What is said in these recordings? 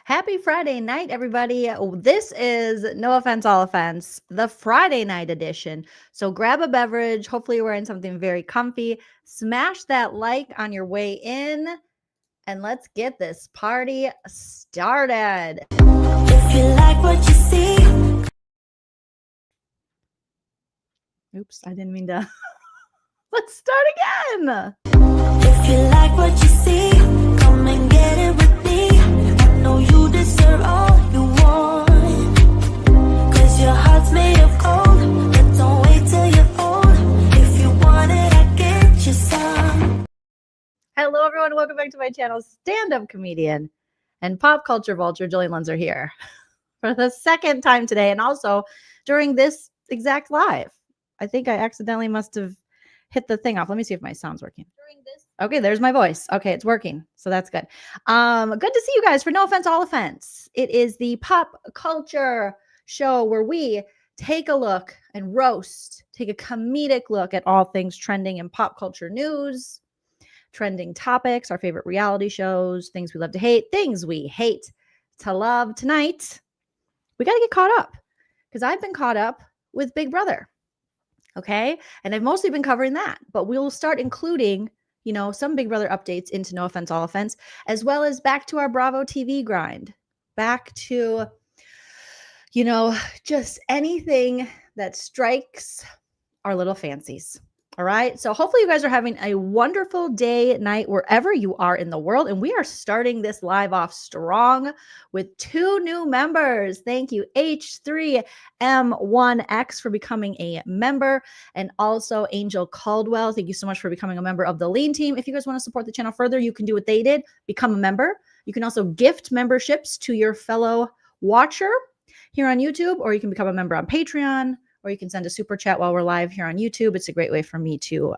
Happy Friday night, everybody. This is No Offense, All Offense, the Friday night edition. So grab a beverage. Hopefully, you're wearing something very comfy. Smash that like on your way in, and let's get this party started. If you like what you see. Oops, I didn't mean to. Let's start again. If you like what you see, come and get it with me. I know you deserve all you want, 'cause your heart's made of gold. But don't wait till you're old. If you want it, I get you some. Hello, everyone. Welcome back to my channel, stand-up comedian and pop culture vulture, Joleen Lunzer here for the second time today, and also during this exact live. I think I accidentally must have hit the thing off. Let me see if my sound's working. Okay, there's my voice. Okay, it's working. So that's good. Good to see you guys for No Offense, All Offense. It is the pop culture show where we take a look and roast, take a comedic look at all things trending in pop culture news, trending topics, our favorite reality shows, things we love to hate, things we hate to love. Tonight, we got to get caught up because I've been caught up with Big Brother. Okay. And I've mostly been covering that, but we'll start including, some Big Brother updates into No Offense, All Offense, as well as back to our bravotv grind, back to, just anything that strikes our little fancies. All right. So hopefully you guys are having a wonderful day, night, wherever you are in the world. And we are starting this live off strong with 2 new members. Thank you, H3M1X, for becoming a member. And also Angel Caldwell. Thank you so much for becoming a member of the Lean team. If you guys want to support the channel further, you can do what they did. Become a member. You can also gift memberships to your fellow watcher here on YouTube, or you can become a member on Patreon, or you can send a super chat while we're live here on YouTube. It's a great way for me to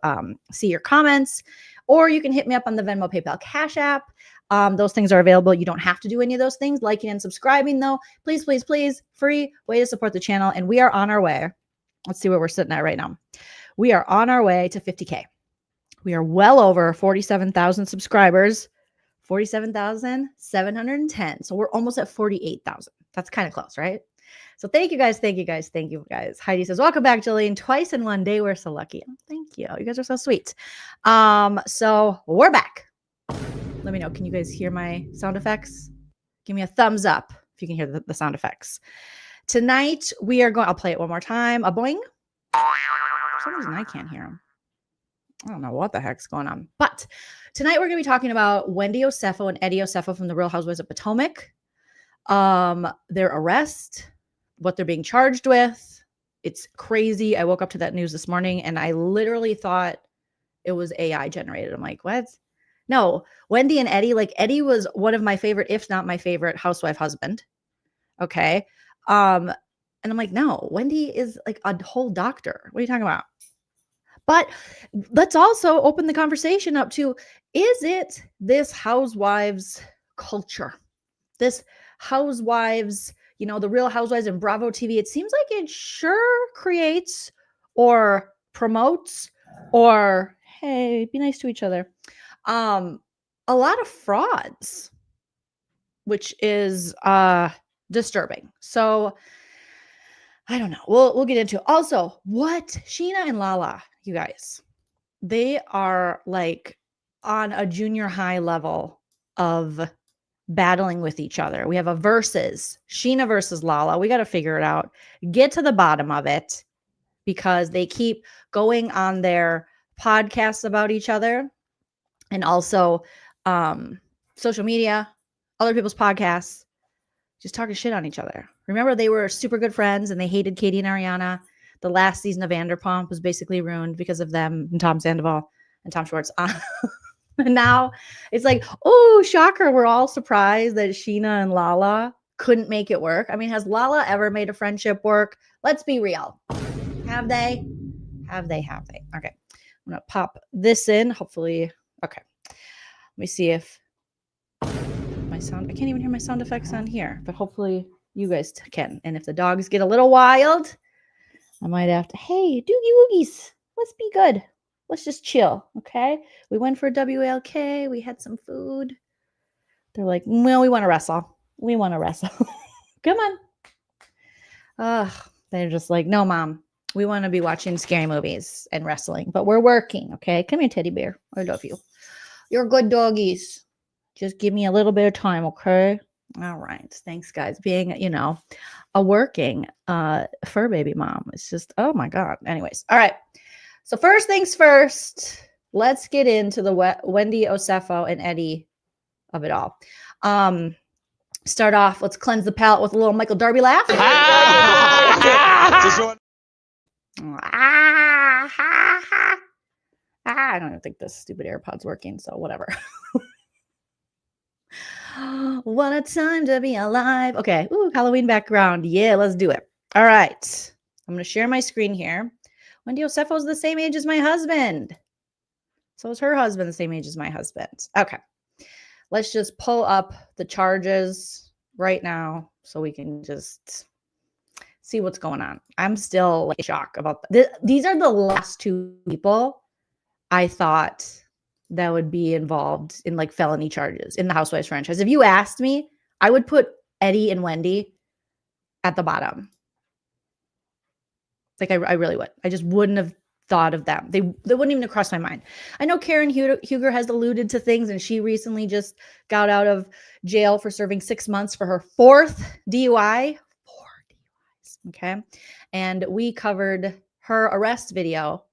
see your comments. Or you can hit me up on the Venmo, PayPal, Cash App. Those things are available. You don't have to do any of those things. Liking and subscribing, though, please, please, please. Free way to support the channel. And we are on our way. Let's see where we're sitting at right now. We are on our way to 50K. We are well over 47,000 subscribers. 47,710. So we're almost at 48,000. That's kind of close, right? So thank you guys. Thank you guys. Thank you guys. Heidi says, welcome back, Joleen. Twice in one day. We're so lucky. Oh, thank you. You guys are so sweet. So we're back. Let me know. Can you guys hear my sound effects? Give me a thumbs up if you can hear the sound effects. Tonight we are going, I'll play it one more time. A boing. For some reason I can't hear them. I don't know what the heck's going on. But tonight we're going to be talking about Wendy Osefo and Eddie Osefo from the Real Housewives of Potomac. Their arrest, what they're being charged with. It's crazy. I woke up to that news this morning and I literally thought it was AI generated. I'm like, what? No, Wendy and Eddie, like Eddie was one of my favorite, if not my favorite housewife husband. Okay. And I'm like, no, Wendy is like a whole doctor. What are you talking about? But let's also open the conversation up to, is it this housewives culture? This housewives, the Real Housewives and bravotv, it seems like it sure creates or promotes or, hey, be nice to each other, a lot of frauds, which is disturbing. So I don't know. We'll get into it. Also, what Scheana and Lala, you guys, they are like on a junior high level of battling with each other. We have a versus, Scheana versus Lala. We got to figure it out, get to the bottom of it, because they keep going on their podcasts about each other and also social media, other people's podcasts, just talking shit on each other. Remember, they were super good friends and they hated Katie and Ariana. The last season of Vanderpump was basically ruined because of them and Tom Sandoval and Tom Schwartz. And now it's like, oh, shocker. We're all surprised that Scheana and Lala couldn't make it work. I mean, has Lala ever made a friendship work? Let's be real. Have they? Have they? Okay. I'm going to pop this in. Hopefully. Okay. Let me see if my sound, I can't even hear my sound effects on here, but hopefully you guys can. And if the dogs get a little wild, I might have to, hey, doogie woogies, let's be good. Let's just chill, okay? We went for WLK. We had some food. They're like, well, we want to wrestle. We want to wrestle. Come on. They're just like, no, Mom. We want to be watching scary movies and wrestling, but we're working. Okay. Come here, teddy bear. I love you. You're good doggies. Just give me a little bit of time. Okay. All right. Thanks, guys. Being, you know, a working fur baby mom. It's just, oh my God. Anyways. All right. So first things first, let's get into the Wendy Osefo and Eddie of it all. Start off, let's cleanse the palate with a little Michael Darby laugh. I don't even think this stupid AirPod's working, so whatever. What a time to be alive. Okay. Ooh, Halloween background. Yeah, let's do it. All right. I'm going to share my screen here. Wendy Osefo is the same age as my husband. So is her husband the same age as my husband. Okay. Let's just pull up the charges right now so we can just see what's going on. I'm still like shocked about these are the last two people I thought that would be involved in like felony charges in the Housewives franchise. If you asked me, I would put Eddie and Wendy at the bottom. Like I really would. I just wouldn't have thought of them. They wouldn't even have crossed my mind. I know Karen Huger has alluded to things, and she recently just got out of jail for serving 6 months for her fourth DUI. 4 DUIs. Okay. And we covered her arrest video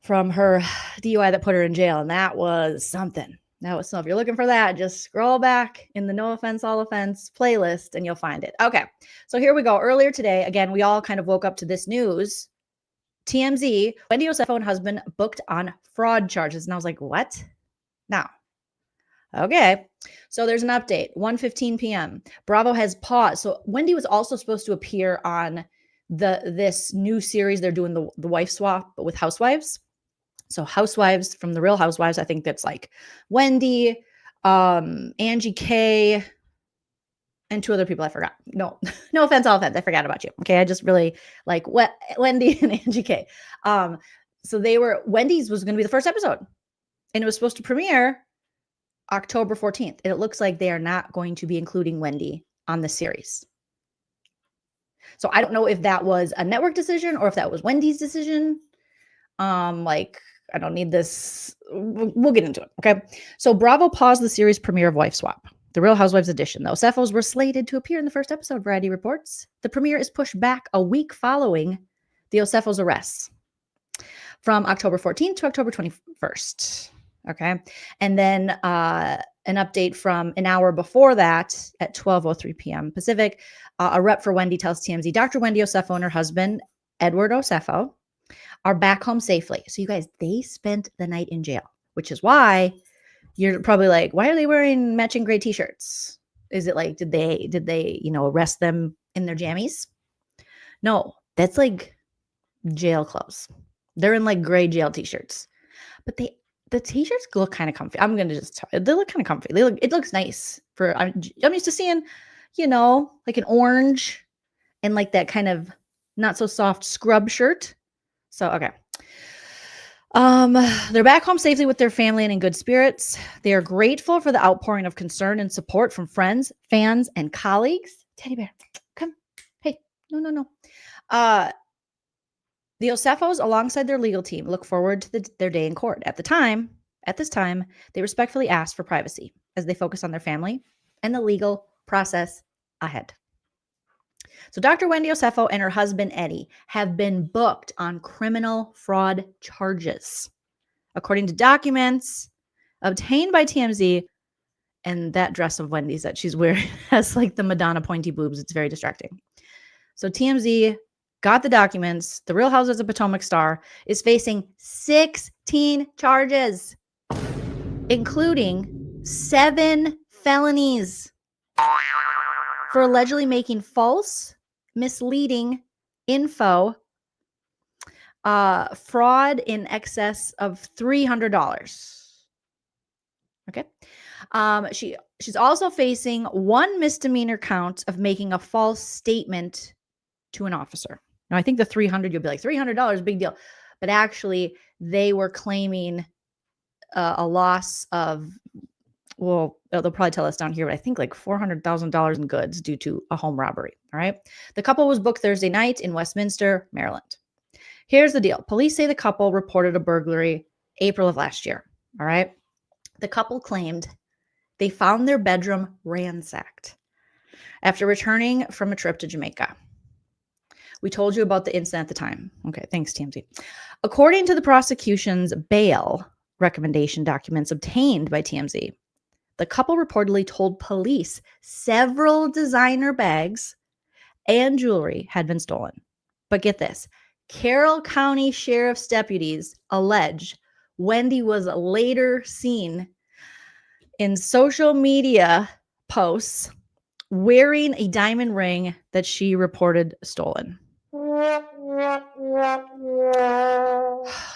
from her DUI that put her in jail. And that was something. So if you're looking for that, just scroll back in the No Offense, All Offense playlist and you'll find it. Okay. So here we go. Earlier today, again, we all kind of woke up to this news. TMZ, Wendy Osefo and husband booked on fraud charges. And I was like, what? Now. Okay. So there's an update, 1:15 p.m. Bravo has paused. So Wendy was also supposed to appear on this new series. They're doing the wife swap, but with housewives. So housewives from the Real Housewives, I think that's like Wendy, Angie K, and 2 other people I forgot. No offense, all offense. I forgot about you. Okay. I just really like Wendy and Angie K. So Wendy's was going to be the first episode and it was supposed to premiere October 14th. And it looks like they are not going to be including Wendy on the series. So I don't know if that was a network decision or if that was Wendy's decision. I don't need this. We'll get into it. Okay. So Bravo paused the series premiere of Wife Swap, the Real Housewives edition. The Osefos were slated to appear in the first episode, Variety reports. The premiere is pushed back a week following the Osefos' arrests from October 14th to October 21st. Okay. And then an update from an hour before that at 12:03 p.m. Pacific, a rep for Wendy tells TMZ, Dr. Wendy Osefo and her husband, Edward Osefo, are back home safely. So you guys, they spent the night in jail, which is why you're probably like, why are they wearing matching gray t-shirts? Is it like, did they, arrest them in their jammies? No, that's like jail clothes. They're in like gray jail t-shirts, but the t-shirts look kind of comfy. I'm going to just tell you, they look kind of comfy. It looks nice I'm used to seeing, like an orange and like that kind of not so soft scrub shirt. So, okay. They're back home safely with their family and in good spirits. They are grateful for the outpouring of concern and support from friends, fans, and colleagues. Teddy bear, come. Hey, no. The Osefos, alongside their legal team, look forward to their day in court. At this time, they respectfully ask for privacy as they focus on their family and the legal process ahead. So Dr. Wendy Osefo and her husband, Eddie, have been booked on criminal fraud charges. According to documents obtained by TMZ, and that dress of Wendy's that she's wearing has like the Madonna pointy boobs. It's very distracting. So TMZ got the documents. The Real Housewives of Potomac star is facing 16 charges, including 7 felonies for allegedly making false, misleading info, fraud in excess of $300. Okay. She's also facing 1 misdemeanor count of making a false statement to an officer. Now, I think the 300, you'll be like, $300, big deal. But actually, they were claiming a loss of well, they'll probably tell us down here, but I think like $400,000 in goods due to a home robbery. All right. The couple was booked Thursday night in Westminster, Maryland. Here's the deal. Police say the couple reported a burglary April of last year. All right. The couple claimed they found their bedroom ransacked after returning from a trip to Jamaica. We told you about the incident at the time. Okay, thanks, TMZ. According to the prosecution's bail recommendation documents obtained by TMZ, the couple reportedly told police several designer bags and jewelry had been stolen. But get this, Carroll County Sheriff's deputies alleged Wendy was later seen in social media posts wearing a diamond ring that she reported stolen.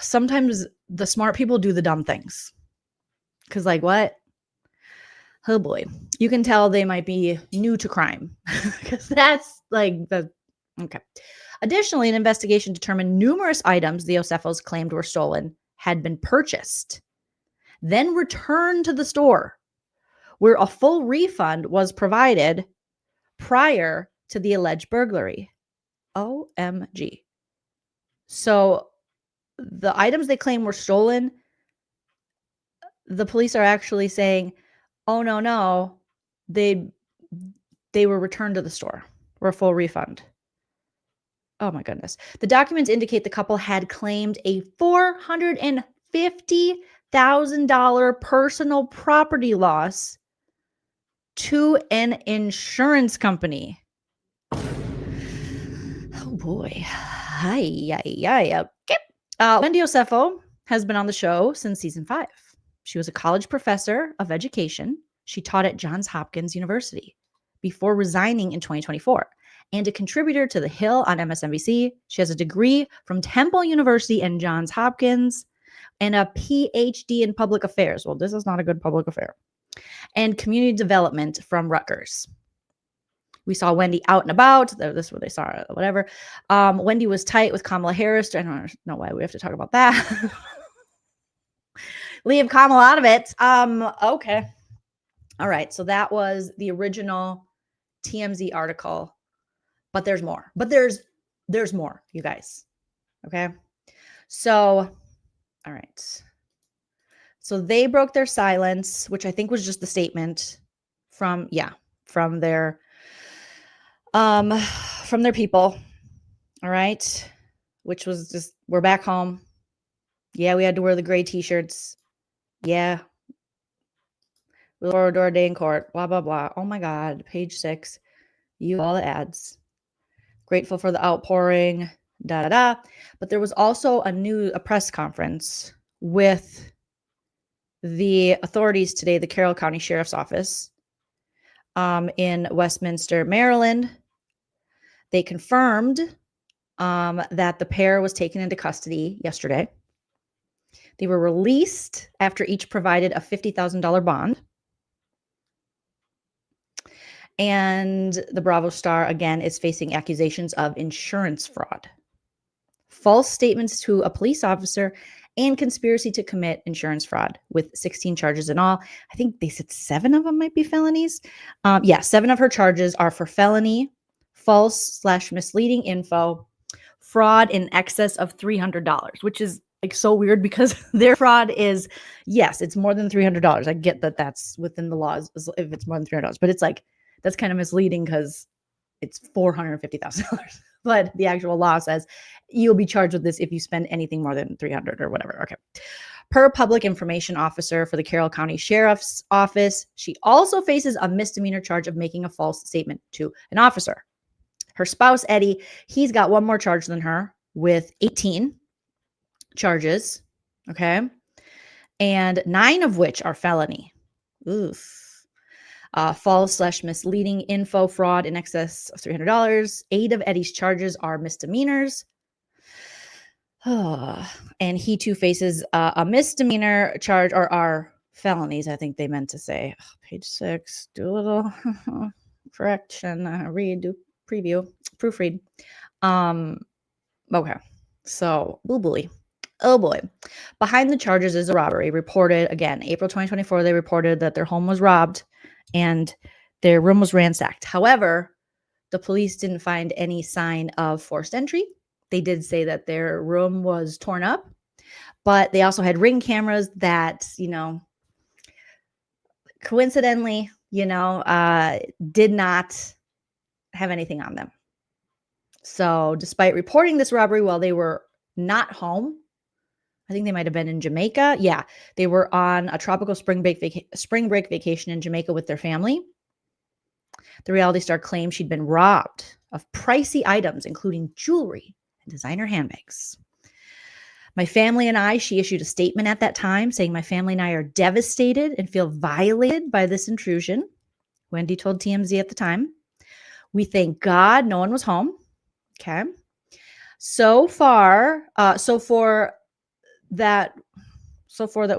Sometimes the smart people do the dumb things. Because like what? Oh boy. You can tell they might be new to crime. Because that's like the... Okay. Additionally, an investigation determined numerous items the Osefos claimed were stolen had been purchased, then returned to the store, where a full refund was provided prior to the alleged burglary. OMG. So the items they claim were stolen, the police are actually saying, oh, no, they were returned to the store, or a full refund. Oh my goodness. The documents indicate the couple had claimed a $450,000 personal property loss to an insurance company. Oh boy. Hi. Okay. Wendy Osefo has been on the show since season 5. She was a college professor of education. She taught at Johns Hopkins University before resigning in 2024, and a contributor to The Hill on MSNBC. She has a degree from Temple University and Johns Hopkins and a PhD in public affairs. Well, this is not a good public affair. And community development from Rutgers. We saw Wendy out and about. This is where they saw her, whatever. Wendy was tight with Kamala Harris. I don't know why we have to talk about that. Leave Kamala out of it. Okay. All right. So that was the original TMZ article. But there's more. But there's more, you guys. Okay. So, all right. So they broke their silence, which I think was just the statement from their people. All right. Which was just, we're back home. Yeah, we had to wear the gray t-shirts. Yeah. We'll forward our day in court. Blah, blah, blah. Oh my God. Page 6. You all the ads. Grateful for the outpouring. Da, da, da. But there was also a press conference with the authorities today, the Carroll County Sheriff's Office in Westminster, Maryland. They confirmed that the pair was taken into custody yesterday. They were released after each provided a $50,000 bond. And the Bravo star, again, is facing accusations of insurance fraud, false statements to a police officer, and conspiracy to commit insurance fraud, with 16 charges in all. I think they said 7 of them might be felonies. 7 of her charges are for felony, false/misleading info, fraud in excess of $300, which is like so weird because their fraud is, yes, it's more than $300. I get that that's within the laws if it's more than $300, but it's like, that's kind of misleading because it's $450,000. But the actual law says you'll be charged with this if you spend anything more than $300 or whatever. Okay. Per public information officer for the Carroll County Sheriff's Office, she also faces a misdemeanor charge of making a false statement to an officer. Her spouse, Eddie, he's got one more charge than her with 18 charges. Okay. And 9 of which are felony. Oof. False/misleading info, fraud in excess of $300. 8 of Eddie's charges are misdemeanors. And he too faces a misdemeanor charge, or are felonies, I think they meant to say. Page 6, do a little correction, do preview, proofread. Okay, so, boobly. Oh boy. Behind the charges is a robbery. Reported again, April 2024, they reported that their home was robbed and their room was ransacked. However, the police didn't find any sign of forced entry. They did say that their room was torn up, but they also had ring cameras that, coincidentally, did not have anything on them. So despite reporting this robbery while they were not home, I think they might have been in Jamaica. Yeah, they were on a tropical spring break vacation in Jamaica with their family. The Reality Star claimed she'd been robbed of pricey items, including jewelry and designer handbags. My family and I, she issued a statement at that time saying, my family and I are devastated and feel violated by this intrusion. Wendy told TMZ at the time. We thank God no one was home. Okay. So far that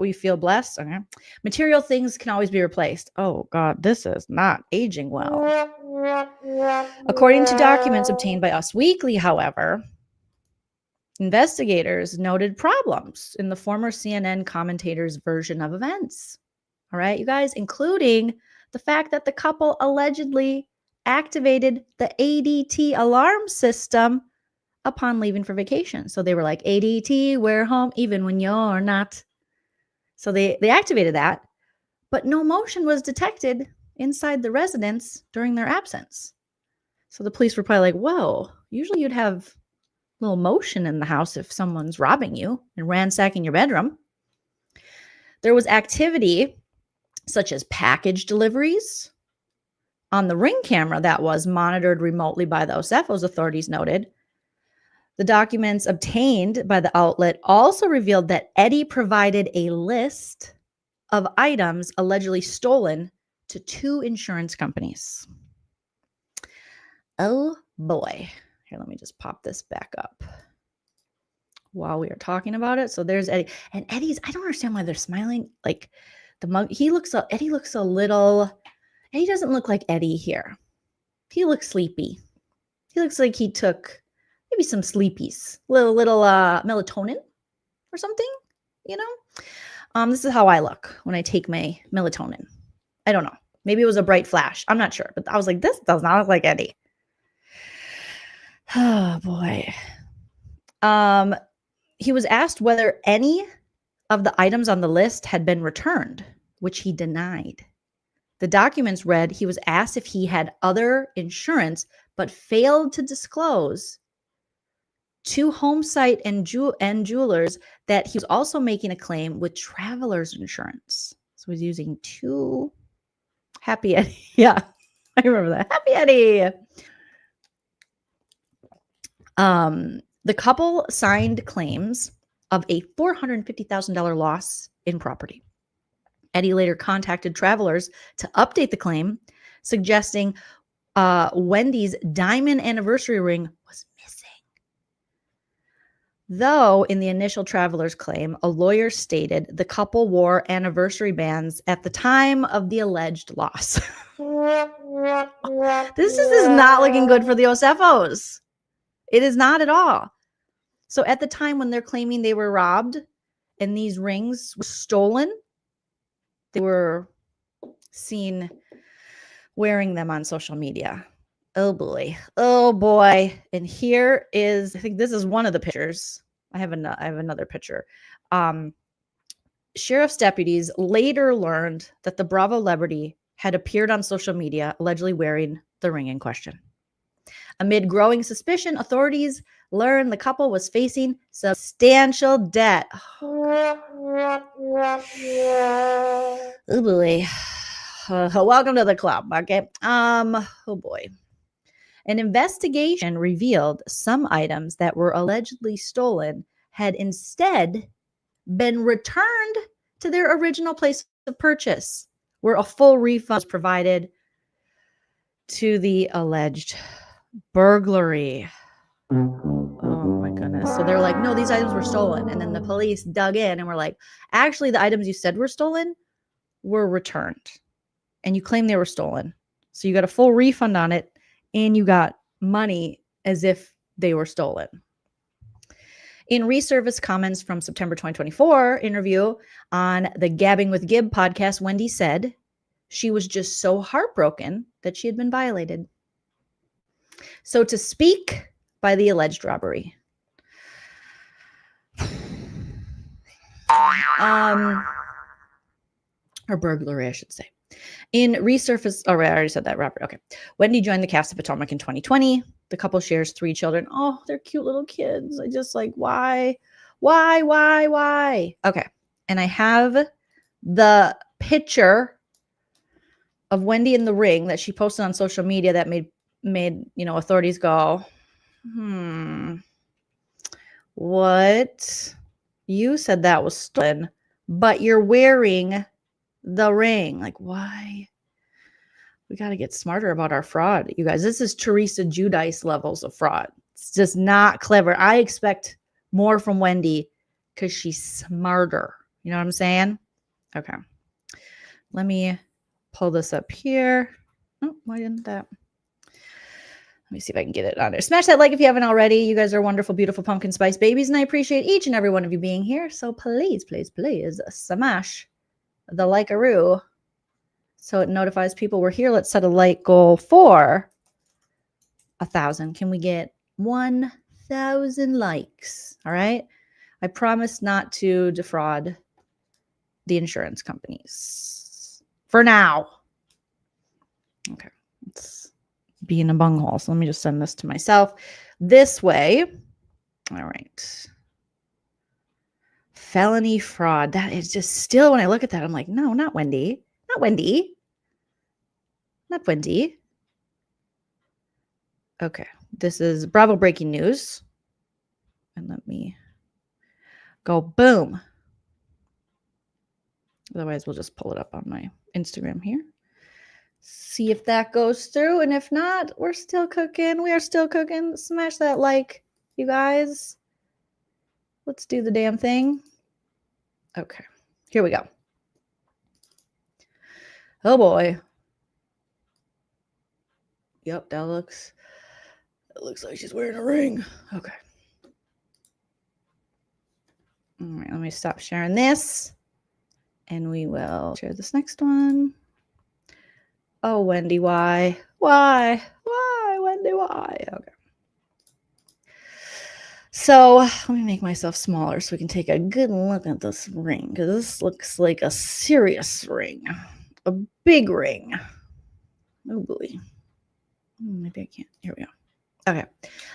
we feel blessed. Okay. Material things can always be replaced. Oh God, this is not aging well. According to documents obtained by Us Weekly, however, investigators noted problems in the former CNN commentator's version of events. All right, you guys, including the fact that the couple allegedly activated the ADT alarm system upon leaving for vacation. So they were like, ADT, we're home even when you're not. So they activated that, but no motion was detected inside the residence during their absence. So the police were probably like, whoa, usually you'd have a little motion in the house if someone's robbing you and ransacking your bedroom. There was activity such as package deliveries on the Ring camera that was monitored remotely by the Osefos, authorities noted. The documents obtained by the outlet also revealed that Eddie provided a list of items allegedly stolen to 2 insurance companies. Oh boy. Here, let me just pop this back up while we are talking about it. So there's Eddie. And Eddie's, I don't understand why they're smiling. Like the mug, Eddie looks a little, Eddie doesn't look like Eddie here. He looks sleepy. He looks like he took maybe some sleepies, little melatonin or something, This is how I look when I take my melatonin. I don't know. Maybe it was a bright flash. I'm not sure. But I was like, this does not look like Eddie. Oh, boy. He was asked whether any of the items on the list had been returned, which he denied. The documents read he was asked if he had other insurance, but failed to disclose to Homesite and jewelers that he was also making a claim with Travelers Insurance. So he's using 2 Happy Eddie. Yeah, I remember that. Happy Eddie. The couple signed claims of a $450,000 loss in property. Eddie later contacted Travelers to update the claim, suggesting Wendy's diamond anniversary ring was missing. Though in the initial Travelers claim, a lawyer stated the couple wore anniversary bands at the time of the alleged loss. This is not looking good for the Osefos. It is not at all. So at the time when they're claiming they were robbed and these rings were stolen, they were seen wearing them on social media. Oh boy. Oh boy. And here is, I think this is one of the pictures. I have another picture. Sheriff's deputies later learned that the Bravo celebrity had appeared on social media allegedly wearing the ring in question. Amid growing suspicion, authorities learned the couple was facing substantial debt. Oh boy. Welcome to the club, okay? Oh boy. An investigation revealed some items that were allegedly stolen had instead been returned to their original place of purchase, where a full refund was provided to the alleged burglary. Oh my goodness. So they're like, no, these items were stolen. And then the police dug in and were like, actually, the items you said were stolen were returned. And you claim they were stolen. So you got a full refund on it and you got money as if they were stolen. In resurfaced comments from September 2024 interview on the Gabbing with Gib podcast, Wendy said she was just so heartbroken that she had been violated. So to speak by the alleged robbery. Or burglary, I should say. In resurface, I already said that, robbery. Okay. Wendy joined the cast of Potomac in 2020. The couple shares 3 children. Oh, they're cute little kids. I just like, why? Okay. And I have the picture of Wendy in the ring that she posted on social media that made authorities go, what? You said that was stolen, but you're wearing the ring. Like, why? We got to get smarter about our fraud, you guys. This is Teresa Giudice levels of fraud. It's just not clever. I expect more from Wendy because she's smarter. You know what I'm saying? Okay. Let me pull this up here. Oh, why didn't that? Let me see if I can get it on there. Smash that like if you haven't already. You guys are wonderful, beautiful pumpkin spice babies, and I appreciate each and every one of you being here. So please, please, please smash the like-a-roo so it notifies people we're here. Let's set a like goal for 1,000. Can we get 1,000 likes? All right. I promise not to defraud the insurance companies for now. Okay. Let's be in a bunghole. So let me just send this to myself this way. All right. Felony fraud. That is just still, when I look at that, I'm like, no, not Wendy. Not Wendy. Not Wendy. Okay. This is Bravo breaking news. And let me go boom. Otherwise, we'll just pull it up on my Instagram here. See if that goes through. And if not, we're still cooking. We are still cooking. Smash that like, you guys. Let's do the damn thing. Okay. Here we go. Oh boy. Yep, that looks like she's wearing a ring. Okay. All right, let me stop sharing this. And we will share this next one. Oh, Wendy, why? Why? Why, Wendy, why? Okay. So let me make myself smaller so we can take a good look at this ring, because this looks like a serious ring. A big ring. Oh, boy. Maybe I can't. Here we go. Okay.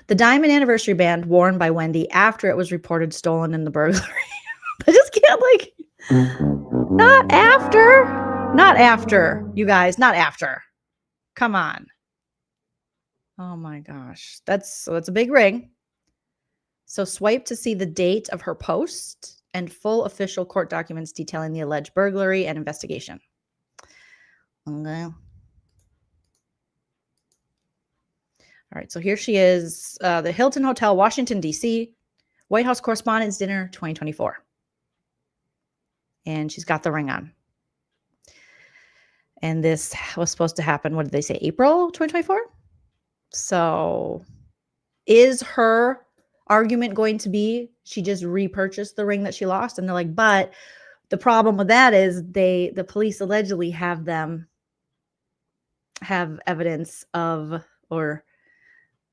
The diamond anniversary band worn by Wendy after it was reported stolen in the burglary. I just can't, like, not after. Not after, you guys. Not after. Come on. Oh my gosh. That's a big ring. So swipe to see the date of her post and full official court documents detailing the alleged burglary and investigation. Okay. All right, so here she is, the Hilton Hotel, Washington, D.C., White House Correspondents' Dinner 2024. And she's got the ring on. And this was supposed to happen, what did they say, April 2024? So is her argument going to be she just repurchased the ring that she lost? And they're like, but the problem with that is the police allegedly have evidence of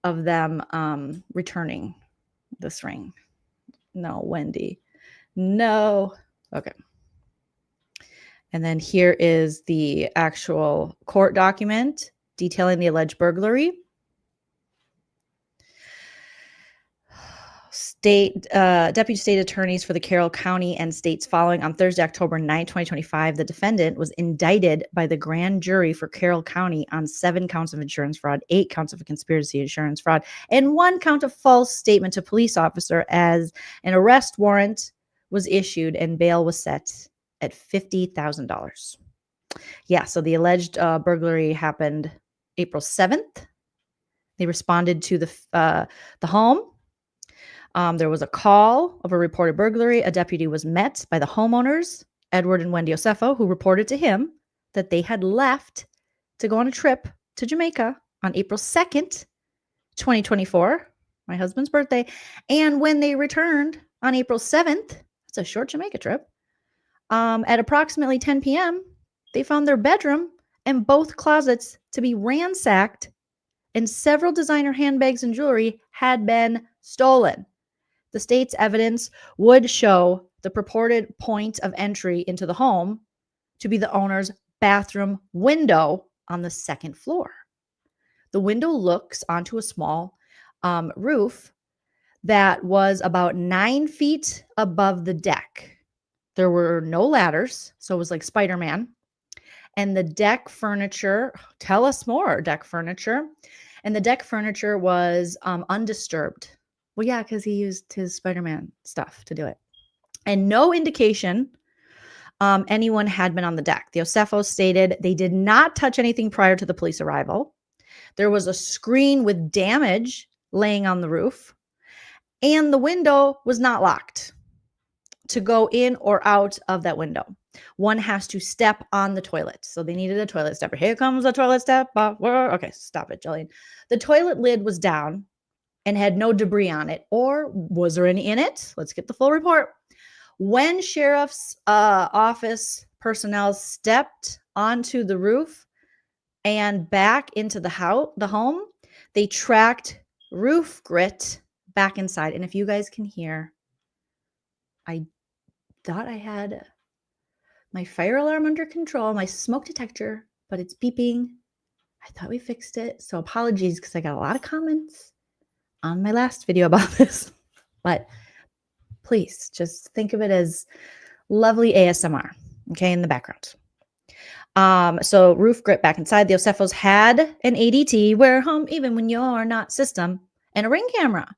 them returning this ring. No, Wendy. No. Okay. And then here is the actual court document detailing the alleged burglary. Deputy state attorneys for the Carroll County and states following on Thursday, October 9, 2025, the defendant was indicted by the grand jury for Carroll County on 7 counts of insurance fraud, 8 counts of conspiracy insurance fraud, and 1 count of false statement to police officer as an arrest warrant was issued and bail was set at $50,000. Yeah, so the alleged burglary happened April 7th. They responded to the home. There was a call of a reported burglary. A deputy was met by the homeowners, Edward and Wendy Osefo, who reported to him that they had left to go on a trip to Jamaica on April 2nd, 2024. my husband's birthday. And when they returned on April 7th, it's a short Jamaica trip, at approximately 10 p.m., they found their bedroom and both closets to be ransacked, and several designer handbags and jewelry had been stolen. The state's evidence would show the purported point of entry into the home to be the owner's bathroom window on the second floor. The window looks onto a small roof that was about 9 feet above the deck. There were no ladders, so it was like Spider-Man. And the deck furniture, tell us more, deck furniture. And the deck furniture was undisturbed. Well, yeah, because he used his Spider-Man stuff to do it. And no indication anyone had been on the deck. The Osefos stated they did not touch anything prior to the police arrival. There was a screen with damage laying on the roof, and the window was not locked. To go in or out of that window, one has to step on the toilet. So they needed a toilet stepper. Here comes a toilet step. Okay, stop it, Joleen. The toilet lid was down and had no debris on it. Or was there any in it? Let's get the full report. When sheriff's office personnel stepped onto the roof and back into the home, they tracked roof grit back inside. And if you guys can hear, I thought I had my fire alarm under control, my smoke detector, but it's beeping. I thought we fixed it. So apologies, because I got a lot of comments on my last video about this. But please just think of it as lovely ASMR, okay, in the background. So roof grit back inside. The Osefos had an ADT, wear home even when you're not system, and a Ring camera.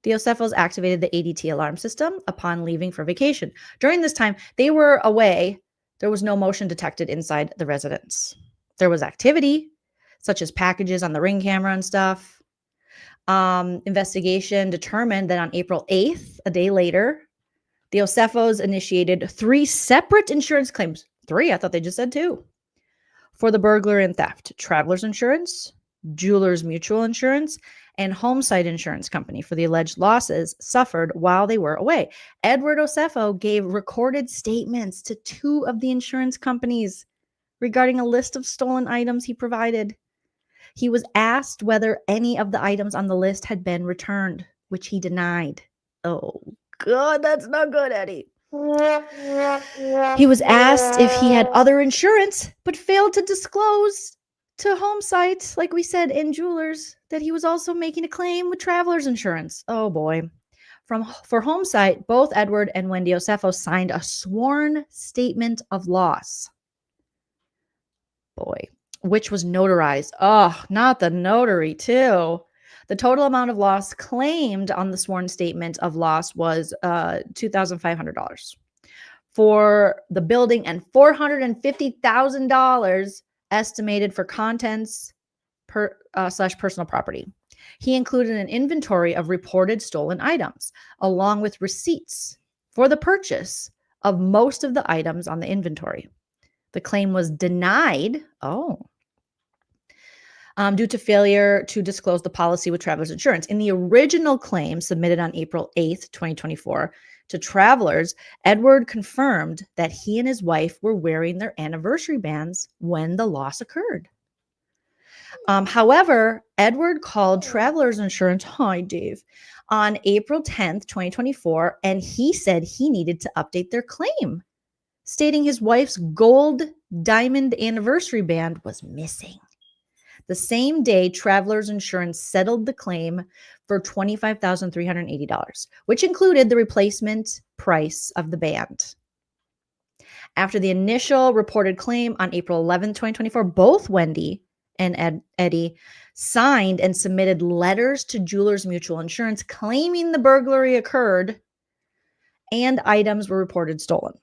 The Osefos activated the ADT alarm system upon leaving for vacation. During this time, they were away. There was no motion detected inside the residence. There was activity, such as packages on the Ring camera and stuff. Investigation determined that on April 8th, a day later, the Osefos initiated 3 separate insurance claims. 3? I thought they just said 2. For the burglary and theft: traveler's insurance, jeweler's mutual insurance, and homesite insurance company for the alleged losses suffered while they were away. Edward Osefo gave recorded statements to 2 of the insurance companies regarding a list of stolen items he provided. He was asked whether any of the items on the list had been returned, which he denied. Oh, God, that's not good, Eddie. He was asked if he had other insurance, but failed to disclose to home sites, like we said, in jewelers, that he was also making a claim with traveler's insurance. Oh boy. For home site, both Edward and Wendy Osefo signed a sworn statement of loss. Boy, which was notarized. Oh, not the notary too. The total amount of loss claimed on the sworn statement of loss was $2,500 for the building and $450,000 estimated for contents / personal property. He included an inventory of reported stolen items, along with receipts for the purchase of most of the items on the inventory. The claim was denied. Due to failure to disclose the policy with Travelers Insurance. In the original claim submitted on April 8th, 2024, to Travelers, Edward confirmed that he and his wife were wearing their anniversary bands when the loss occurred. However, Edward called Travelers Insurance, hi Dave, on April 10th, 2024, and he said he needed to update their claim, stating his wife's gold diamond anniversary band was missing. The same day, Travelers Insurance settled the claim for $25,380, which included the replacement price of the band. After the initial reported claim on April 11, 2024, both Wendy and Eddie signed and submitted letters to Jewelers Mutual Insurance claiming the burglary occurred and items were reported stolen.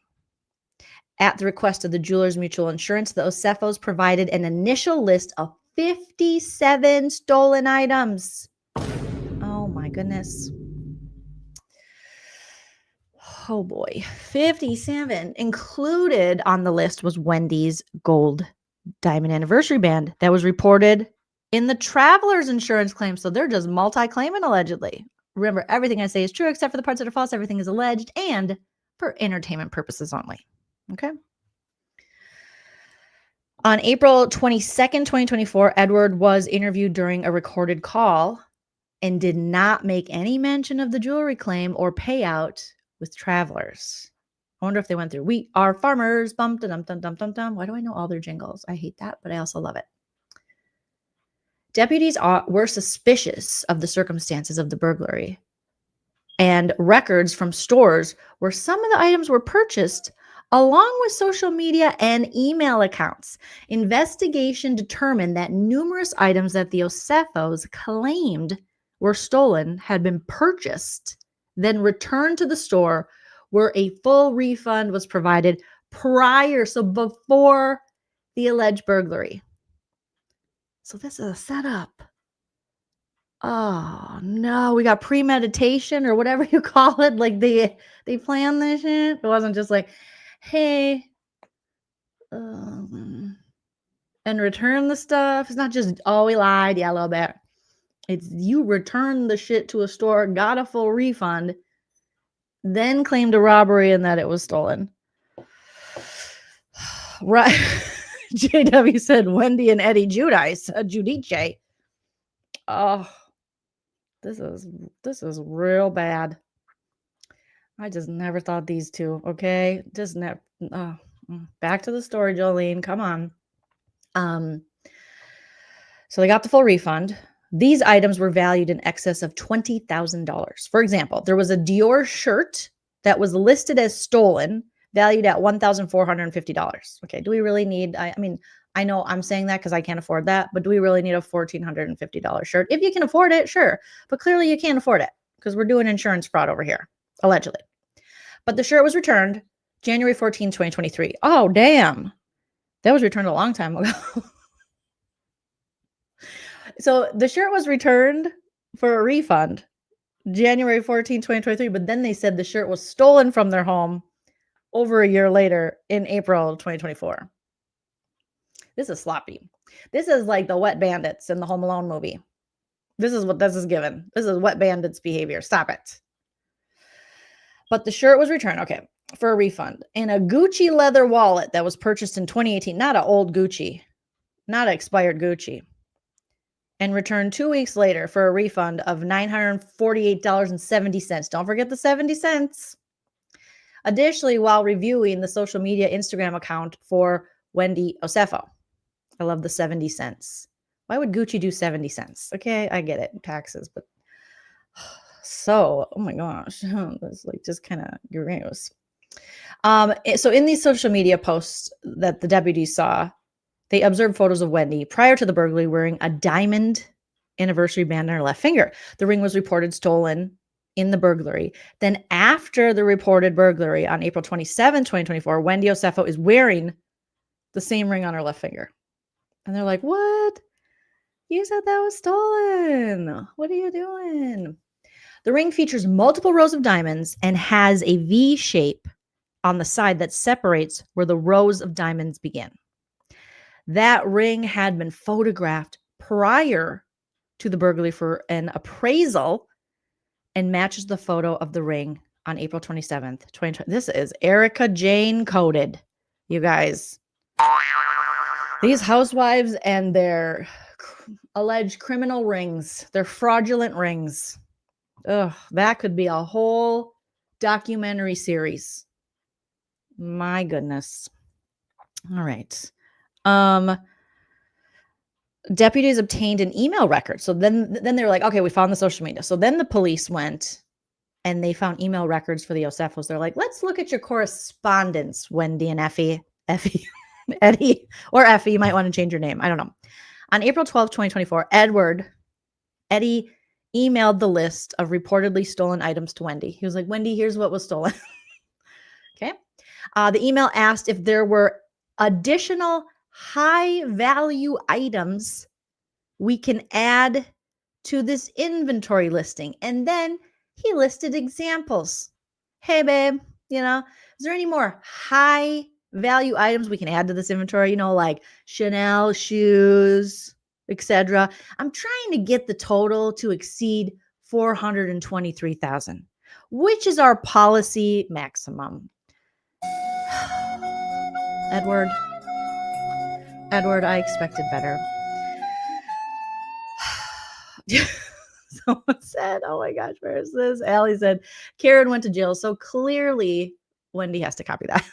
At the request of the Jewelers Mutual Insurance, the Osefos provided an initial list of 57 stolen items. Oh my goodness. Oh boy. 57. Included on the list was Wendy's gold diamond anniversary band that was reported In the traveler's insurance claim, so they're just multi-claiming allegedly. Remember, everything I say is true except for the parts that are false. Everything is alleged and for entertainment purposes only. Okay. On April 22nd, 2024, Edward was interviewed during a recorded call and did not make any mention of the jewelry claim or payout with travelers. I wonder if they went through, we are farmers, bum, dum, dum, dum, dum, dum. Why do I know all their jingles? I hate that, but I also love it. Deputies were suspicious of the circumstances of the burglary and records from stores where some of the items were purchased, along with social media and email accounts. Investigation determined that numerous items that the Osefos claimed were stolen had been purchased, then returned to the store where a full refund was provided prior, so before the alleged burglary. So this is a setup. Oh no, we got premeditation or whatever you call it. Like they planned this shit. It wasn't just like, hey, and return the stuff. It's not just, oh, we lied, yeah, a little bit. It's you return the shit to a store, got a full refund, then claimed a robbery and that it was stolen. Right. JW said Wendy and Eddie Judice, Judice. Oh, this is real bad. I just never thought these two, okay? Just never. Oh, back to the story, Joleen. Come on. So they got the full refund. These items were valued in excess of $20,000. For example, there was a Dior shirt that was listed as stolen, valued at $1,450. Okay, do we really need, I mean, I know I'm saying that because I can't afford that, but do we really need a $1,450 shirt? If you can afford it, sure. But clearly you can't afford it because we're doing insurance fraud over here, allegedly. But the shirt was returned January 14, 2023. Oh, damn. That was returned a long time ago. So the shirt was returned for a refund January 14, 2023, but then they said the shirt was stolen from their home over a year later in April 2024. This is sloppy. This is like the Wet Bandits in the Home Alone movie. This is what this is given. This is Wet Bandits behavior. Stop it. But the shirt was returned, okay, for a refund. And a Gucci leather wallet that was purchased in 2018, not an old Gucci, not an expired Gucci, and returned 2 weeks later for a refund of $948.70. Don't forget the 70 cents. Additionally, while reviewing the social media Instagram account for Wendy Osefo, I love the 70 cents. Why would Gucci do 70 cents? Okay, I get it, taxes, but so, oh my gosh, that's like just kind of gross. So in these social media posts that the deputies saw, they observed photos of Wendy prior to the burglary wearing a diamond anniversary band on her left finger. The ring was reported stolen in the burglary. Then after the reported burglary on April 27, 2024, Wendy Osefo is wearing the same ring on her left finger. And they're like, what? You said that was stolen. What are you doing? The ring features multiple rows of diamonds and has a V shape on the side that separates where the rows of diamonds begin. That ring had been photographed prior to the burglary for an appraisal and matches the photo of the ring on April 27th, 2020. This is Erica Jane coded, you guys. These housewives and their alleged criminal rings, their fraudulent rings. Ugh, that could be a whole documentary series. My goodness. All right. Deputies obtained an email record. So then they were like, okay, we found the social media. So then the police went and they found email records for the Osefos. They're like, let's look at your correspondence, Wendy and Eddie, or Effie. You might want to change your name. I don't know. On April 12, 2024, Eddie emailed the list of reportedly stolen items to Wendy. He was like, Wendy, here's what was stolen. Okay. The email asked if there were additional high value items we can add to this inventory listing. And then he listed examples. Hey, babe, is there any more high value items we can add to this inventory? Like Chanel shoes, etc. I'm trying to get the total to exceed 423,000, which is our policy maximum. Edward, I expected better. Someone said, oh my gosh, where is this? Allie said, Karen went to jail. So clearly Wendy has to copy that.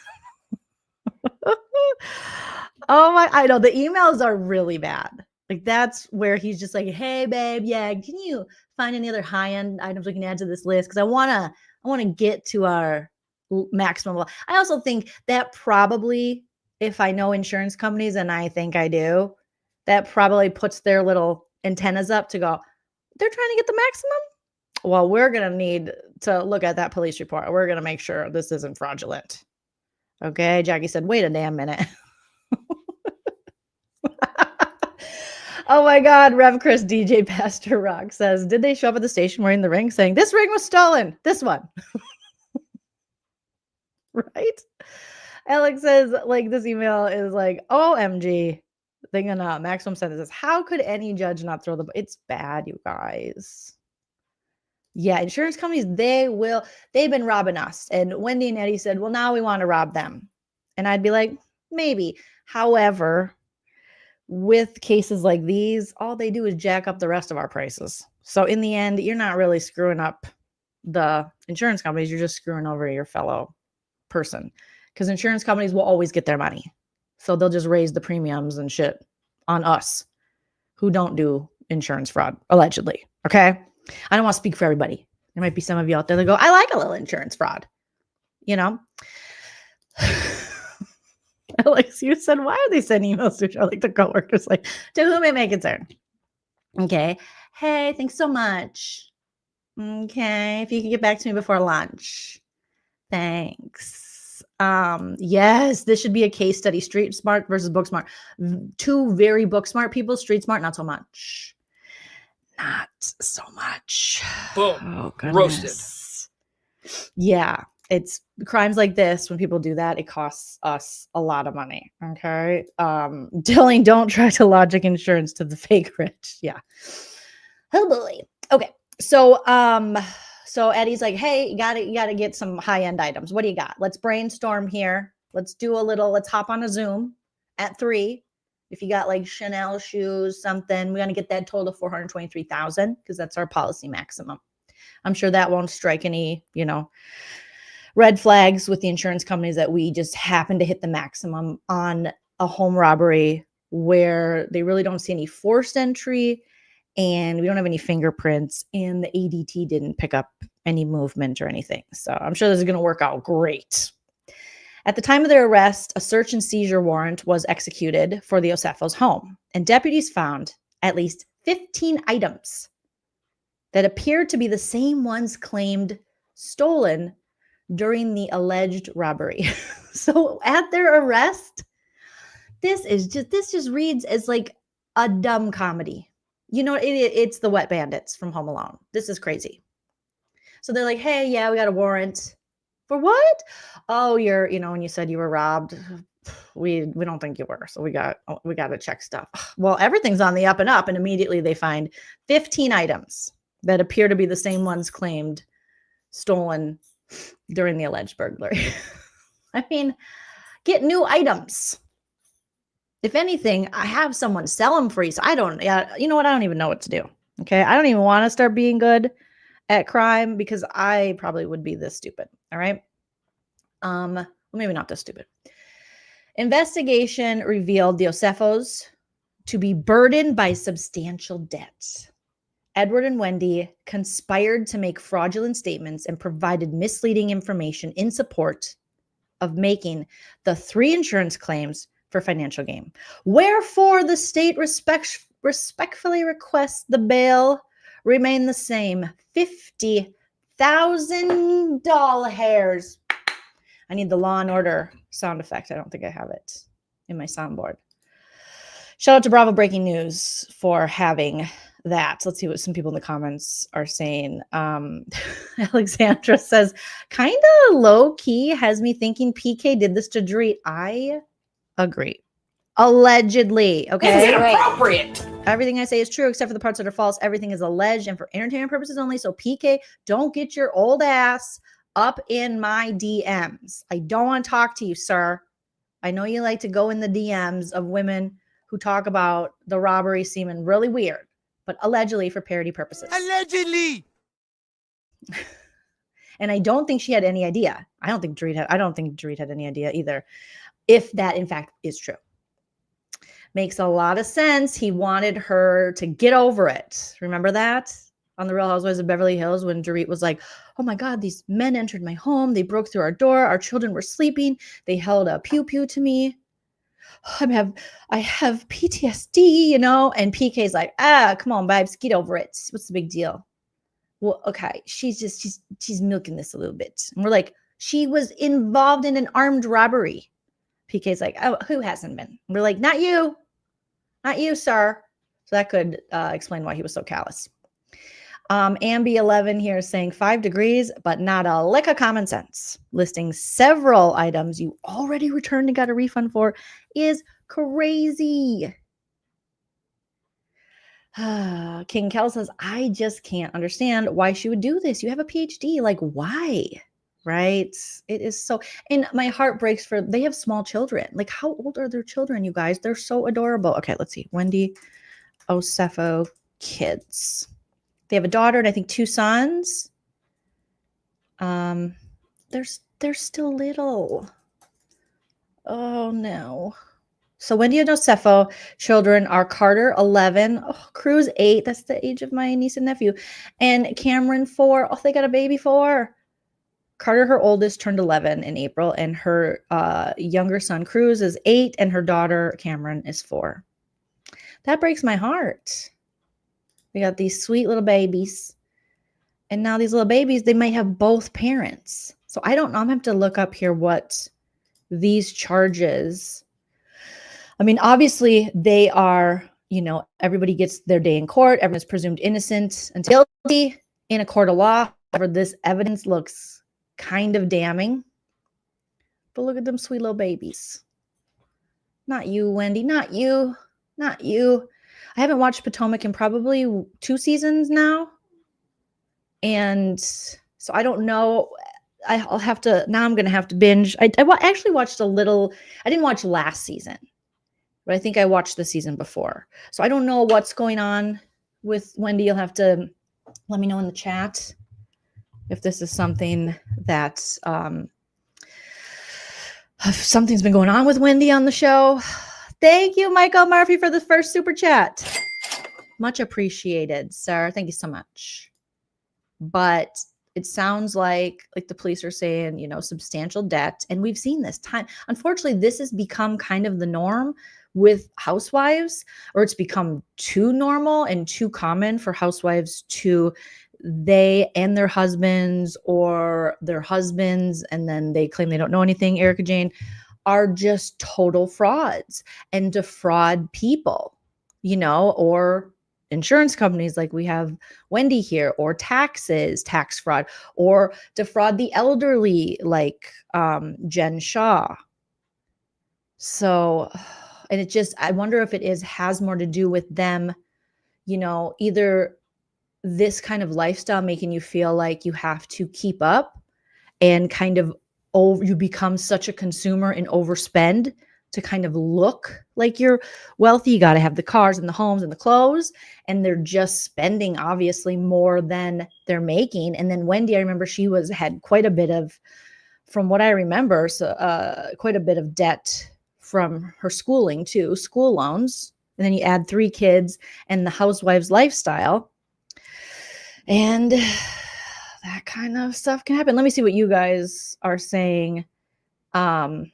Oh my, I know the emails are really bad. Like that's where he's just like, hey babe, yeah, can you find any other high-end items we can add to this list? Because I wanna get to our maximum. I also think that probably, if I know insurance companies, and I think I do, that probably puts their little antennas up to go, they're trying to get the maximum. Well, we're going to need to look at that police report. We're going to make sure this isn't fraudulent. Okay. Jackie said, wait a damn minute. Oh my God. Rev Chris DJ Pastor Rock says, did they show up at the station wearing the ring saying this ring was stolen? This one. Right? Alex says, like, this email is like, OMG. Thing on maximum sentences. How could any judge not throw the? It's bad, you guys. Yeah, insurance companies, they've been robbing us. And Wendy and Eddie said, well, now we want to rob them. And I'd be like, maybe. However, with cases like these, all they do is jack up the rest of our prices. So in the end, you're not really screwing up the insurance companies. You're just screwing over your fellow person, because insurance companies will always get their money. So they'll just raise the premiums and shit on us who don't do insurance fraud, allegedly. Okay. I don't want to speak for everybody. There might be some of you out there that go, I like a little insurance fraud. You know? Alex, you said, why are they sending emails to each other like the coworkers? Like, to whom it may concern. Okay. Hey, thanks so much. Okay. If you can get back to me before lunch. Thanks. Yes, this should be a case study. Street smart versus book smart. Two very book smart people. Street smart, not so much. Not so much. Boom. Oh, Roasted. Yeah, it's crimes like this. When people do that, it costs us a lot of money. Okay. Jolene, don't try to logic insurance to the fake rich. Yeah. Oh boy. Okay. So Eddie's like, hey, you gotta get some high-end items. What do you got? Let's brainstorm here. Let's hop on a Zoom at 3. If you got like Chanel shoes, something, we got to get that total of 423,000 because that's our policy maximum. I'm sure that won't strike any, red flags with the insurance companies that we just happen to hit the maximum on a home robbery where they really don't see any forced entry. And we don't have any fingerprints, and the ADT didn't pick up any movement or anything. So I'm sure this is going to work out great. At the time of their arrest, a search and seizure warrant was executed for the Osefos' home, and deputies found at least 15 items that appeared to be the same ones claimed stolen during the alleged robbery. So at their arrest, this just reads as like a dumb comedy. It's the wet bandits from Home Alone. This is crazy. So they're like, hey, yeah, we got a warrant. For what? Oh, when you said you were robbed, we don't think you were. So we got to check stuff. Well, everything's on the up and up. And immediately they find 15 items that appear to be the same ones claimed stolen during the alleged burglary. I mean, get new items. If anything, I have someone sell them free. So I don't even know what to do. Okay. I don't even want to start being good at crime because I probably would be this stupid. All right. Well, maybe not this stupid. Investigation revealed the Osefos to be burdened by substantial debts. Edward and Wendy conspired to make fraudulent statements and provided misleading information in support of making the 3 insurance claims for financial gain. Wherefore, the state respectfully requests the bail remain the same, $50,000. I need the Law and Order sound effect. I don't think I have it in my soundboard. Shout out to Bravo Breaking News for having that. Let's see what some people in the comments are saying. Alexandra says, kind of low key has me thinking PK did this to Dorit. I agree. Allegedly. Okay. This is inappropriate. Everything I say is true except for the parts that are false. Everything is alleged and for entertainment purposes only. So PK, don't get your old ass up in my DMs. I don't want to talk to you, sir. I know you like to go in the DMs of women who talk about the robbery seeming really weird, but allegedly for parody purposes. Allegedly. And I don't think she had any idea. I don't think Dorit had any idea either, if that in fact is true. Makes a lot of sense. He wanted her to get over it. Remember that on the Real Housewives of Beverly Hills when Dorit was like, oh my God, these men entered my home. They broke through our door. Our children were sleeping. They held a pew-pew to me. I have PTSD, you know? And PK's like, come on, babes, get over it. What's the big deal? Well, okay, she's milking this a little bit. And we're like, she was involved in an armed robbery. PK's like, oh, who hasn't been? And we're like, not you, sir. So that could explain why he was so callous. Ambi11 here is saying 5 degrees, but not a lick of common sense. Listing several items you already returned and got a refund for is crazy. King Kel says, I just can't understand why she would do this. You have a PhD. Like, why? Right? It is so, and my heart breaks for, they have small children. Like, how old are their children, you guys? They're so adorable. Okay, let's see. Wendy Osefo kids. They have a daughter and I think 2 sons. They're still little. Oh no. So Wendy and Osefo children are Carter 11, Cruz 8. That's the age of my niece and nephew, and Cameron 4. Oh, they got a baby 4. Carter, her oldest, turned 11 in April, and her younger son Cruz is 8, and her daughter Cameron is 4. That breaks my heart. We got these sweet little babies, and now these little babies, they might have both parents. So I don't know. I'm gonna have to look up here what these charges. I mean, obviously they are, you know, everybody gets their day in court. Everyone's presumed innocent until guilty in a court of law. However, this evidence looks kind of damning. But look at them sweet little babies. Not you, Wendy. Not you. Not you. I haven't watched Potomac in probably 2 seasons now. And so I don't know. I'll have to, now I'm going to have to binge. I actually watched a little. I didn't watch last season, but I think I watched the season before. So I don't know what's going on with Wendy. You'll have to let me know in the chat if this is something that, if something's been going on with Wendy on the show. Thank you, Michael Murphy, for the first super chat. Much appreciated, sir. Thank you so much. But it sounds like the police are saying, you know, substantial debt. And we've seen this time. Unfortunately, this has become kind of the norm with housewives, or it's become too normal and too common for housewives to, they and their husbands, or their husbands, and then they claim they don't know anything, Erica Jane, are just total frauds and defraud people, you know, or insurance companies like we have Wendy here, or taxes, tax fraud, or defraud the elderly like Jen Shaw. So, and it just, I wonder if it has more to do with them, you know, either this kind of lifestyle making you feel like you have to keep up and kind of you become such a consumer and overspend to kind of look like you're wealthy. You got to have the cars and the homes and the clothes, and they're just spending obviously more than they're making. And then Wendy, I remember she had quite a bit of, from what I remember, quite a bit of debt from her schooling too, school loans. And then you add 3 kids and the housewives lifestyle, and that kind of stuff can happen. Let me see what you guys are saying in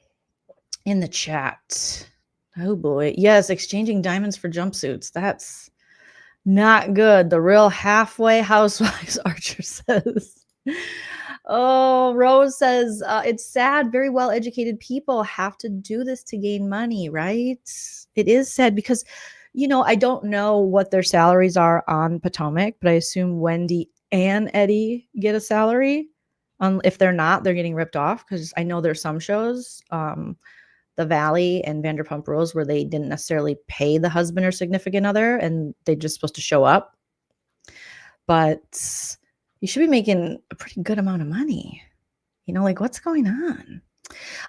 the chat. Oh boy. Yes, exchanging diamonds for jumpsuits. That's not good. The real halfway housewives, Archer says. Oh, Rose says, it's sad. Very well-educated people have to do this to gain money, right? It is sad because, you know, I don't know what their salaries are on Potomac, but I assume Wendy and Eddie get a salary. If they're not, they're getting ripped off, because I know there's some shows that the Valley and Vanderpump Rules where they didn't necessarily pay the husband or significant other and they're just supposed to show up. But you should be making a pretty good amount of money. You know, like what's going on?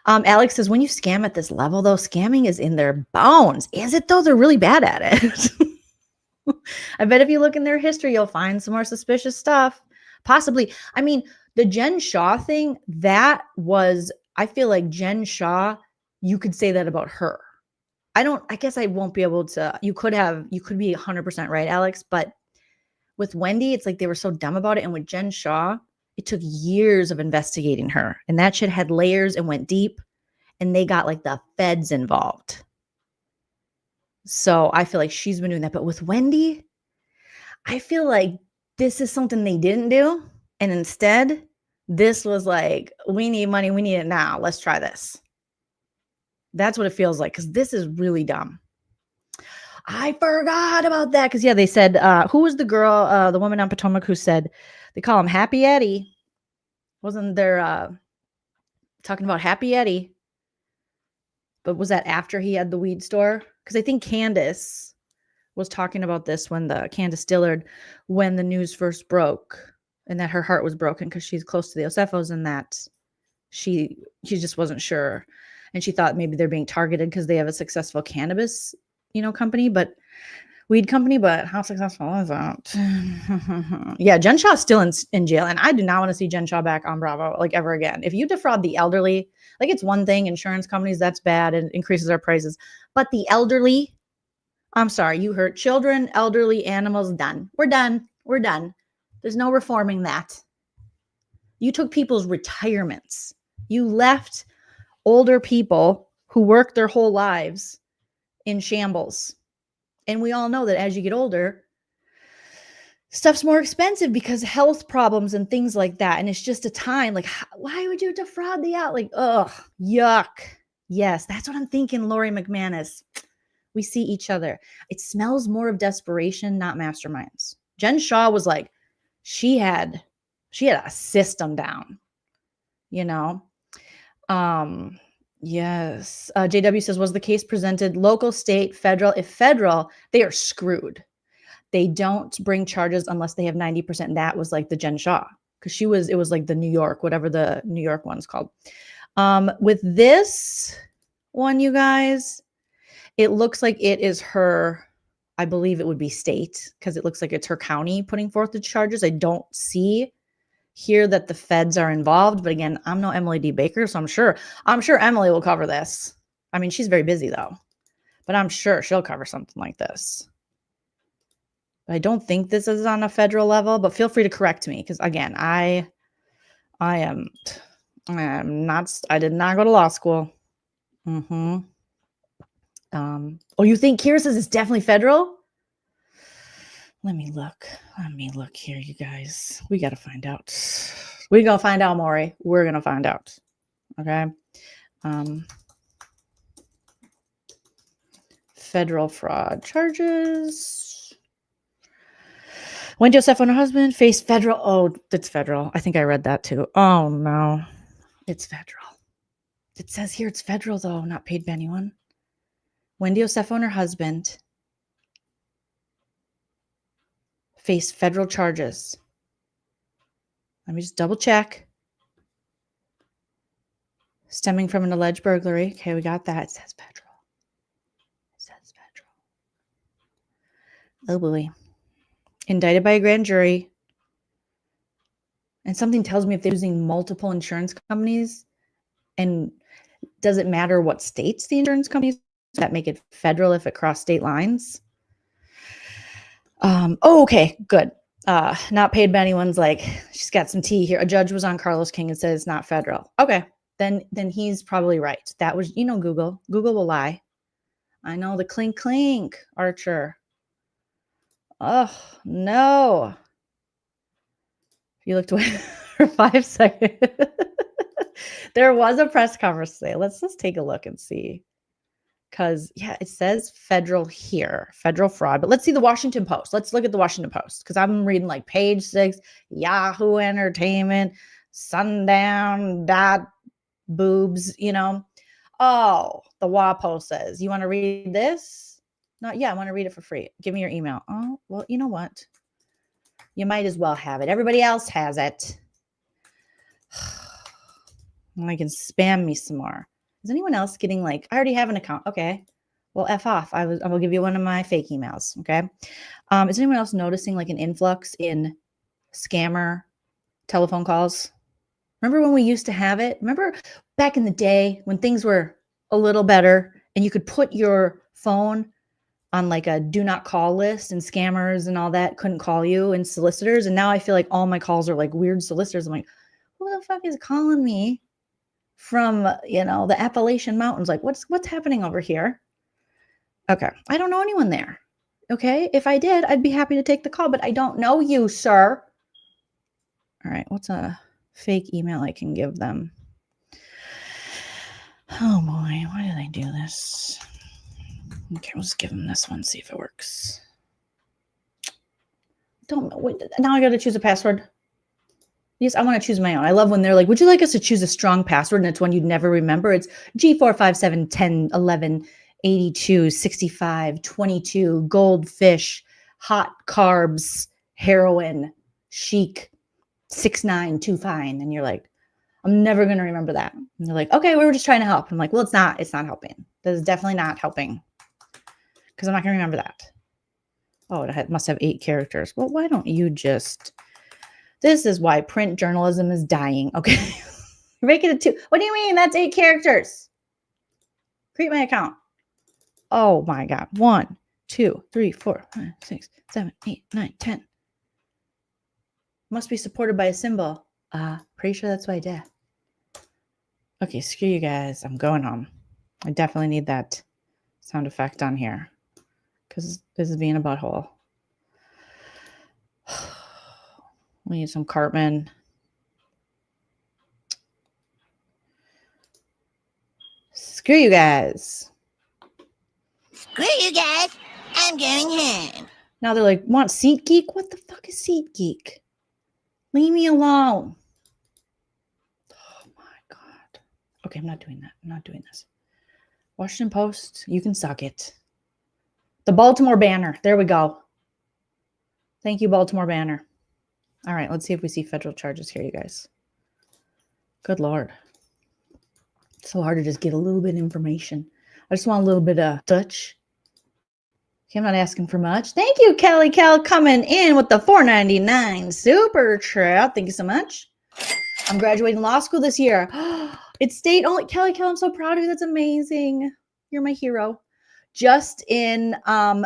Alex says, when you scam at this level, though, scamming is in their bones. Is it, though? They're really bad at it. I bet if you look in their history, you'll find some more suspicious stuff. Possibly. I mean, the Jen Shah thing, that was, I feel like Jen Shah, you could say that about her. I guess I won't be able to, you could be 100% right, Alex, but with Wendy, it's like they were so dumb about it. And with Jen Shah, it took years of investigating her. And that shit had layers and went deep. And they got like the feds involved. So I feel like she's been doing that. But with Wendy, I feel like this is something they didn't do. And instead, this was like, we need money. We need it now. Let's try this. That's what it feels like. Because this is really dumb. I forgot about that. Because, yeah, they said, who was the girl, the woman on Potomac who said, they call him Happy Eddie. Wasn't there talking about Happy Eddie? But was that after he had the weed store? Because I think Candace was talking about this when Candace Dillard, when the news first broke and that her heart was broken because she's close to the Osefos and that she just wasn't sure. And she thought maybe they're being targeted because they have a successful cannabis, company, but weed company, but how successful is that? Yeah, Jen Shaw's still in jail, and I do not want to see Jen Shaw back on Bravo like ever again. If you defraud the elderly, like it's one thing, insurance companies, that's bad and increases our prices, but the elderly, I'm sorry, you hurt children, elderly, animals, done. We're done. There's no reforming that. You took people's retirements. You left older people who worked their whole lives in shambles. And we all know that as you get older, stuff's more expensive because health problems and things like that. And it's just a time like, why would you defraud the out? Like, ugh, yuck. Yes, that's what I'm thinking, Lori McManus. We see each other. It smells more of desperation, not masterminds. Jen Shaw was like, she had a system down, Yes. JW says, was the case presented local, state, federal? If federal, they are screwed. They don't bring charges unless they have 90%. That was like the Jen Shaw because it was like the New York, whatever the New York one's called. With this one, you guys, it looks like it is her, I believe it would be state because it looks like it's her county putting forth the charges. I don't see here that the feds are involved, but again, I'm no Emily D. Baker, so I'm sure Emily will cover this. I mean, she's very busy though, but I'm sure she'll cover something like this. I don't think this is on a federal level, but feel free to correct me because again, I did not go to law school. Oh, you think Kira says it's definitely federal? Let me look here, you guys. We got to find out. We're going to find out, Maury. We're going to find out. Okay. Federal fraud charges. Wendy Osefo and her husband face federal. Oh, it's federal. I think I read that too. Oh, no. It's federal. It says here it's federal, though, not paid by anyone. Wendy Osefo and her husband face federal charges. Let me just double check. Stemming from an alleged burglary. Okay, we got that. It says federal. Oh boy. Indicted by a grand jury. And something tells me if they're using multiple insurance companies, and does it matter what states the insurance companies that make it federal if it crossed state lines? Okay, good. Not paid by anyone's like, she's got some tea here. A judge was on Carlos King and said it's not federal. Okay, then he's probably right. That was, Google will lie. I know the clink, Archer. Oh, no. You looked away for 5 seconds. There was a press conference today. Let's take a look and see. Because, yeah, it says federal here, federal fraud. But let's see the Washington Post. Let's look at the Washington Post because I'm reading like Page 6, Yahoo Entertainment, Sundown, boobs, Oh, the WAPO says, you want to read this? Not yet. I want to read it for free. Give me your email. Oh, well, you know what? You might as well have it. Everybody else has it. I can spam me some more. Is anyone else getting like, I already have an account. Okay. Well, F off. I will give you one of my fake emails. Okay. Is anyone else noticing like an influx in scammer telephone calls? Remember when we used to have it? Remember back in the day when things were a little better and you could put your phone on like a do not call list and scammers and all that couldn't call you and solicitors. And now I feel like all my calls are like weird solicitors. I'm like, who the fuck is calling me from, the Appalachian Mountains? Like what's happening over here? Okay. I don't know anyone there. Okay. If I did, I'd be happy to take the call, but I don't know you, sir. All right. What's a fake email I can give them? Oh boy, why did I do this? Okay, let's give them this one, see if it works. Don't know. Wait, now I got to choose a password. Yes, I want to choose my own. I love when they're like, would you like us to choose a strong password? And it's one you'd never remember. It's G457 10 11 82 65 22 goldfish hot carbs heroin chic 692 fine. And you're like, I'm never going to remember that. And they're like, okay, we were just trying to help. I'm like, well, it's not helping. That is definitely not helping because I'm not going to remember that. Oh, it must have 8 characters. Well, why don't you just, this is why print journalism is dying. Okay. Make it a 2. What do you mean? That's 8 characters. Create my account. Oh my God. 1, 2, 3, 4, 5, 6, 7, 8, 9, 10. Must be supported by a symbol. Pretty sure that's what I did. Okay, screw you guys. I'm going home. I definitely need that sound effect on here because this is being a butthole. We need some Cartman. Screw you guys. Screw you guys. I'm going home. Now they're like, want SeatGeek? What the fuck is SeatGeek? Leave me alone. Oh my God. Okay, I'm not doing that. I'm not doing this. Washington Post, you can suck it. The Baltimore Banner. There we go. Thank you, Baltimore Banner. All right, let's see if we see federal charges here, you guys. Good Lord. It's so hard to just get a little bit of information. I just want a little bit of touch. Okay, I'm not asking for much. Thank you, Kelly Cal, coming in with the $4.99 super chat. Thank you so much. I'm graduating law school this year. It's state only. Kelly Cal, I'm so proud of you. That's amazing. You're my hero. Just in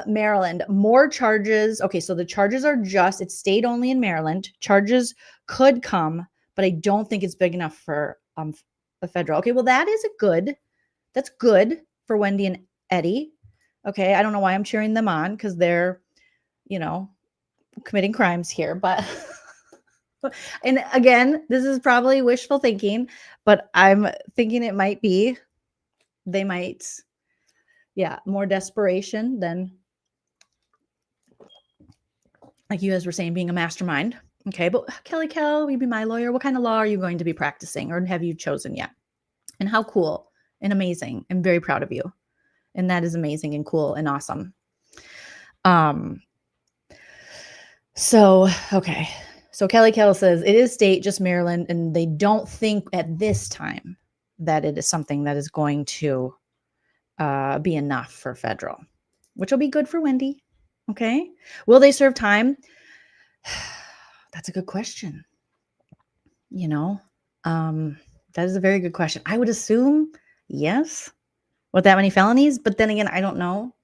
Maryland, more charges. Okay, so the charges are it's state only in Maryland. Charges could come, but I don't think it's big enough for the federal. Okay, well, that's good for Wendy and Eddie. Okay, I don't know why I'm cheering them on because they're, committing crimes here. But, and again, this is probably wishful thinking, but I'm thinking it might be, they might, more desperation than, like you guys were saying, being a mastermind. Okay, but Kelly Cal, will you be my lawyer? What kind of law are you going to be practicing or have you chosen yet? And how cool and amazing. I'm very proud of you. And that is amazing and cool and awesome. So Kelly Kell says it is state, just Maryland, and they don't think at this time that it is something that is going to be enough for federal, which will be good for Wendy. Okay. Will they serve time? That's a good question. That is a very good question. I would assume yes. With that many felonies, but then again, I don't know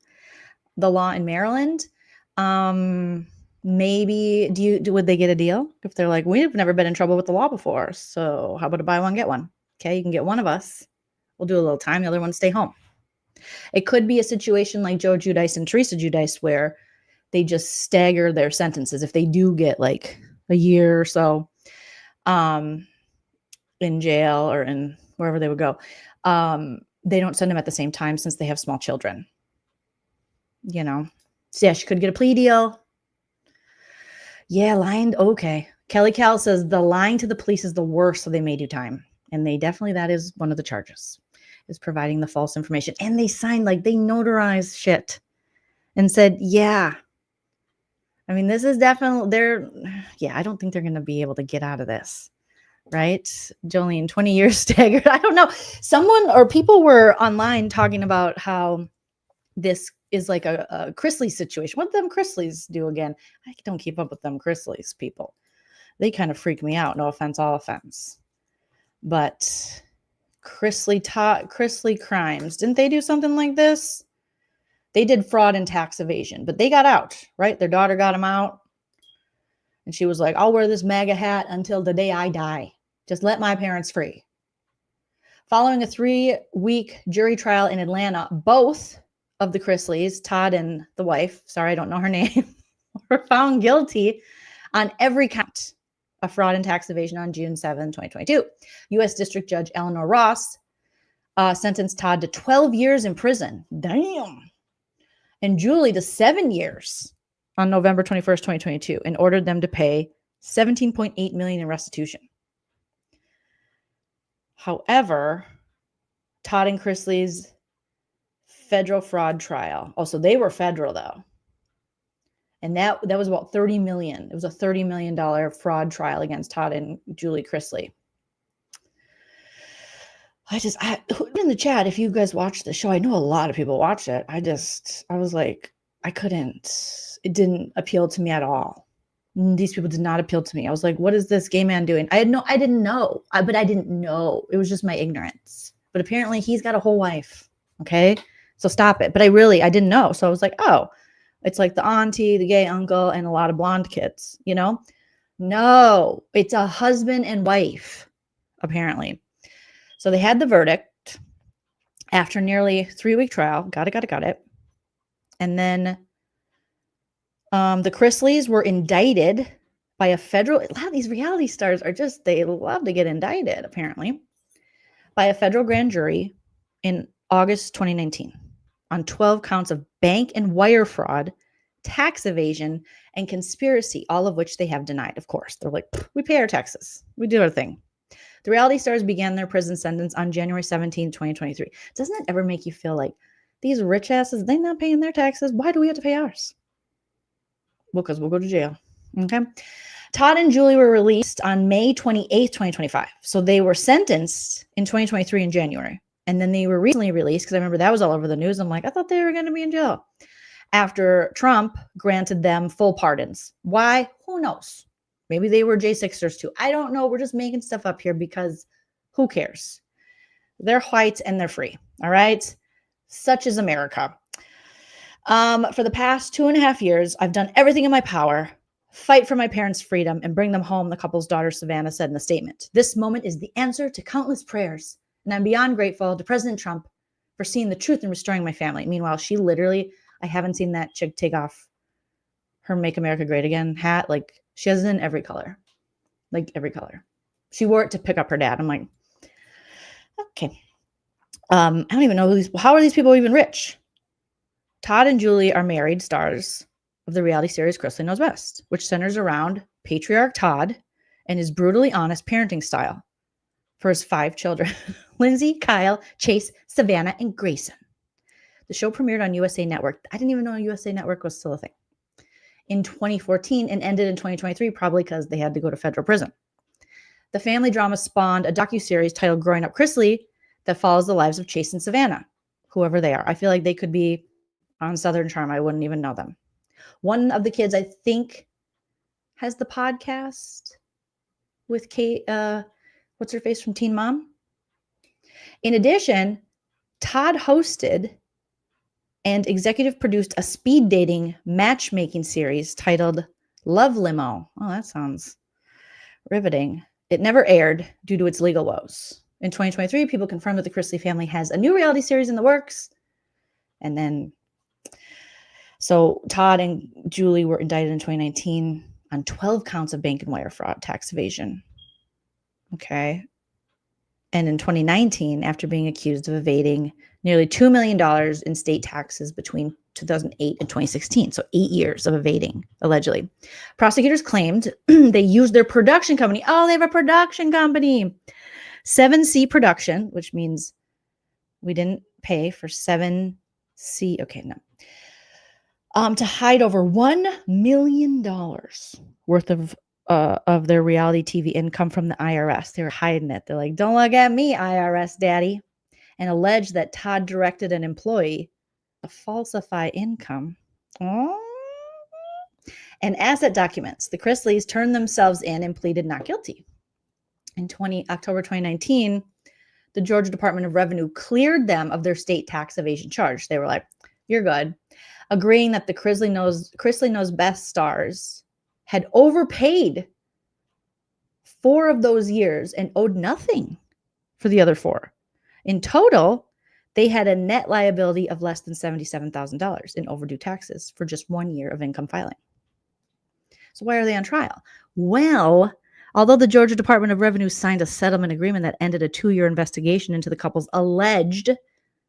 the law in Maryland. Maybe would they get a deal if they're like, we've never been in trouble with the law before, so how about a buy one get one? Okay, you can get one of us. We'll do a little time. The other one stay home. It could be a situation like Joe Giudice and Teresa Giudice where they just stagger their sentences if they do get like a year or so in jail or in wherever they would go. They don't send them at the same time since they have small children. So yeah, she could get a plea deal. Yeah, lying. Okay. Kelly Cal says the lying to the police is the worst, so they may do time. And that is one of the charges. is providing the false information. And they signed, like, they notarized shit and said, yeah. I mean, this is definitely, I don't think they're going to be able to get out of this. Right? Joleen, 20 years staggered. I don't know. Someone or people were online talking about how this is like a Chrisley situation. What them Chrisleys do again? I don't keep up with them Chrisleys people. They kind of freak me out. No offense, all offense. But Chrisley crimes. Didn't they do something like this? They did fraud and tax evasion, but they got out, right? Their daughter got them out. And she was like, I'll wear this MAGA hat until the day I die. Just let my parents free. Following a 3-week jury trial in Atlanta, both of the Chrisleys, Todd and the wife, sorry, I don't know her name, were found guilty on every count of fraud and tax evasion on June 7, 2022. U.S. District Judge Eleanor Ross sentenced Todd to 12 years in prison. Damn. And Julie to 7 years on November 21st, 2022, and ordered them to pay $17.8 million in restitution. However, Todd and Chrisley's federal fraud trial. Oh, so they were federal though. And that was about $30 million. It was a $30 million fraud trial against Todd and Julie Chrisley. In the chat, if you guys watch the show, I know a lot of people watch it. I was like, it didn't appeal to me at all. These people did not appeal to me. I was like, what is this gay man doing? I didn't know. It was just my ignorance. But apparently he's got a whole wife. Okay. So stop it. But I didn't know. So I was like, oh, it's like the auntie, the gay uncle, and a lot of blonde kids, you know? No, it's a husband and wife, apparently. So they had the verdict after nearly 3-week trial. Got it. And then the Chrisleys were indicted by a lot of these reality stars they love to get indicted, apparently, by a federal grand jury in August 2019 on 12 counts of bank and wire fraud, tax evasion, and conspiracy, all of which they have denied, of course. They're like, we pay our taxes. We do our thing. The reality stars began their prison sentence on January 17, 2023. Doesn't it ever make you feel like these rich asses, they're not paying their taxes? Why do we have to pay ours? Well, because we'll go to jail. Okay. Todd and Julie were released on May 28th, 2025. So they were sentenced in 2023 in January. And then they were recently released because I remember that was all over the news. I'm like, I thought they were going to be in jail after Trump granted them full pardons. Why? Who knows? Maybe they were J6ers too. I don't know. We're just making stuff up here because who cares? They're white and they're free. All right. Such is America. For the past 2.5 years, I've done everything in my power, fight for my parents' freedom, and bring them home, the couple's daughter, Savannah, said in the statement. This moment is the answer to countless prayers, and I'm beyond grateful to President Trump for seeing the truth and restoring my family. Meanwhile, she literally, I haven't seen that chick take off her Make America Great Again hat. Like, she has it in every color. Like, every color. She wore it to pick up her dad. I'm like, okay. I don't even know how are these people even rich? Todd and Julie are married stars of the reality series Chrisley Knows Best, which centers around patriarch Todd and his brutally honest parenting style for his 5 children, Lindsay, Kyle, Chase, Savannah, and Grayson. The show premiered on USA Network. I didn't even know USA Network was still a thing. In 2014 and ended in 2023, probably because they had to go to federal prison. The family drama spawned a docuseries titled Growing Up Chrisley that follows the lives of Chase and Savannah, whoever they are. I feel like they could be on Southern Charm. I wouldn't even know them. One of the kids, I think, has the podcast with Kate, what's her face from Teen Mom? In addition, Todd hosted and executive produced a speed dating matchmaking series titled Love Limo. Oh, that sounds riveting. It never aired due to its legal woes. In 2023, people confirmed that the Chrisley family has a new reality series in the works. And then, so Todd and Julie were indicted in 2019 on 12 counts of bank and wire fraud, tax evasion. Okay. And in 2019, after being accused of evading nearly $2 million in state taxes between 2008 and 2016. So 8 years of evading, allegedly. Prosecutors claimed they used their production company. Oh, they have a production company. 7C Production, which means We didn't pay for 7C. Okay, no. To hide over $1 million worth of their reality TV income from the IRS. They were hiding it. They're like, don't look at me, IRS daddy. And alleged that Todd directed an employee to falsify income and asset documents. The Chrisleys turned themselves in and pleaded not guilty. In October 2019, the Georgia Department of Revenue cleared them of their state tax evasion charge. They were like, you're good. Agreeing that the Chrisley Knows Best stars had overpaid 4 of those years and owed nothing for the other 4. In total, they had a net liability of less than $77,000 in overdue taxes for just 1 year of income filing. So why are they on trial? Well, although the Georgia Department of Revenue signed a settlement agreement that ended a 2-year investigation into the couple's alleged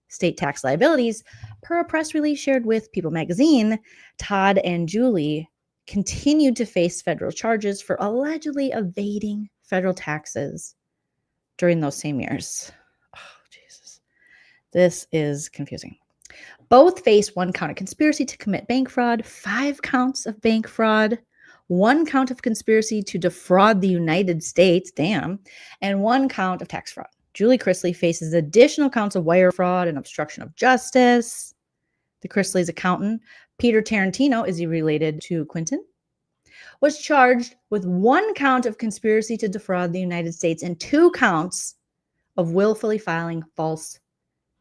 state tax liabilities, per a press release shared with People magazine, Todd and Julie continued to face federal charges for allegedly evading federal taxes during those same years. Oh, Jesus. This is confusing. Both face 1 count of conspiracy to commit bank fraud, 5 counts of bank fraud, 1 count of conspiracy to defraud the United States, damn, and 1 count of tax fraud. Julie Chrisley faces additional counts of wire fraud and obstruction of justice. The Chrisley's accountant, Peter Tarantino, is he related to Quentin? Was charged with 1 count of conspiracy to defraud the United States and 2 counts of willfully filing false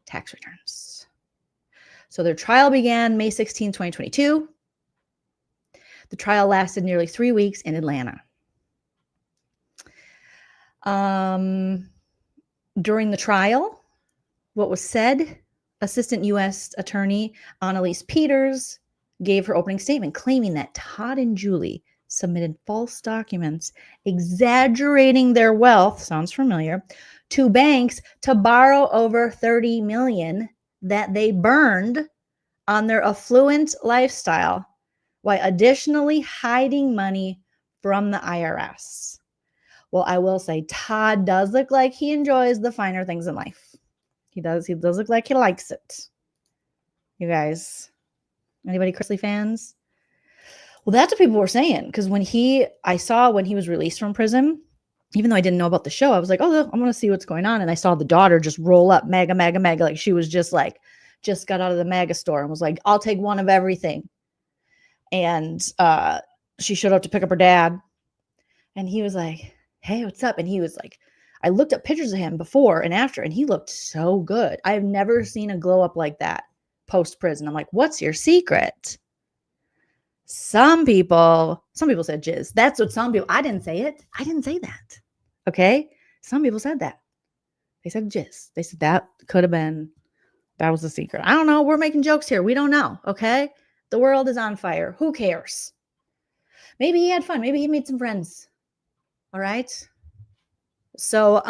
tax returns. So their trial began May 16, 2022. The trial lasted nearly 3 weeks in Atlanta. During the trial, what was said, Assistant U.S. Attorney Annalise Peters gave her opening statement claiming that Todd and Julie submitted false documents exaggerating their wealth, sounds familiar, to banks to borrow over $30 million that they burned on their affluent lifestyle while additionally hiding money from the IRS. Well, I will say Todd does look like he enjoys the finer things in life. He does look like he likes it. You guys, anybody Chrisley fans? Well, that's what people were saying. Because I saw when he was released from prison, even though I didn't know about the show, I was like, oh, I'm going to see what's going on. And I saw the daughter just roll up, mega, mega, mega. Like she was just got out of the mega store and was like, I'll take 1 of everything. And she showed up to pick up her dad. And he was like, hey, what's up? And he was like, I looked up pictures of him before and after, and he looked so good. I've never seen a glow up like that post-prison. I'm like, what's your secret? Some people said jizz. That's what some people, I didn't say it. I didn't say that. Okay. Some people said that. They said jizz. They said that was the secret. I don't know. We're making jokes here. We don't know. Okay. The world is on fire. Who cares? Maybe he had fun. Maybe he made some friends. All right. So,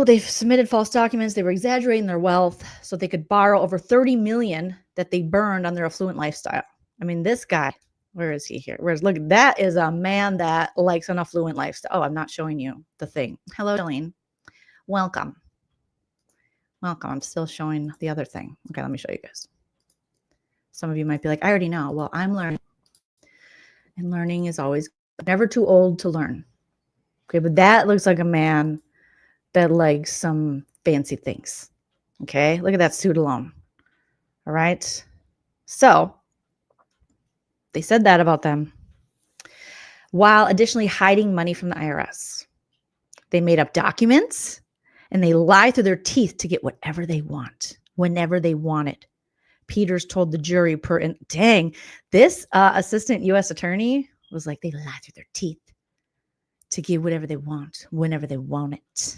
they've submitted false documents. They were exaggerating their wealth so they could borrow over $30 million that they burned on their affluent lifestyle. I mean, this guy, where is he here? Look, that is a man that likes an affluent lifestyle. Oh, I'm not showing you the thing. Hello, Joleen. Welcome. I'm still showing the other thing. Okay, let me show you guys. Some of you might be like, I already know. Well, I'm learning. And learning is always never too old to learn. Okay, but that looks like a man that likes some fancy things. Okay, look at that suit alone. All right. So they said that about them while additionally hiding money from the IRS. They made up documents and they lie through their teeth to get whatever they want, whenever they want it. Peters told the jury dang, this assistant U.S. attorney was like, they lie through their teeth to get whatever they want, whenever they want it.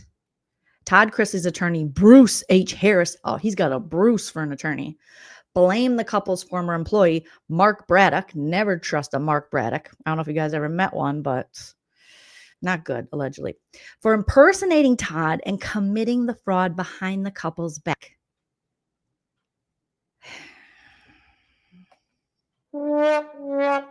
Todd Chrisley's attorney, Bruce H. Harris, oh, he's got a Bruce for an attorney, blamed the couple's former employee, Mark Braddock. Never trust a Mark Braddock. I don't know if you guys ever met one, but not good, allegedly, for impersonating Todd and committing the fraud behind the couple's back. How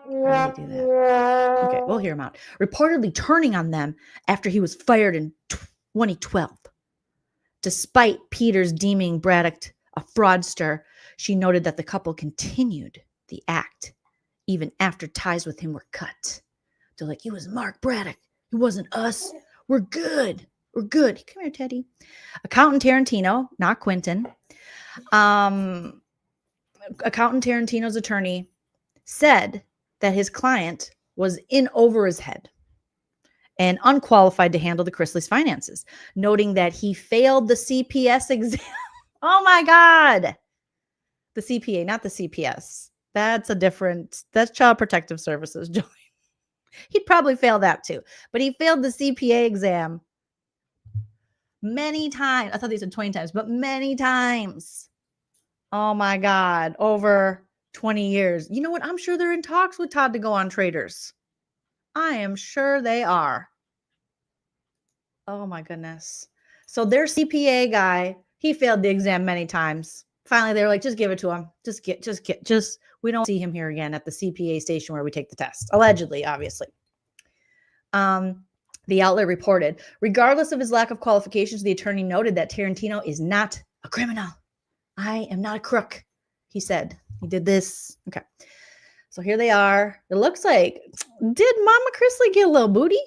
do they do that? Okay, we'll hear him out. Reportedly turning on them after he was fired in 2012. Despite Peters deeming Braddock a fraudster, she noted that the couple continued the act even after ties with him were cut. They're like, it was Mark Braddock. It wasn't us. We're good. We're good. Come here, Teddy. Accountant Tarantino, not Quentin. Accountant Tarantino's attorney said that his client was in over his head and unqualified to handle the Chrisleys' finances, noting that he failed the CPS exam. Oh my God. The CPA, not the CPS. That's Child Protective Services. He'd probably fail that too, but he failed the CPA exam many times. I thought they said 20 times, but many times. Oh my God. Over 20 years. You know what? I'm sure they're in talks with Todd to go on Traders. I am sure they are. Oh my goodness. So their CPA guy, he failed the exam many times. Finally, they were like, just give it to him. We don't see him here again at the CPA station where we take the test. Allegedly, obviously. The outlet reported, regardless of his lack of qualifications, the attorney noted that Tarantino is not a criminal. I am not a crook, he said. He did this. Okay. So here they are. It looks like, did Mama Chrisley get a little booty?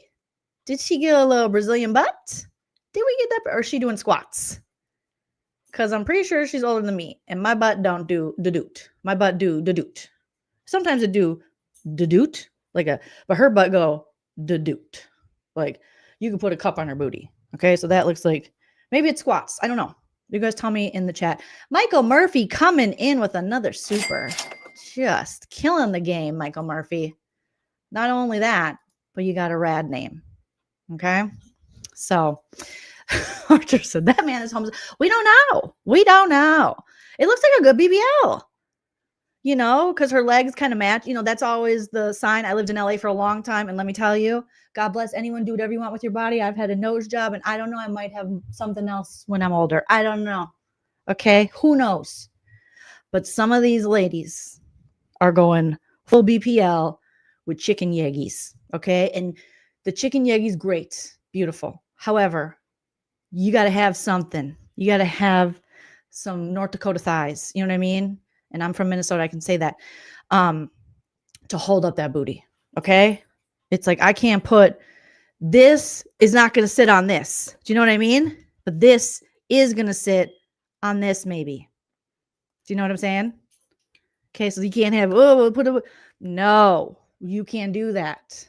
Did she get a little Brazilian butt? Did we get that? Or is she doing squats? Because I'm pretty sure she's older than me. And my butt don't do the doot. My butt do the doot. Sometimes it do the doot. But her butt go the doot. Like you can put a cup on her booty. Okay. So that looks like, maybe it's squats. I don't know. You guys tell me in the chat. Michael Murphy coming in with another super. Just killing the game, Michael Murphy. Not only that, but you got a rad name. Okay. So Archer said that man is homeless. We don't know. It looks like a good BBL, because her legs kind of match. That's always the sign. I lived in LA for a long time. And let me tell you, God bless anyone. Do whatever you want with your body. I've had a nose job and I don't know. I might have something else when I'm older. I don't know. Okay. Who knows? But some of these ladies are going full BPL with chicken yeggies. Okay. And the chicken yeggies, great. Beautiful. However, you got to have something. You got to have some North Dakota thighs. You know what I mean? And I'm from Minnesota. I can say that to hold up that booty. Okay. It's like, I can't this is not going to sit on this. Do you know what I mean? But this is going to sit on this maybe. Do you know what I'm saying? Okay. So you can't have, no, you can't do that.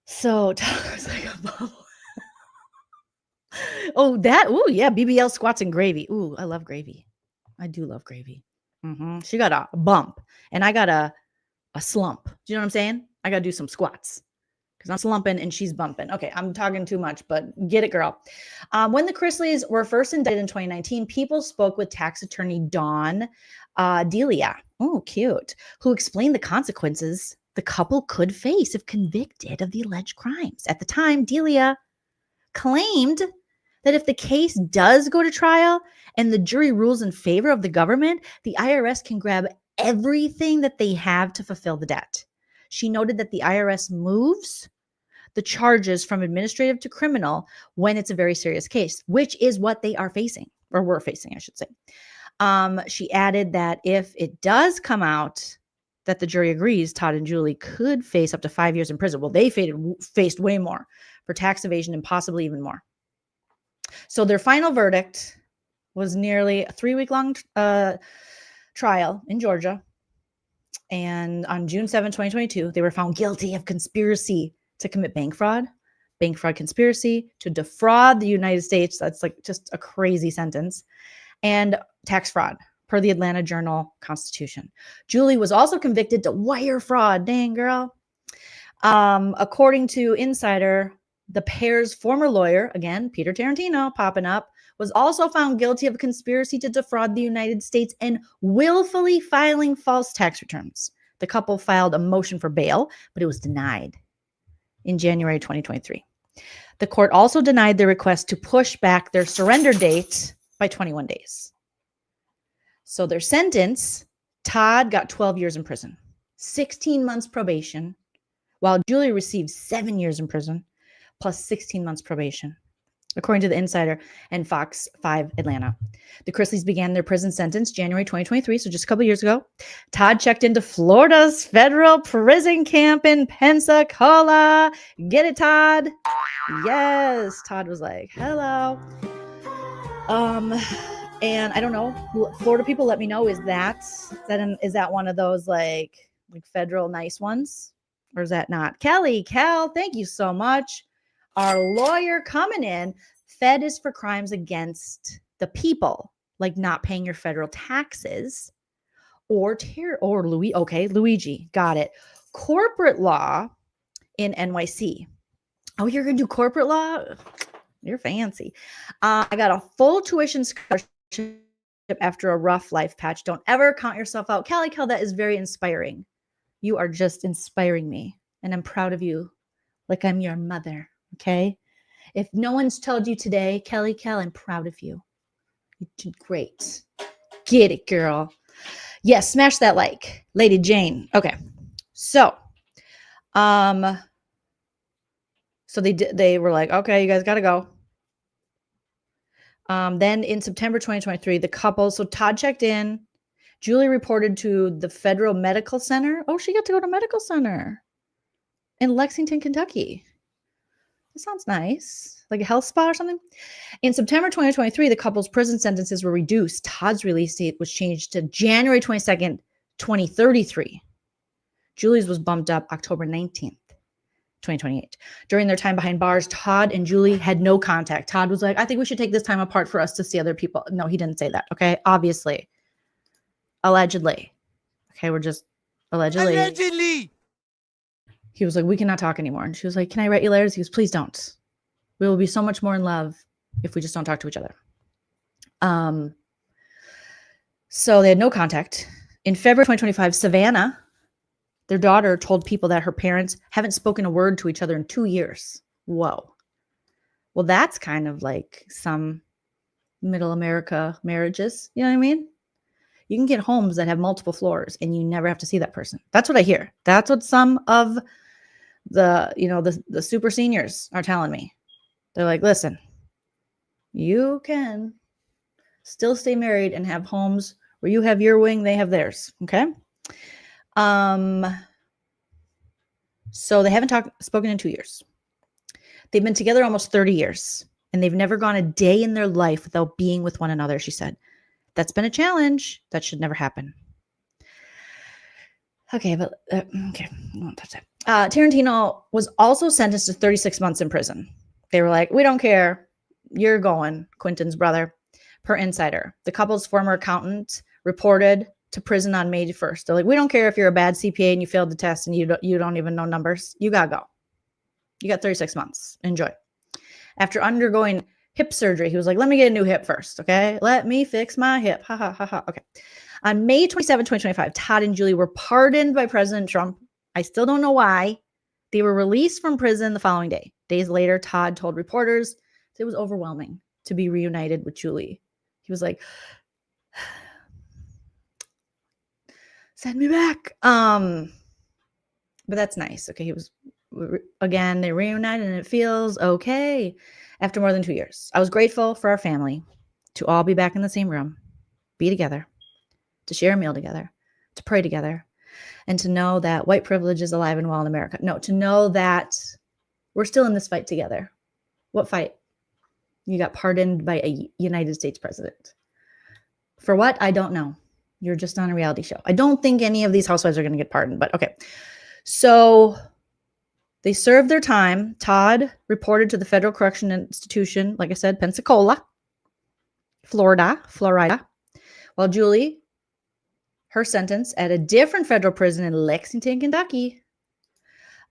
So it's like a bubble. Yeah, BBL squats and gravy. Ooh, I love gravy. I do love gravy. She got a bump and I got a slump. Do you know what I'm saying? I got to do some squats because I'm slumping and she's bumping. Okay, I'm talking too much, but get it, girl. When the Chrisleys were first indicted in 2019, people spoke with tax attorney Dawn Delia. Oh, cute. Who explained the consequences the couple could face if convicted of the alleged crimes. At the time, Delia claimed that if the case does go to trial and the jury rules in favor of the government, the IRS can grab everything that they have to fulfill the debt. She noted that the IRS moves the charges from administrative to criminal when it's a very serious case, which is what they are facing, or were facing, I should say. She added that if it does come out that the jury agrees, Todd and Julie could face up to 5 years in prison. Well, they faced way more for tax evasion and possibly even more. So their final verdict was nearly a 3-week-long trial in Georgia. And on June 7, 2022, they were found guilty of conspiracy to commit bank fraud conspiracy to defraud the United States. That's like just a crazy sentence. And tax fraud per the Atlanta Journal-Constitution. Julie was also convicted to wire fraud. Dang, girl. According to Insider, the pair's former lawyer, again, Peter Tarantino popping up, was also found guilty of conspiracy to defraud the United States and willfully filing false tax returns. The couple filed a motion for bail, but it was denied in January 2023. The court also denied their request to push back their surrender date by 21 days. So their sentence, Todd got 12 years in prison, 16 months probation, while Julie received 7 years in prison, plus 16 months probation. according to The Insider and Fox 5 Atlanta. The Chrisleys began their prison sentence January 2023, so just a couple years ago. Todd checked into Florida's federal prison camp in Pensacola. Get it, Todd? Yes. Todd was like, hello. And I don't know, Florida people, let me know, is that one of those like federal nice ones, or is that not? Cal, thank you so much. Our lawyer coming in. Fed is for crimes against the people, like not paying your federal taxes or Luigi, got it. Corporate law in NYC. Oh, you're gonna do corporate law? You're fancy. I got a full tuition scholarship after a rough life patch. Don't ever count yourself out. Cal, that is very inspiring. You are just inspiring me, and I'm proud of you, like I'm your mother. Okay. If no one's told you today, Cal, I'm proud of you. You did great. Get it, girl. Yes, smash that like. Lady Jane. Okay. So they were like, okay, you guys got to go. Then in September 2023, the couple, so Todd checked in. Julie reported to the Federal Medical Center. Oh, she got to go to medical center in Lexington, Kentucky. That sounds nice. Like a health spa or something. In September 2023, the couple's prison sentences were reduced. Todd's release date was changed to January 22nd, 2033. Julie's was bumped up October 19th, 2028. During their time behind bars, Todd and Julie had no contact. Todd was like, I think we should take this time apart for us to see other people. No, he didn't say that. Okay. Obviously. Allegedly. Okay. We're just allegedly. He was like, we cannot talk anymore. And she was like, can I write you letters? He goes, please don't. We will be so much more in love if we just don't talk to each other. So they had no contact. In February 2025, Savannah, their daughter, told people that her parents haven't spoken a word to each other in 2 years. Whoa. Well, that's kind of like some middle America marriages. You know what I mean? You can get homes that have multiple floors and you never have to see that person. That's what I hear. That's what some of the super seniors are telling me. They're like, listen, you can still stay married and have homes where you have your wing, they have theirs. Okay. So they haven't spoken in 2 years. They've been together almost 30 years and they've never gone a day in their life without being with one another, she said. That's been a challenge. That should never happen. Okay, but okay, I won't touch that. Tarantino was also sentenced to 36 months in prison. They were like, we don't care. You're going, Quentin's brother. Per Insider, the couple's former accountant reported to prison on May 1st. They're like, we don't care if you're a bad CPA and you failed the test and you don't even know numbers. You gotta go. You got 36 months. Enjoy. After undergoing hip surgery, he was like, let me get a new hip first, okay? Let me fix my hip. Ha, ha, ha, ha. Okay. On May 27, 2025, Todd and Julie were pardoned by President Trump. I still don't know why. They were released from prison the following day. Days later, Todd told reporters it was overwhelming to be reunited with Julie. He was like, send me back. But that's nice. Okay. Again, they reunited and it feels okay. After more than 2 years, I was grateful for our family to all be back in the same room, be together, to share a meal together, to pray together, and to know that white privilege is alive and well in America. No, to know that we're still in this fight together. What fight? You got pardoned by a United States president. For what? I don't know. You're just on a reality show. I don't think any of these housewives are going to get pardoned, but okay. So they served their time. Todd reported to the Federal Correction Institution, like I said, Pensacola, Florida. While Julie, her sentence at a different federal prison in Lexington, Kentucky.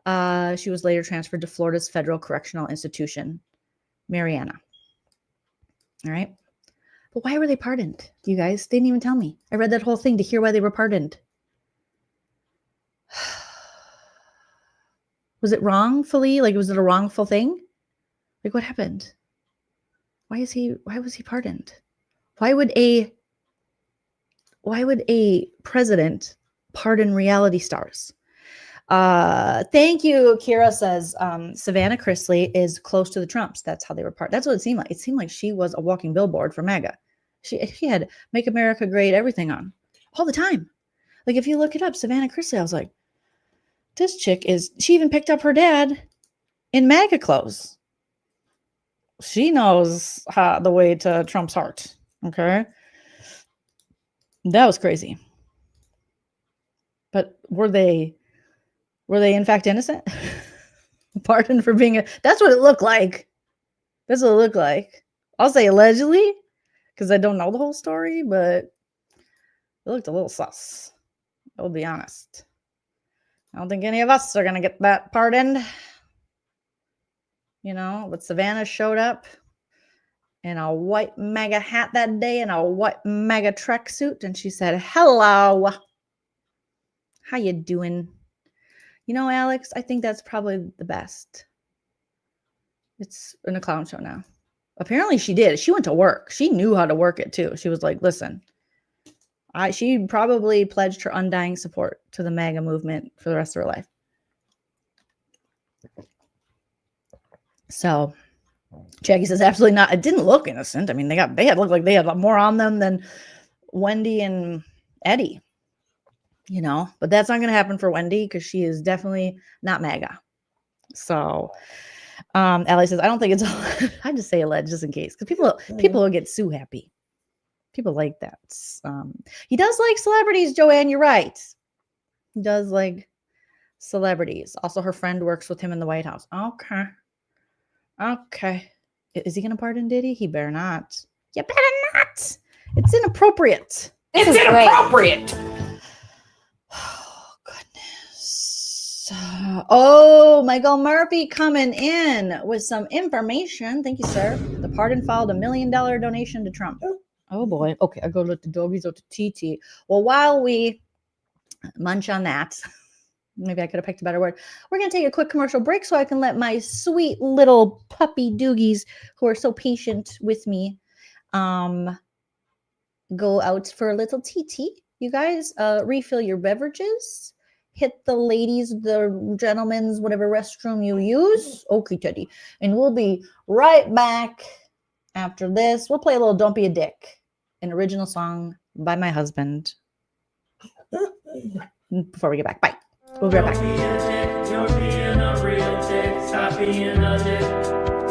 She was later transferred to Florida's Federal Correctional Institution, Mariana. All right. But why were they pardoned? You guys, they didn't even tell me. I read that whole thing to hear why they were pardoned. Was it wrongfully? Like, was it a wrongful thing? Like, what happened? Why was he pardoned? Why would a president pardon reality stars? Thank you. Kira says Savannah Chrisley is close to the Trumps. That's how they were part. That's what it seemed like. It seemed like she was a walking billboard for MAGA. She had Make America Great everything on all the time. Like if you look it up, Savannah Chrisley, I was like, this chick she even picked up her dad in MAGA clothes. She knows the way to Trump's heart. Okay. That was crazy. But were they in fact innocent? Pardon for being that's what it looked like. That's what it looked like. I'll say allegedly, because I don't know the whole story, but it looked a little sus. I'll be honest. I don't think any of us are going to get that pardoned. You know, but Savannah showed up in a white MAGA hat that day and a white MAGA tracksuit, and she said, hello. How you doing? You know, Alex, I think that's probably the best. It's in a clown show now. Apparently she did. She went to work. She knew how to work it too. She was like, listen, she probably pledged her undying support to the MAGA movement for the rest of her life. So Jackie says, absolutely not. It didn't look innocent. I mean, they had looked like they had more on them than Wendy and Eddie, you know, but that's not going to happen for Wendy because she is definitely not MAGA. So Ellie says, I don't think it's, I just say alleged just in case, because people will get so happy. People like that. He does like celebrities, Joanne. You're right. He does like celebrities. Also, her friend works with him in the White House. Okay. Is he going to pardon Diddy? He better not. You better not. It's inappropriate. It's inappropriate. Oh, goodness. Oh, Michael Murphy coming in with some information. Thank you, sir. The pardon followed $1 million donation to Trump. Oh, boy. Okay, I go let the doggies out to TT. Well, while we munch on that, maybe I could have picked a better word. We're going to take a quick commercial break so I can let my sweet little puppy doogies who are so patient with me go out for a little TT. You guys refill your beverages. Hit the ladies, the gentlemen's, whatever restroom you use. Okay, Teddy. And we'll be right back after this. We'll play a little Don't Be a Dick, an original song by my husband. Before we get back. Bye. We'll be right back. You're being a real dick. Stop being a dick.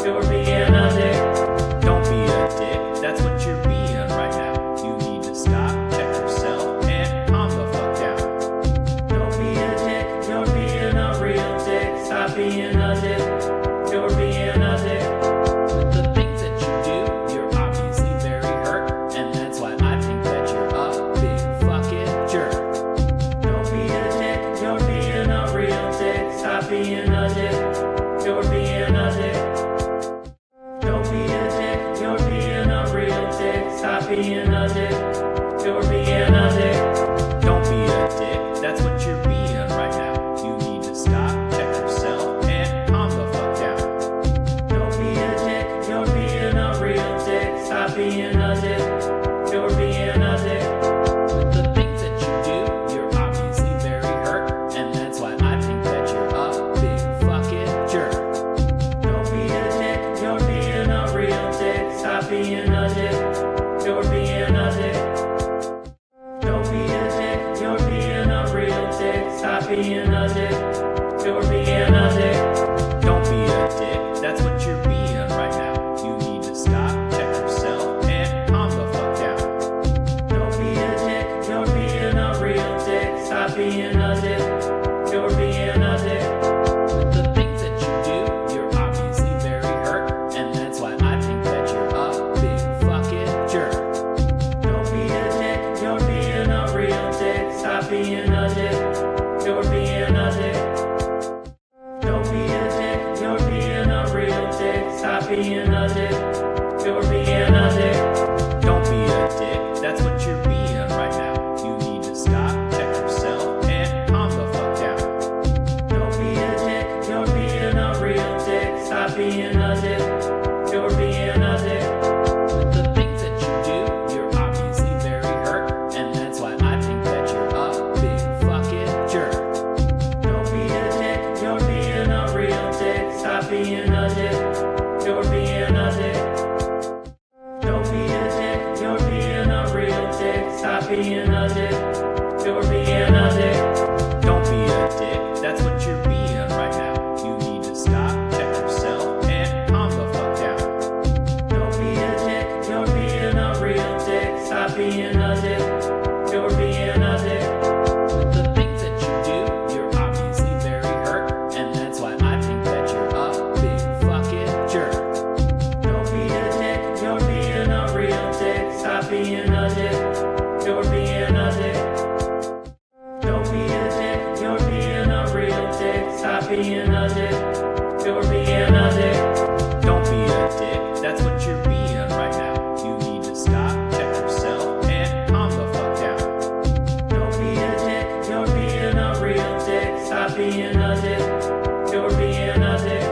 You're being a dick. Don't be a dick. That's what you're being right now. You need to stop, check yourself, and calm the fuck down. Don't be a dick. You're being a real dick. Stop being a dick. You're being a dick. With the things that you do, you're obviously very hurt, and that's why I think that you're a big fucking jerk. Don't be a dick. You're being a real dick. Stop being a dick. You're being a dick. Don't be a dick. You're being a real dick. Stop being a dick. You're being a dick. Don't be a dick. That's what you're being right now. You need to stop, check yourself, and calm the fuck down. Don't be a dick. You're being a real dick. Stop being a dick. You're being a dick. With the things that you do, you're obviously very hurt, and that's why I think that you're a big fucking jerk. Don't be a dick. You're being a real dick. Stop being a dick. You're being a dick. Don't be a dick. You're being a real dick. Stop being a dick. You're being a dick. Don't be a dick. That's what you're being right now. You need to stop, check yourself, and calm the fuck down. Don't be a dick. You're being a real dick. Stop being a dick. You're being a dick. With the things that you do, you're obviously very hurt, and that's why I think that you're a big fucking jerk. Don't be a dick. You're being a real dick. Stop being a dick. You're being a dick. Don't be a dick. You're being a real dick. Stop being a dick. You're being a dick. Don't be a dick. That's what you're being right now. You need to stop, check yourself, and calm the being a dick. You're being a dick. Don't be a dick. That's what you're being right now. You need to stop, check yourself, and calm the fuck down. Don't be a dick. You're being a real dick. Stop being a dick. You're being a dick.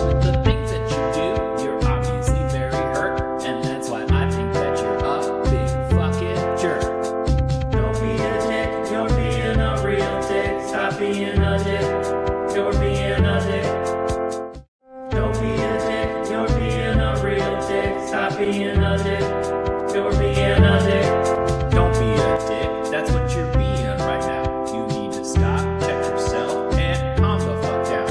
With the things that you do, you're obviously very hurt, and that's why I think that you're a big fucking jerk. Don't be a dick. You're being a real dick. Stop being a dick. You're being a dick. Don't be a dick. You're being a real dick. Stop being a dick. You're being a dick. Don't be a dick. That's what you're being right now. You need to stop, check yourself, and calm the fuck down.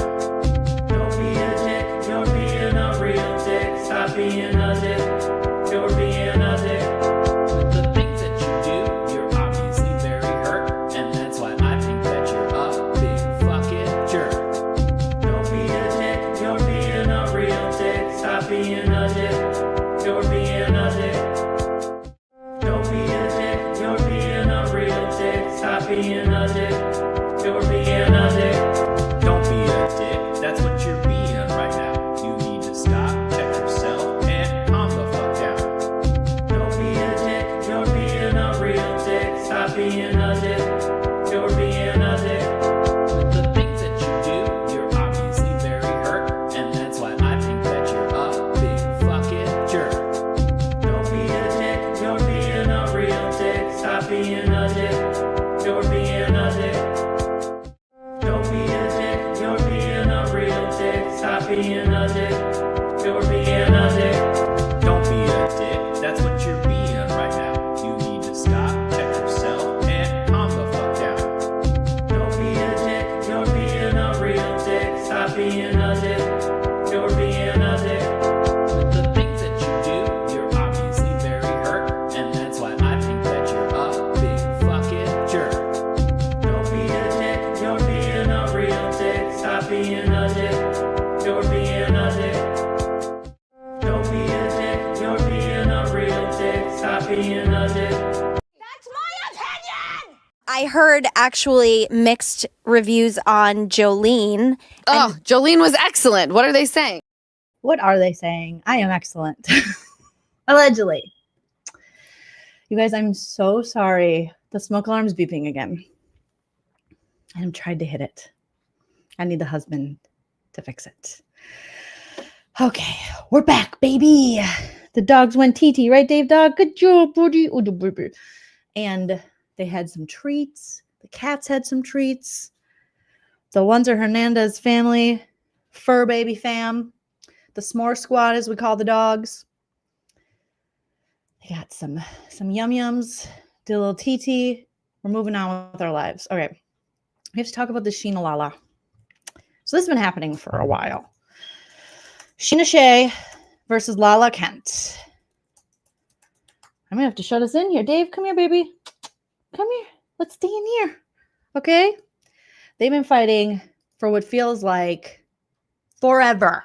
Don't be a dick. You're being a real dick. Stop being a dick. You're being a dick. With the things that you do, you're obviously very hurt, and that's why I think that you're a big fucking jerk. Don't be a dick. You're being a real dick. Stop being a dick. You're being a dick. Don't be a dick. You're being a real dick. Stop being a dick. You're being a dick. Don't be a dick. That's what you're being right now. You need to stop, check yourself, and calm the fuck down. Don't be a dick. You're being a real dick. Stop being a dick. You're being a dick. With the things that you do, you're obviously very hurt, and that's why I think that you're a big fucking jerk. Don't be a dick. You're being a real dick. Stop being a dick. You're being a dick. Don't be a dick. You're being a real dick. Stop being a dick. You're being a dick. Don't be a dick. That's what you're being right now. You need to stop, check yourself, and calm the fuck down. Don't be a dick. You're being a real dick. Stop being a dick. You're being a dick. With the things that you do, you're obviously very hurt, and that's why I think that you're a big fucking jerk. Don't be a dick. You're being a real dick. Stop being a dick. You're being a dick. Don't be a dick. You're being a real dick. Stop being a dick. That's my opinion! I heard actually mixed reviews on Joleen. Oh, Joleen was excellent. What are they saying? What are they saying? I am excellent. Allegedly. You guys, I'm so sorry. The smoke alarm's beeping again. I'm trying to hit it. I need the husband to fix it. Okay, we're back, baby. The dogs went TT, right, Dave Dog? Good job, buddy. And they had some treats. The cats had some treats. The Lunzer Hernandez family, fur baby fam, the s'more squad, as we call the dogs. They got some yum-yums, did a little TT. We're moving on with our lives. Okay, we have to talk about the Scheana Lala. So this has been happening for a while. Scheana Shay versus Lala Kent. I'm going to have to shut us in here. Dave, come here, baby. Come here. Let's stay in here. Okay? They've been fighting for what feels like forever.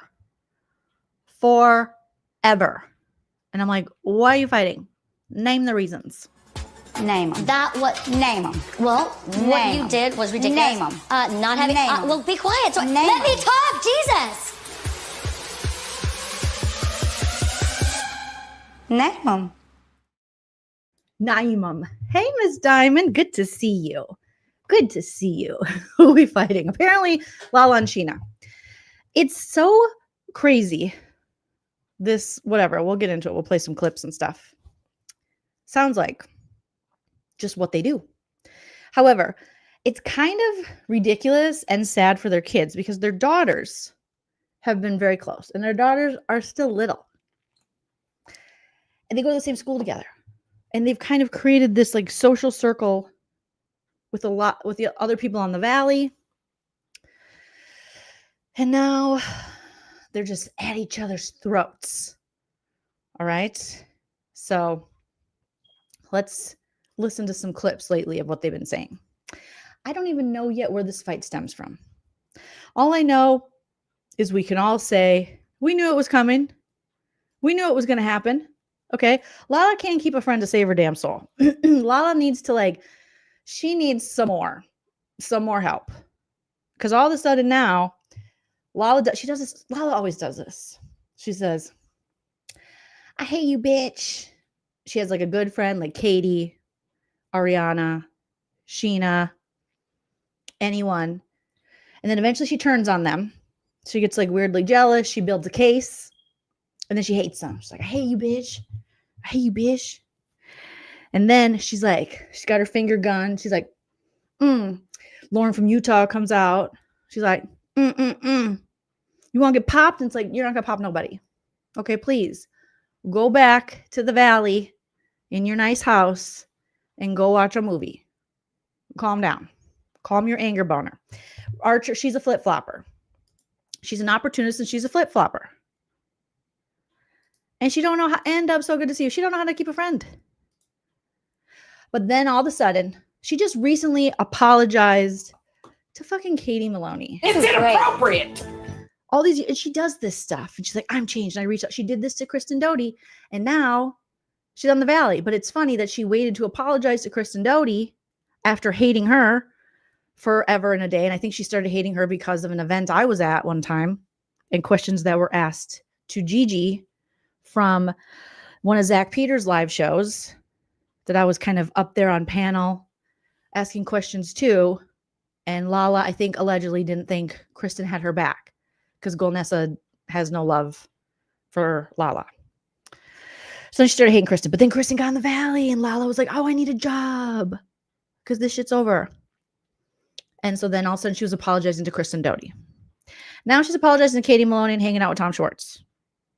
Forever. And I'm like, why are you fighting? Name the reasons. Name them. Name them. Well, Name what you 'em. did was ridiculous. Name 'em. Not having. Name 'em. Well, be quiet. So Name let me 'em. talk. Jesus. Name them. Naimum. Hey, Miss Diamond. Good to see you. Good to see you. Who are we fighting? Apparently, Lala and Scheana. It's so crazy. This, whatever. We'll get into it. We'll play some clips and stuff. Sounds like just what they do. However, it's kind of ridiculous and sad for their kids because their daughters have been very close and their daughters are still little. And they go to the same school together. And they've kind of created this like social circle with the other people on the valley. And now they're just at each other's throats. All right. So let's listen to some clips lately of what they've been saying. I don't even know yet where this fight stems from. All I know is we can all say, we knew it was coming. We knew it was going to happen. Okay. Lala can't keep a friend to save her damn soul. Lala needs to she needs some more help. Because all of a sudden now she does this. Lala always does this. She says, I hate you, bitch. She has like a good friend like Katie, Ariana, Scheana, anyone. And then eventually she turns on them. She gets like weirdly jealous. She builds a case. And then she hates them. She's like, I hate you, bitch. I hate you, bitch. And then she's got her finger gun. She's like, Lauren from Utah comes out. She's like, You want to get popped? And it's like, you're not going to pop nobody. Okay, please. Go back to the valley in your nice house and go watch a movie. Calm down. Calm your anger boner. Archer, she's a flip-flopper. She's an opportunist and she's a flip-flopper. And she don't know how, end up so good to see you. She don't know how to keep a friend. But then all of a sudden, she just recently apologized to fucking Katie Maloney. It's inappropriate. All these, and she does this stuff. And she's like, I'm changed. And I reached out. She did this to Kristen Doty. And now she's on the valley. But it's funny that she waited to apologize to Kristen Doty after hating her forever and a day. And I think she started hating her because of an event I was at one time and questions that were asked to Gigi from one of Zach Peters' live shows that I was kind of up there on panel asking questions to. And Lala, I think, allegedly didn't think Kristen had her back because Golnessa has no love for Lala. So she started hating Kristen. But then Kristen got in the valley and Lala was like, oh, I need a job because this shit's over. And so then all of a sudden she was apologizing to Kristen Doty. Now she's apologizing to Katie Maloney and hanging out with Tom Schwartz.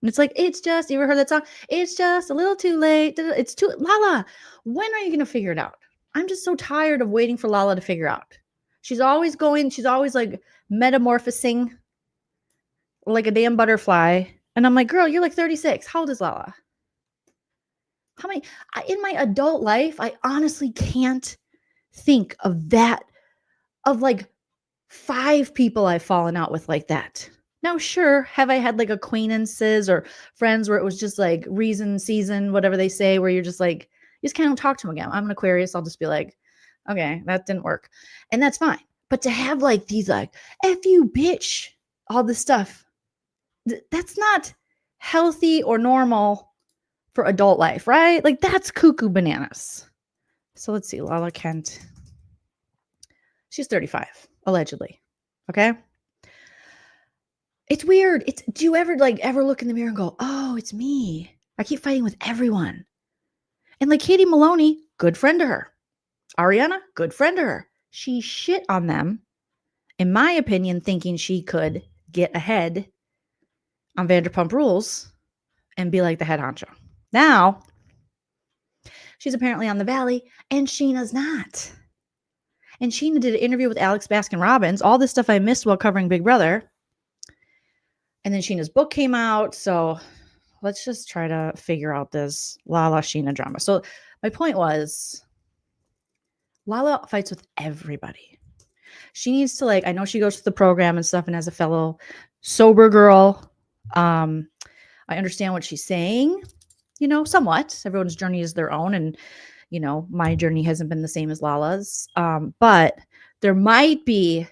And it's like, it's just, you ever heard that song? It's just a little too late. It's too, Lala, when are you going to figure it out? I'm just so tired of waiting for Lala to figure out. She's always like metamorphosing like a damn butterfly. And I'm like, girl, you're like 36. How old is Lala? How many, in my adult life, I honestly can't think of that, of like 5 people I've fallen out with like that. Now, sure, have I had like acquaintances or friends where it was just like reason, season, whatever they say, where you're just like, you just can't talk to them again. I'm an Aquarius. I'll just be like, okay, that didn't work. And that's fine. But to have like these like, F you, bitch, all this stuff, that's not healthy or normal for adult life, right? Like that's cuckoo bananas. So let's see, Lala Kent. She's 35, allegedly. Okay. It's weird. Do you ever look in the mirror and go, oh, it's me. I keep fighting with everyone. And like Katie Maloney, good friend to her. Ariana, good friend to her. She shit on them, in my opinion, thinking she could get ahead on Vanderpump Rules and be like the head honcho. Now, she's apparently on the valley and Scheana's not. And Scheana did an interview with Alex Baskin-Robbins, all this stuff I missed while covering Big Brother. And then Sheena's book came out. So let's just try to figure out this Lala Scheana drama. So my point was, Lala fights with everybody. She needs to I know she goes to the program and stuff and as a fellow sober girl, I understand what she's saying, somewhat. Everyone's journey is their own. And, my journey hasn't been the same as Lala's. But there might be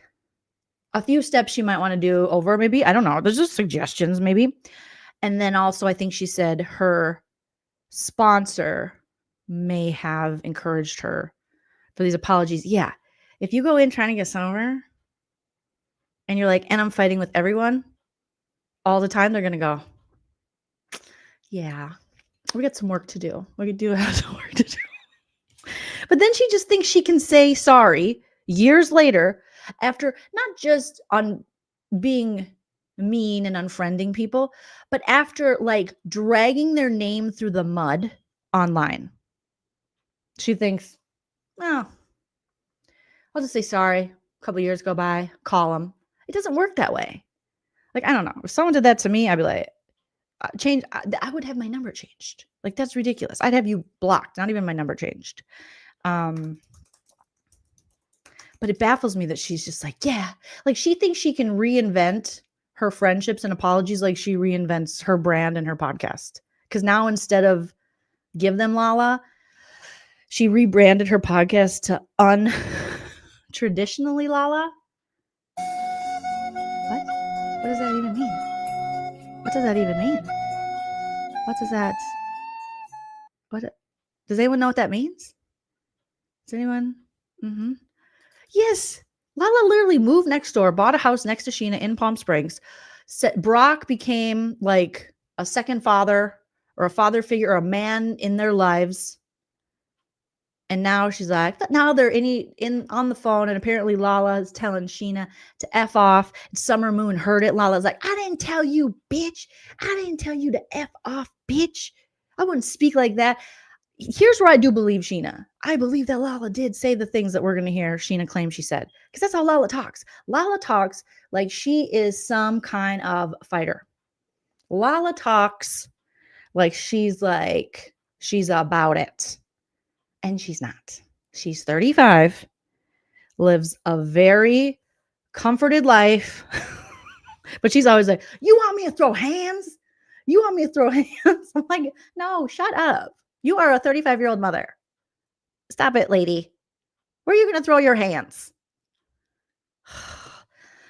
a few steps she might want to do over, maybe. I don't know. There's just suggestions, maybe. And then also, I think she said her sponsor may have encouraged her for these apologies. Yeah. If you go in trying to get sober and you're like, and I'm fighting with everyone all the time, they're going to go, yeah, we got some work to do. We do have some work to do. But then she just thinks she can say sorry years later after not just on being mean and unfriending people, but after dragging their name through the mud online. She thinks, oh, I'll just say sorry. A couple years go by, call them. It doesn't work that way. I don't know. If someone did that to me, I'd be like, change. I would have my number changed. That's ridiculous. I'd have you blocked, not even my number changed. But it baffles me that she's just yeah. She thinks she can reinvent her friendships and apologies like she reinvents her brand and her podcast. Because now instead of Give Them Lala, she rebranded her podcast to Untraditionally Lala. What? What does that even mean? What does that even mean? What does that? What does anyone know what that means? Does anyone? Mm-hmm. Yes, Lala literally moved next door, bought a house next to Scheana in Palm Springs. Brock became like a second father or a father figure or a man in their lives. And now she's like, now they're in on the phone, and apparently Lala is telling Scheana to F off. And Summer Moon heard it. Lala's like, I didn't tell you, bitch. I didn't tell you to F off, bitch. I wouldn't speak like that. Here's where I do believe Scheana. I believe that Lala did say the things that we're going to hear Scheana claims she said. Because that's how Lala talks. Lala talks like she is some kind of fighter. Lala talks like she's about it. And she's not. She's 35, lives a very comforted life. But she's always like, you want me to throw hands? You want me to throw hands? I'm like, no, shut up. You are a 35-year-old mother. Stop it, lady. Where are you going to throw your hands?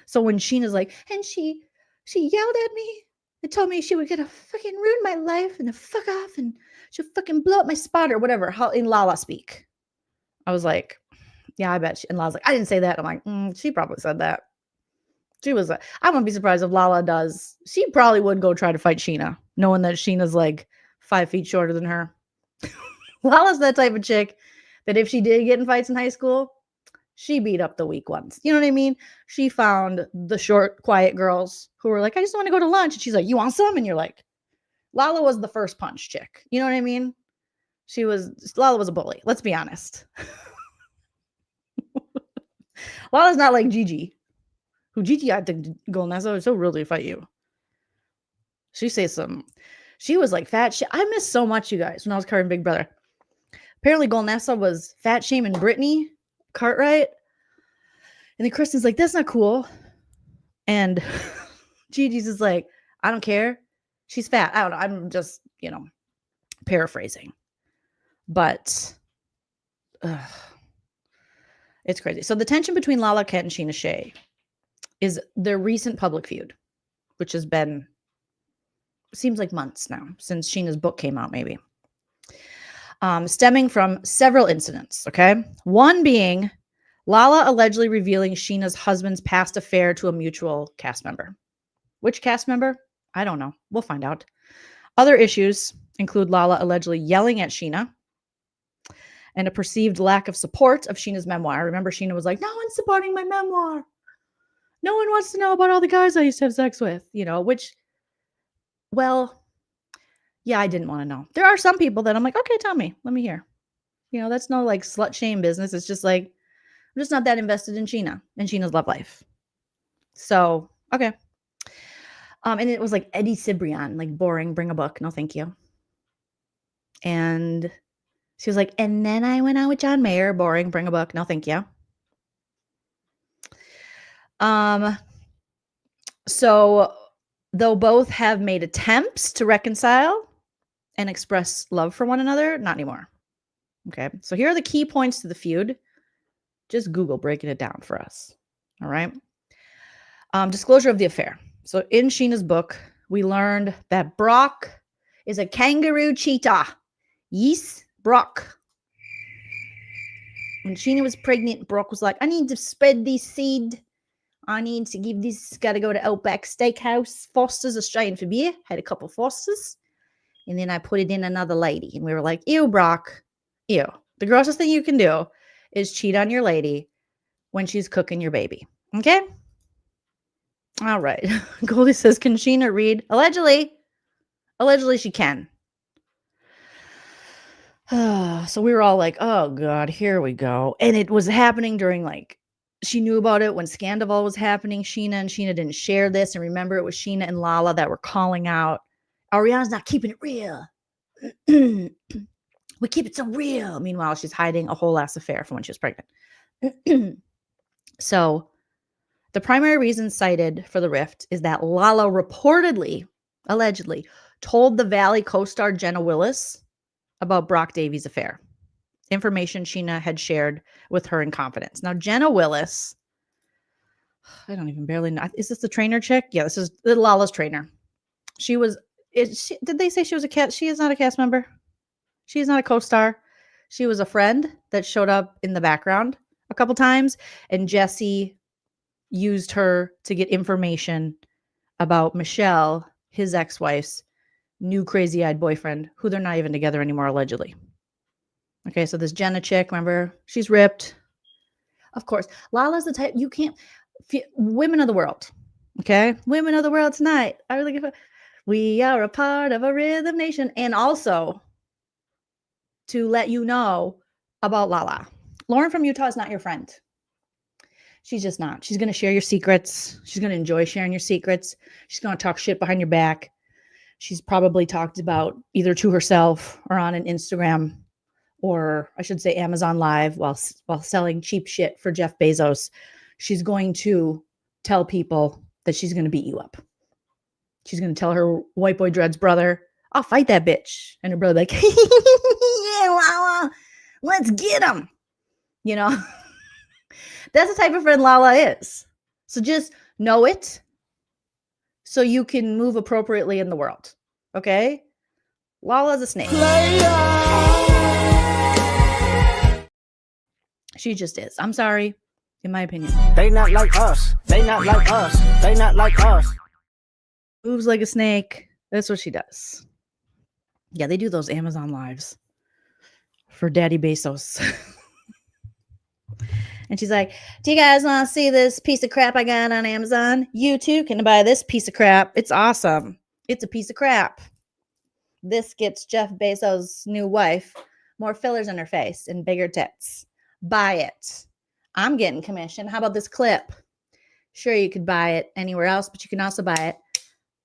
So when Scheana's like, and she yelled at me and told me she was going to fucking ruin my life and to fuck off and she'll fucking blow up my spot or whatever, how in Lala speak. I was like, yeah, I bet. And Lala's like, I didn't say that. I'm like, she probably said that. She was, I wouldn't be surprised if Lala does. She probably would go try to fight Scheana, knowing that Sheena's like 5 feet shorter than her. Lala's that type of chick that if she did get in fights in high school, she beat up the weak ones. You know what I mean? She found the short, quiet girls who were like, I just want to go to lunch. And she's like, you want some? And you're like, Lala was the first punch chick. You know what I mean? Lala was a bully. Let's be honest. Lala's not like Gigi. Who Gigi had to go in that, so she'll really fight you. She was like fat. I miss so much, you guys, when I was covering Big Brother. Apparently, Golnessa was fat shaming Brittany Cartwright. And then Kristen's like, that's not cool. And Gigi's is like, I don't care. She's fat. I don't know. I'm just, paraphrasing. But it's crazy. So the tension between Lala Kent and Scheana Shay is their recent public feud, which has been, seems like months now, since Sheena's book came out, maybe. Stemming from several incidents, okay? One being Lala allegedly revealing Sheena's husband's past affair to a mutual cast member. Which cast member? I don't know. We'll find out. Other issues include Lala allegedly yelling at Scheana and a perceived lack of support of Sheena's memoir. Remember, Scheana was like, no one's supporting my memoir. No one wants to know about all the guys I used to have sex with, which, well, yeah, I didn't want to know. There are some people that I'm like, okay, tell me, let me hear. That's no like slut shame business. It's just like, I'm just not that invested in Scheana and Sheena's love life. So, okay. And it was like Eddie Cibrian, like boring, bring a book. No, thank you. And she was like, and then I went out with John Mayer, boring, bring a book. No, thank you. So though both have made attempts to reconcile and express love for one another, not anymore. Okay. So here are the key points to the feud. Just Google breaking it down for us. All right. Disclosure of the affair. So in Sheena's book, we learned that Brock is a kangaroo cheetah. Yes, Brock. When Scheana was pregnant, Brock was like, I need to spread this seed. I need to give this, got to go to Outback Steakhouse. Foster's Australian for beer. Had a couple Fosters. And then I put it in another lady. And we were like, ew, Brock. Ew. The grossest thing you can do is cheat on your lady when she's cooking your baby. Okay? All right. Goldie says, can Scheana read? Allegedly. Allegedly she can. So we were all like, oh, God, here we go. And it was happening during like, she knew about it when Scandival was happening. Scheana didn't share this. And remember, it was Scheana and Lala that were calling out, Ariana's not keeping it real. We keep it so real. Meanwhile, she's hiding a whole ass affair from when she was pregnant. So the primary reason cited for the rift is that Lala reportedly, allegedly, told the Valley co-star Jenna Willis about Brock Davies' affair. Information Scheana had shared with her in confidence. Now, Jenna Willis, I don't even barely know. Is this the trainer chick? Yeah, this is Lala's trainer. She was, did they say she was a cat? She is not a cast member. She is not a co-star. She was a friend that showed up in the background a couple times, and Jesse used her to get information about Michelle, his ex-wife's new crazy-eyed boyfriend, who they're not even together anymore, allegedly. Okay, so this Jenna chick, remember? She's ripped. Of course. Lala's the type, you can't, women of the world, okay? Women of the world tonight. I really give we are a part of a rhythm nation. And also, to let you know about Lala. Lauren from Utah is not your friend. She's just not. She's going to share your secrets. She's going to enjoy sharing your secrets. She's going to talk shit behind your back. She's probably talked about either to herself or on an Instagram, or I should say Amazon Live, while selling cheap shit for Jeff Bezos. She's going to tell people that she's going to beat you up. She's going to tell her white boy dreads brother, I'll fight that bitch. And her brother like, yeah, Lala, let's get him. You know, that's the type of friend Lala is. So just know it so you can move appropriately in the world. Okay? Lala's a snake. She just is. I'm sorry. In my opinion. They not like us. They not like us. They not like us. Moves like a snake. That's what she does. Yeah, they do those Amazon Lives for Daddy Bezos. And she's like, do you guys want to see this piece of crap I got on Amazon? You too can buy this piece of crap. It's awesome. It's a piece of crap. This gets Jeff Bezos' new wife more fillers in her face and bigger tits. Buy it. I'm getting commission. How about this clip? Sure, you could buy it anywhere else, but you can also buy it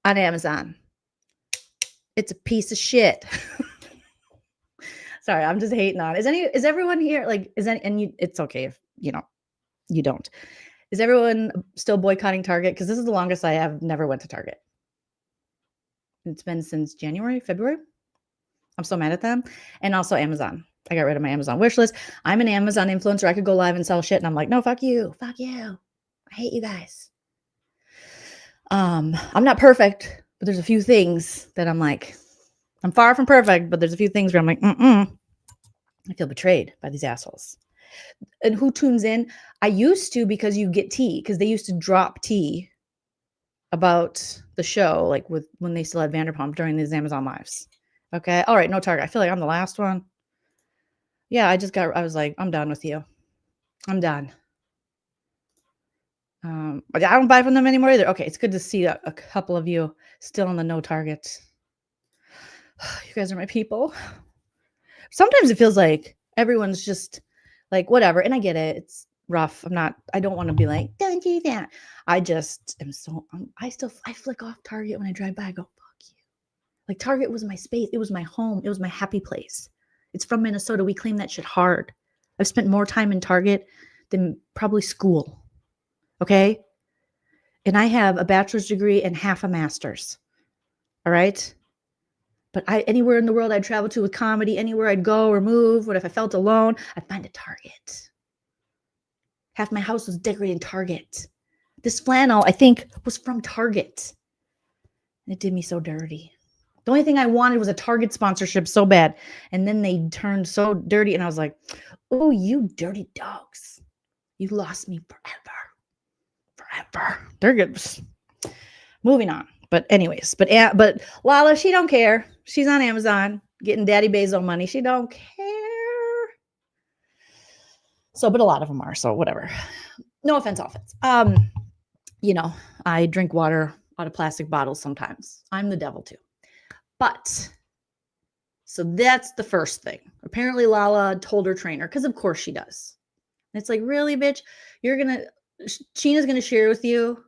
on Amazon. It's a piece of shit. Sorry, I'm just hating on it. Is everyone here like it's okay if you don't. Is everyone still boycotting Target? Because this is the longest I have never went to Target. It's been since January, February. I'm so mad at them. And also Amazon. I got rid of my Amazon wish list. I'm an Amazon influencer. I could go live and sell shit. And I'm like, no, fuck you. Fuck you. I hate you guys. I'm not perfect, but there's a few things that I'm like, I'm far from perfect, but there's a few things where I'm like, I feel betrayed by these assholes. And who tunes in? I used to, because you get tea, because they used to drop tea about the show, like when they still had Vanderpump during these Amazon Lives. Okay. All right. No Target. I feel like I'm the last one. Yeah. I was like, I'm done with you. I'm done. I don't buy from them anymore either. Okay. It's good to see a couple of you still in the no Target. You guys are my people. Sometimes it feels like everyone's just like, whatever. And I get it. It's rough. I don't want to be like, don't do that. I just am I flick off Target when I drive by. I go, fuck you. Like Target was my space. It was my home. It was my happy place. It's from Minnesota. We claim that shit hard. I've spent more time in Target than probably school. Okay. And I have a bachelor's degree and half a master's. All right. But anywhere in the world I'd travel to with comedy, anywhere I'd go or move, what if I felt alone, I'd find a Target. Half my house was decorated in Target. This flannel, I think, was from Target. And it did me so dirty. The only thing I wanted was a Target sponsorship so bad. And then they turned so dirty. And I was like, oh, you dirty dogs. You lost me forever. Forever. They're good. Moving on. But anyways, but Lala, she don't care. She's on Amazon getting Daddy Bezos money. She don't care. So, but a lot of them are. So whatever. No offense, I drink water out of plastic bottles sometimes. I'm the devil too. But so that's the first thing. Apparently Lala told her trainer, because of course she does. And it's like, really, bitch? Scheana's gonna share with you.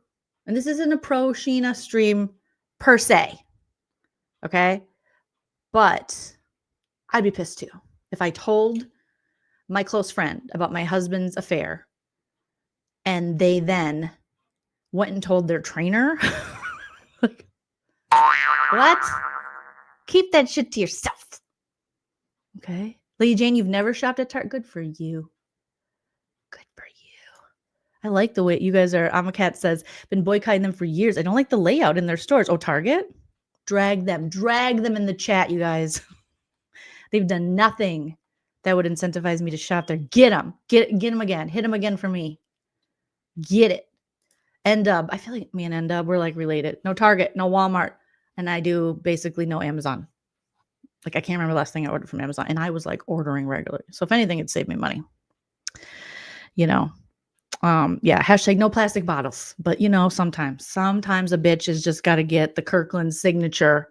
And this isn't a pro Scheana stream per se. Okay? But I'd be pissed too if I told my close friend about my husband's affair and they then went and told their trainer. Like, what? Keep that shit to yourself. Okay? Lady Jane, you've never shopped at Target. Good for you. Good for you. I like the way you guys are. Amakat says, been boycotting them for years. I don't like the layout in their stores. Oh, Target? Drag them in the chat, you guys. They've done nothing that would incentivize me to shop there. Get them. Get them again. Hit them again for me. Get it. N-Dub. I feel like me and N-Dub, we're like related. No Target, no Walmart. And I do basically no Amazon. Like I can't remember the last thing I ordered from Amazon. And I was like ordering regularly. So if anything, it'd save me money. You know. Yeah, hashtag no plastic bottles. But you know, sometimes a bitch has just got to get the Kirkland signature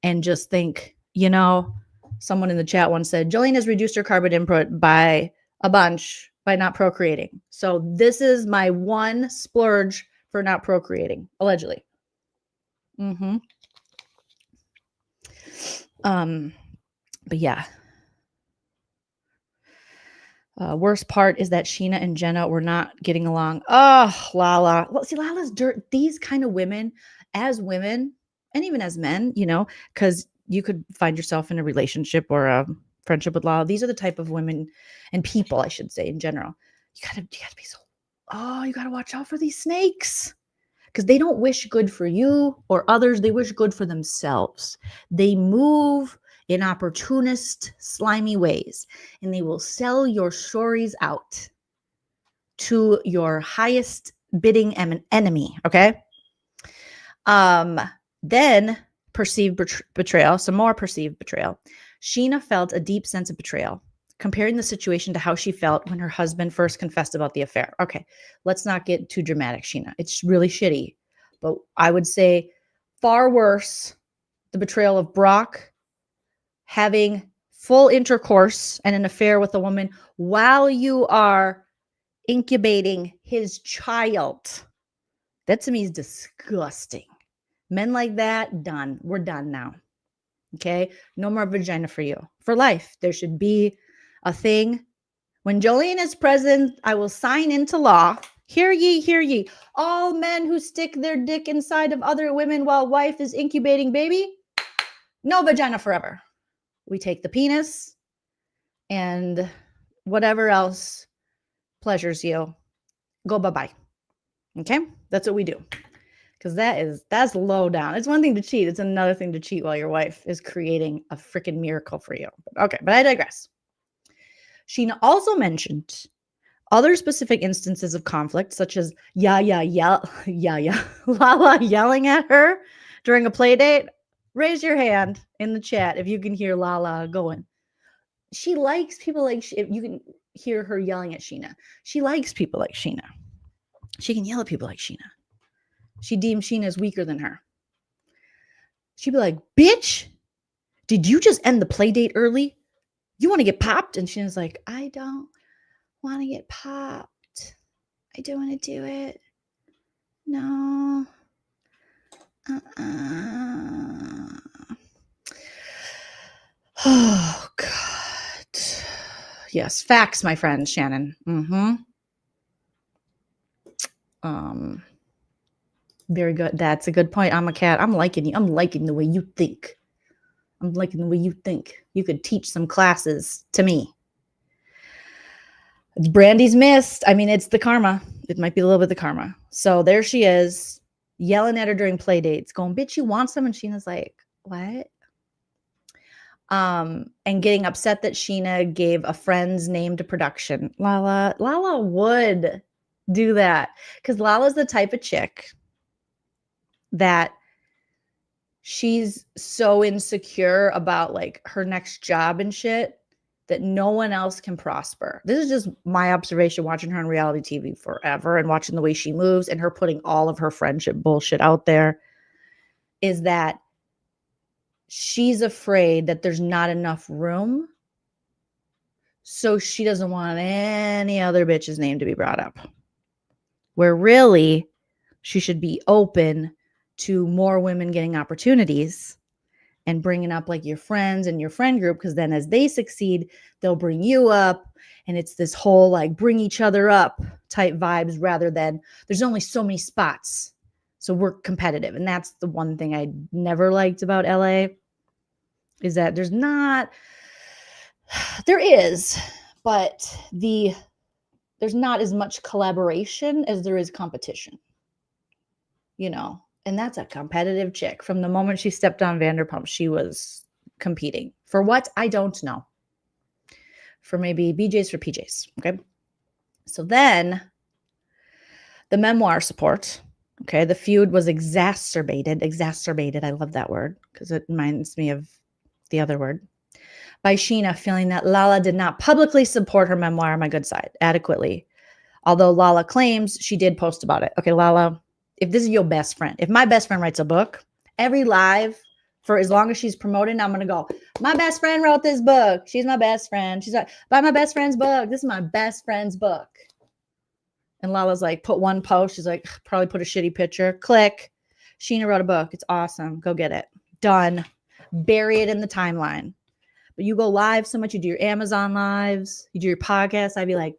and just think, you know, someone in the chat once said, Joleen has reduced her carbon input by a bunch by not procreating. So this is my one splurge for not procreating, allegedly. But yeah. Worst part is that Scheana and Jenna were not getting along. Oh, Lala. Well, see, Lala's dirt. These kind of women, and even as men, you know, because you could find yourself in a relationship or a friendship with Lala. These are the type of women and people, I should say, in general. You gotta be so. Oh, you gotta watch out for these snakes because they don't wish good for you or others. They wish good for themselves. They move in opportunist, slimy ways, and they will sell your stories out to your highest bidding enemy, okay? Then perceived betrayal, some more perceived betrayal. Scheana felt a deep sense of betrayal, comparing the situation to how she felt when her husband first confessed about the affair. Okay, let's not get too dramatic, Scheana. It's really shitty, but I would say far worse, the betrayal of Brock having full intercourse and an affair with a woman while you are incubating his child. That to me is disgusting. Men like that, done. We're done now. Okay? No more vagina for you. For life, there should be a thing. When Joleen is present, I will sign into law. Hear ye, hear ye. All men who stick their dick inside of other women while wife is incubating baby, no vagina forever. We take the penis and whatever else pleasures you, go bye-bye. Okay? That's what we do. Because that's low down. It's one thing to cheat. It's another thing to cheat while your wife is creating a freaking miracle for you. Okay, but I digress. Scheana also mentioned other specific instances of conflict, such as Lala yelling at her during a play date. Raise your hand in the chat if you can hear Lala going. She likes people like you can hear her yelling at Scheana. She likes people like Scheana. She can yell at people like Scheana. She deems Scheana as weaker than her. She'd be like, bitch, did you just end the play date early? You want to get popped? And Scheana's like, I don't want to get popped. I don't want to do it. No. Oh, God. Yes, facts, my friend, Shannon. Very good. That's a good point. I'm a cat. I'm liking you. I'm liking the way you think. I'm liking the way you think. You could teach some classes to me. It's Brandy's missed. I mean, it's the karma. It might be a little bit the karma. So there she is, yelling at her during play dates, going, bitch, you want some? And Scheana's like, what? And getting upset that Scheana gave a friend's name to production. Lala would do that because Lala's the type of chick that she's so insecure about like her next job and shit that no one else can prosper. This is just my observation watching her on reality TV forever and watching the way she moves and her putting all of her friendship bullshit out there is that she's afraid that there's not enough room. So she doesn't want any other bitch's name to be brought up. Where really she should be open to more women getting opportunities and bringing up like your friends and your friend group. Because then as they succeed, they'll bring you up. And it's this whole like bring each other up type vibes rather than there's only so many spots. So we're competitive. And that's the one thing I never liked about LA is that there is, but there's there's not as much collaboration as there is competition, you know, and that's a competitive chick. From the moment she stepped on Vanderpump, she was competing for what? I don't know. For maybe BJ's for PJ's. Okay. So then the memoir support. Okay. The feud was exacerbated. I love that word because it reminds me of the other word. By Scheana feeling that Lala did not publicly support her memoir, My Good Side, adequately. Although Lala claims she did post about it. Okay, Lala, if this is your best friend, if my best friend writes a book, every live for as long as she's promoting, I'm going to go, my best friend wrote this book. She's my best friend. She's like, buy my best friend's book. This is my best friend's book. And Lala's like, put one post. She's like, probably put a shitty picture. Click. Scheana wrote a book. It's awesome. Go get it. Done. Bury it in the timeline. But you go live so much. You do your Amazon lives. You do your podcast. I'd be like,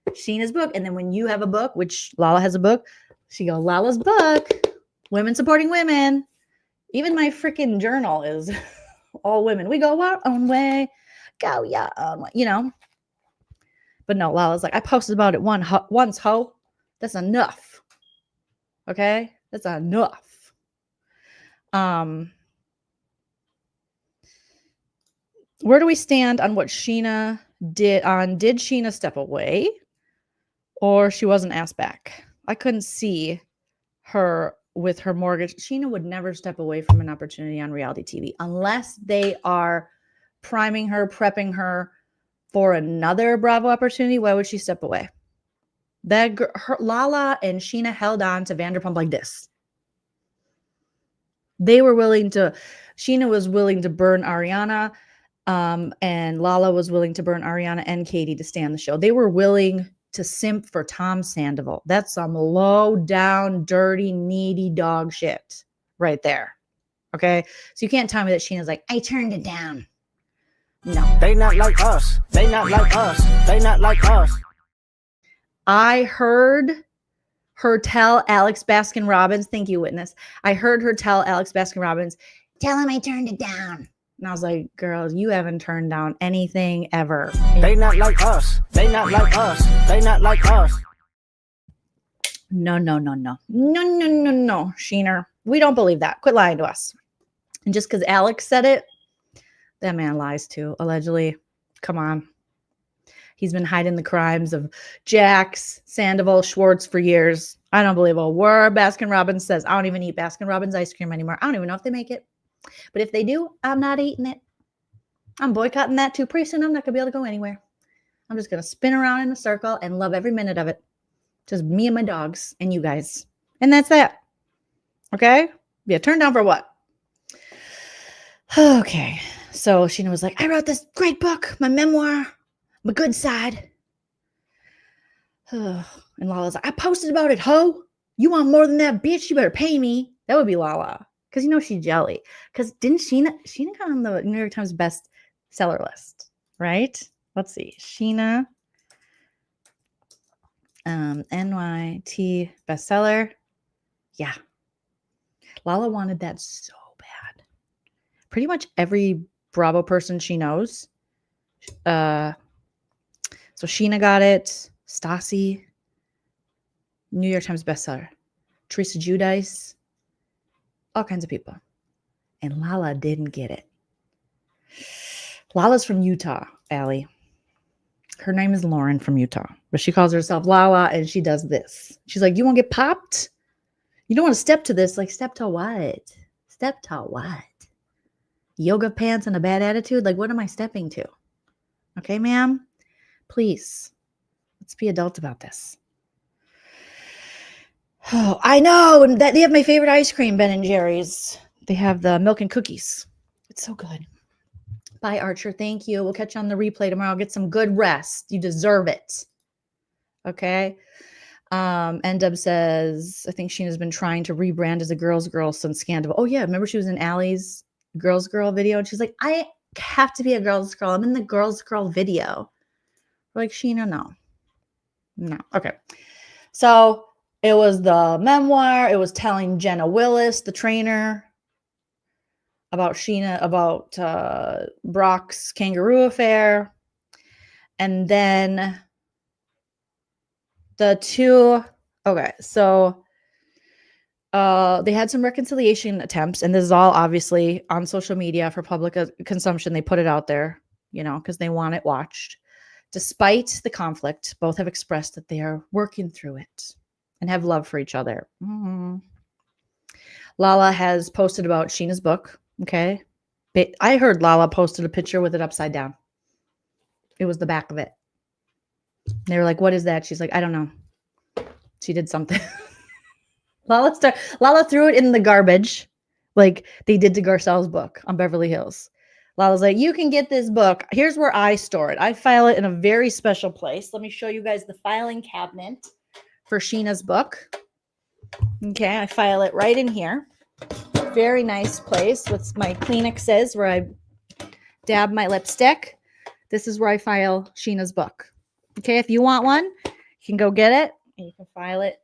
Scheana's book. And then when you have a book, which Lala has a book, she goes, Lala's book. Women supporting women. Even my freaking journal is all women. We go our own way. Go your own way. You know? But no, Lala's like, I posted about it once, ho. That's enough. Okay? That's enough. Where do we stand on what Scheana did on? Did Scheana step away or she wasn't asked back? I couldn't see her with her mortgage. Scheana would never step away from an opportunity on reality TV unless they are priming her, prepping her for another Bravo opportunity. Why would she step away? Lala and Scheana held on to Vanderpump like this. They were willing to, Scheana was willing to burn Ariana, and Lala was willing to burn Ariana and Katie to stay on the show. They were willing to simp for Tom Sandoval. That's some low down, dirty, needy dog shit right there. Okay. So you can't tell me that Scheana's like, I turned it down. No. They not like us. They not like us. They not like us. I heard her tell Alex Baskin-Robbins, thank you, witness. I heard her tell Alex Baskin-Robbins, Tell him I turned it down. and I was like, girl, you haven't turned down anything ever. They not like us. They not like us. They not like us. No. Scheana, we don't believe that. Quit lying to us. And just because Alex said it, that man lies too, allegedly. Come on. He's been hiding the crimes of Jax, Sandoval, Schwartz for years. I don't believe a word Baskin-Robbins says. I don't even eat Baskin-Robbins ice cream anymore. I don't even know if they make it. But if they do, I'm not eating it. I'm boycotting that too. Pretty soon I'm not going to be able to go anywhere. I'm just going to spin around in a circle and love every minute of it. Just me and my dogs and you guys. And that's that. Okay? Yeah, turned down for what? Okay. So Scheana was like, I wrote this great book, my memoir, My Good Side. And Lala's like, I posted about it, ho. You want more than that, bitch? You better pay me. That would be Lala. Because you know she's jelly. Because didn't Scheana got on the New York Times best seller list, right? Let's see. Scheana, NYT bestseller. Yeah. Lala wanted that so bad. Pretty much every Bravo person she knows. So Scheana got it. Stassi, New York Times bestseller. Teresa Giudice, all kinds of people. And Lala didn't get it. Lala's from Utah, Allie. Her name is Lauren from Utah, but she calls herself Lala and she does this. She's like, you want to get popped? You don't want to step to this. Like, step to what? Step to what? Yoga pants and a bad attitude? Like, what am I stepping to? Okay, ma'am? Please. Let's be adult about this. Oh, I know. And that they have my favorite ice cream, Ben & Jerry's. They have the milk and cookies. It's so good. Bye, Archer. Thank you. We'll catch you on the replay tomorrow. Get some good rest. You deserve it. Okay? NW says, I think Scheana's been trying to rebrand as a girl's girl since Scandal. Oh, yeah. Remember she was in Allie's girl's girl video? And she's like, I have to be a girl's girl. I'm in the girl's girl video. We're like, Scheana, no. No. Okay. So it was the memoir. It was telling Jenna Willis, the trainer, about Scheana, about Brock's kangaroo affair. And then the two. Okay, so they had some reconciliation attempts, and this is all obviously on social media for public consumption. They put it out there, you know, because they want it watched. Despite the conflict, both have expressed that they are working through it and have love for each other. Lala has posted about Scheana's book. Okay. I heard Lala posted a picture with it upside down. It was the back of it. They were like, what is that? She's like, I don't know. She did something. Lala threw it in the garbage like they did to Garcelle's book on Beverly Hills. Lala's like, you can get this book. Here's where I store it. I file it in a very special place. Let me show you guys the filing cabinet for Scheana's book. Okay, I file it right in here. Very nice place with my Kleenexes where I dab my lipstick. This is where I file Scheana's book. Okay, if you want one, you can go get it and you can file it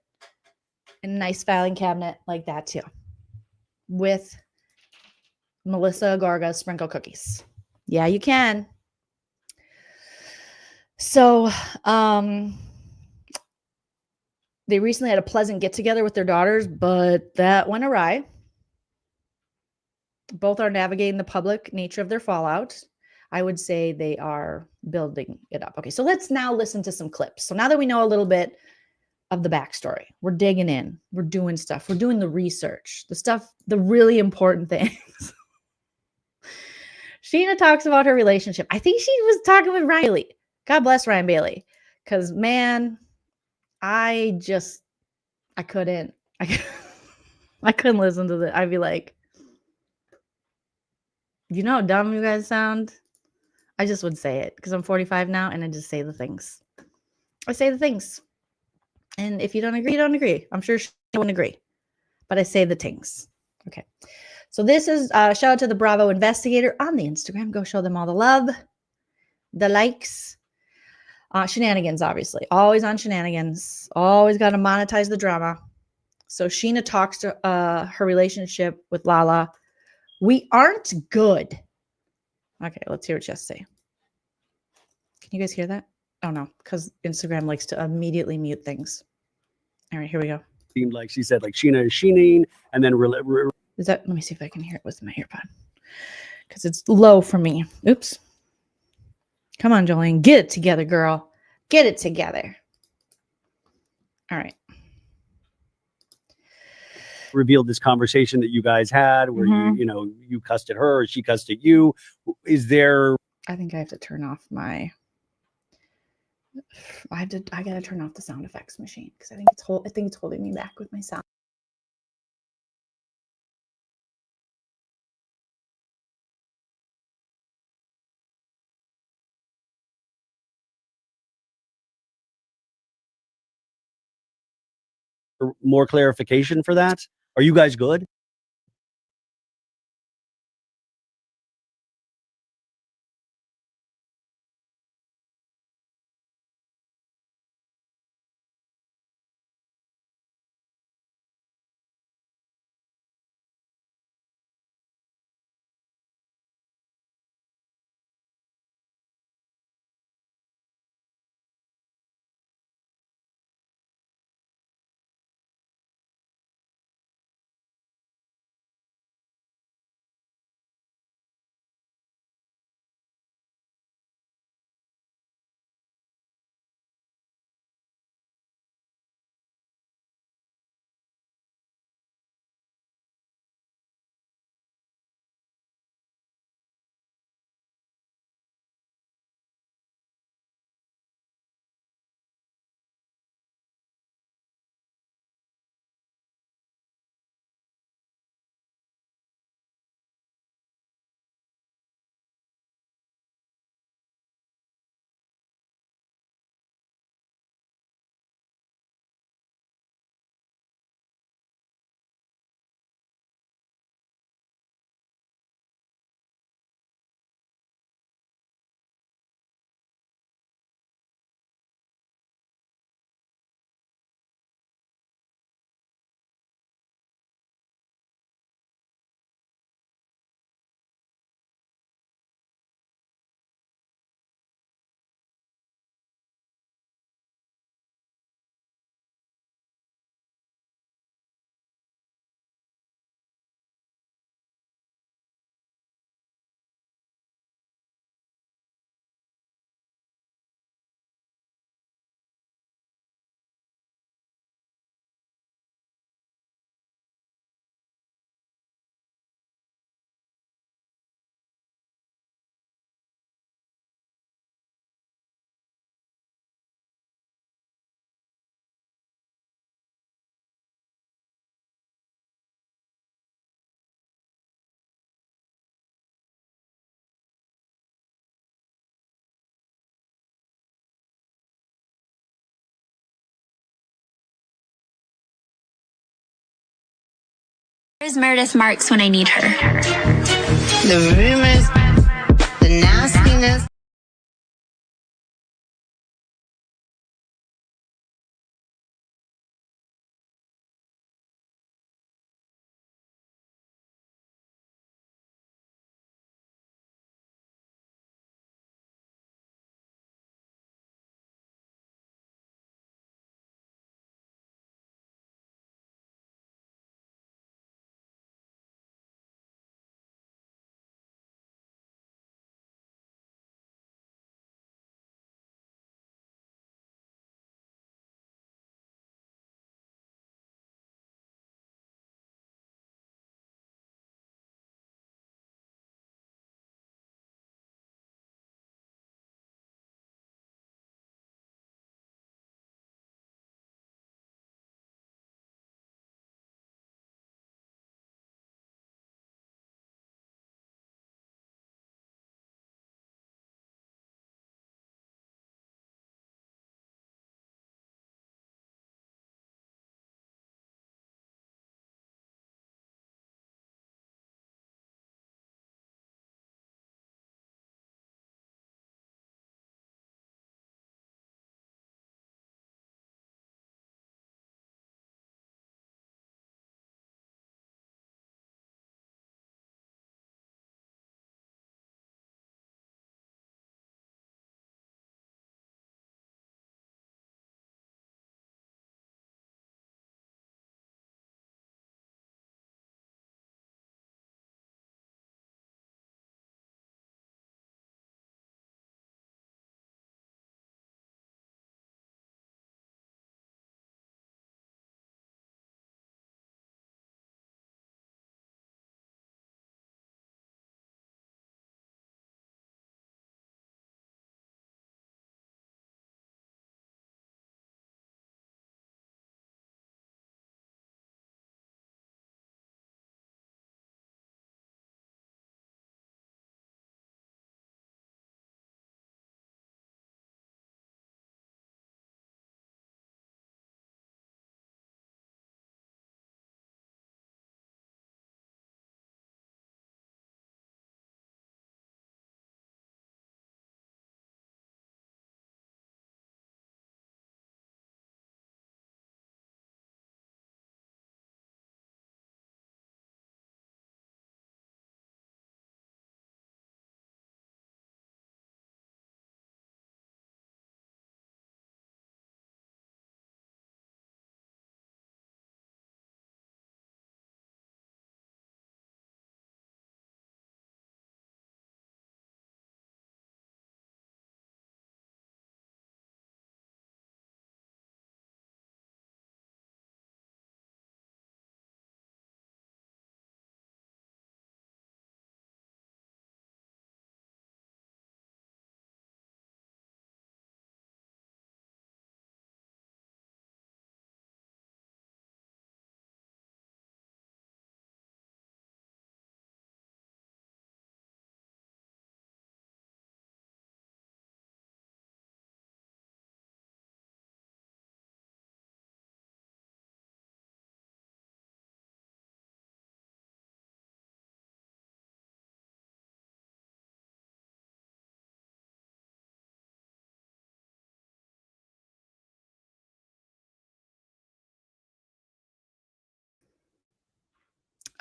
in a nice filing cabinet like that too. With Melissa Gorga's sprinkle cookies. Yeah, you can. So, they recently had a pleasant get together with their daughters, but that went awry. Both are navigating the public nature of their fallout. I would say they are building it up. Okay, so let's now listen to some clips. So now that we know a little bit of the backstory, we're digging in, we're doing stuff, we're doing the research, the really important things. Scheana talks about her relationship. I think she was talking with Ryan Bailey. God bless Ryan Bailey. Because, man, I couldn't. I couldn't listen to that. I'd be like, you know how dumb you guys sound? I just would say it because I'm 45 now and I just say the things. I say the things. And if you don't agree, you don't agree. I'm sure she wouldn't agree. But I say the things. Okay. So this is shout out to the Bravo investigator on the Instagram. Go show them all the love, the likes. Shenanigans, obviously. Always on shenanigans. Always got to monetize the drama. So Scheana talks to her relationship with Lala. We aren't good. Okay, let's hear what she has to say. Can you guys hear that? Oh, no, because Instagram likes to immediately mute things. All right, here we go. Seemed like she said, like, Scheana is sheening, and then is that? Let me see if I can hear it with my earpod because it's low for me. Oops. Come on, Joleen. Get it together, girl. Get it together. All right. revealed this conversation that you guys had where you cussed at her or she cussed at you. Is there? I think I have to turn off my. I gotta turn off the sound effects machine because I think it's holding me back with my sound. More clarification for that? Are you guys good? Where's Meredith Marks when I need her? The rumors, the nastiness.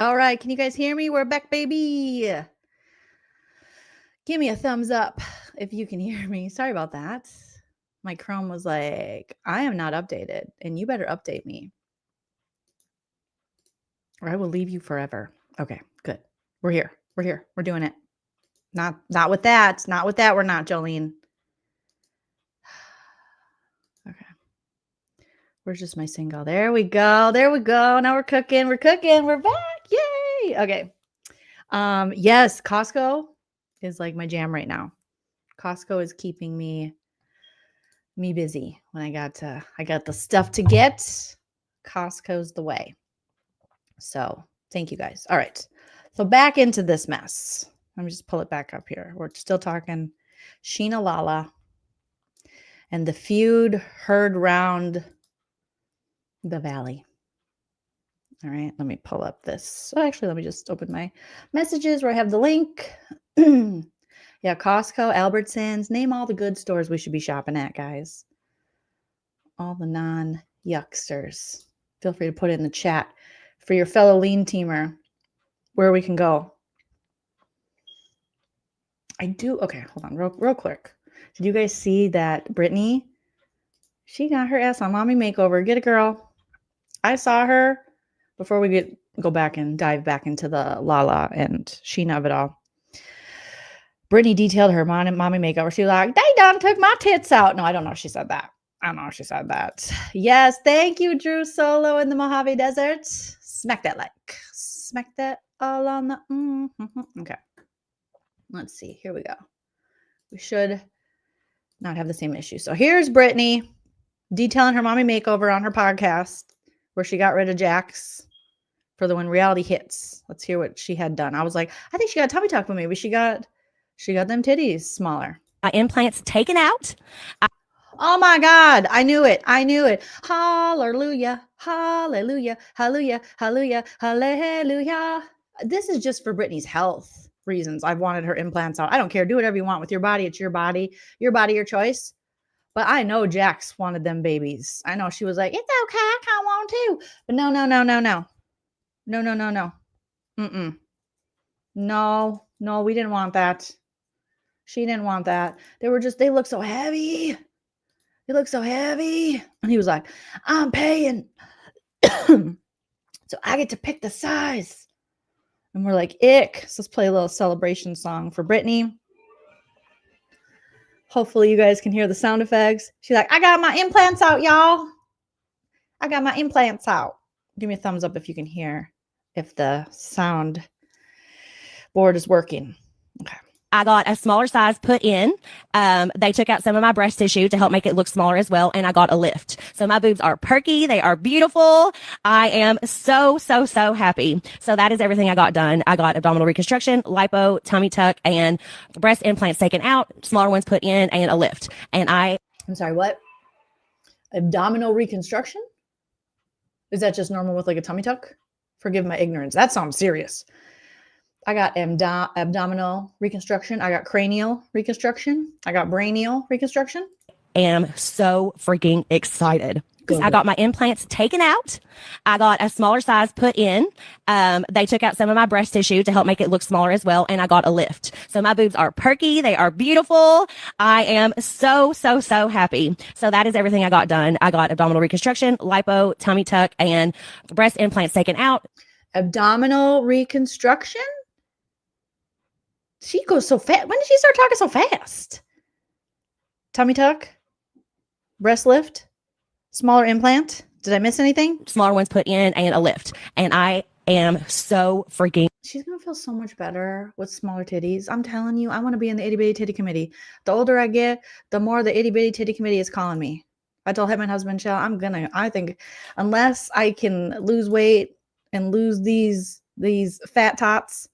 All right. Can you guys hear me? We're back, baby. Give me a thumbs up if you can hear me. Sorry about that. My Chrome was like, I am not updated, and you better update me, or I will leave you forever. Okay, good. We're here. We're here. We're doing it. Not with that. Not with that. We're not, Jolene. Okay. Where's just my single? There we go. There we go. Now we're cooking. We're cooking. We're back. Yay. Okay. Yes, Costco is like my jam right now. Costco is keeping me busy when I got the stuff to get. Costco's the way. So thank you guys. All right. So back into this mess. Let me just pull it back up here. We're still talking Scheana, Lala, and the feud heard round the valley. All right, let me pull up this. So actually, let me just open my messages where I have the link. Yeah, Costco, Albertsons, name all the good stores we should be shopping at, guys. All the non-yucksters. Feel free to put it in the chat for your fellow lean teamer where we can go. Okay, hold on real quick. Did you guys see that Brittany, she got her ass on Mommy Makeover. Get it, girl. I saw her before we go back and dive back into the Lala and Scheana of it all. Brittany detailed her mommy makeover. She was like, they done took my tits out. No, I don't know if she said that. I don't know if she said that. Yes, thank you, Drew Solo in the Mojave Desert. Smack that like. Smack that all on the... Okay. Let's see. Here we go. We should not have the same issue. So here's Brittany detailing her mommy makeover on her podcast where she got rid of Jax for the when reality hits. Let's hear what she had done. I was like, I think she got tummy tuck, but maybe she got them titties smaller. My implants taken out. Oh my God. I knew it. Hallelujah. Hallelujah. Hallelujah. Hallelujah. Hallelujah. This is just for Brittany's health reasons. I've wanted her implants out. I don't care. Do whatever you want with your body. It's your body, your choice. But I know Jax wanted them babies. I know she was like, it's okay. I kind of want to. But no. No, we didn't want that. She didn't want that. They look so heavy. They look so heavy. And he was like, I'm paying. So I get to pick the size. And we're like, ick. So let's play a little celebration song for Brittany. Hopefully you guys can hear the sound effects. She's like, I got my implants out, y'all. I got my implants out. Give me a thumbs up if you can hear, if the sound board is working. Okay. I got a smaller size put in. They took out some of my breast tissue to help make it look smaller as well. And I got a lift. So my boobs are perky. They are beautiful. I am so happy. So that is everything I got done. I got abdominal reconstruction, lipo, tummy tuck, and breast implants taken out, smaller ones put in, and a lift. And I'm sorry, what? Abdominal reconstruction? Is that just normal with like a tummy tuck? Forgive my ignorance. That sounds serious. I got abdominal reconstruction. I got cranial reconstruction. I got brainial reconstruction. Am so freaking excited. I got my implants taken out. I got a smaller size put in. They took out some of my breast tissue to help make it look smaller as well. And I got a lift. So my boobs are perky. They are beautiful. I am so happy. So that is everything I got done. I got abdominal reconstruction, lipo, tummy tuck, and breast implants taken out. Abdominal reconstruction? She goes so fast. When did she start talking so fast? Tummy tuck, breast lift, smaller implant. Did I miss anything? Smaller ones put in and a lift. And I am so freaking. She's going to feel so much better with smaller titties. I'm telling you, I want to be in the itty bitty titty committee. The older I get, the more the itty bitty titty committee is calling me. I told him and husband, Shell, I think unless I can lose weight and lose these fat tots,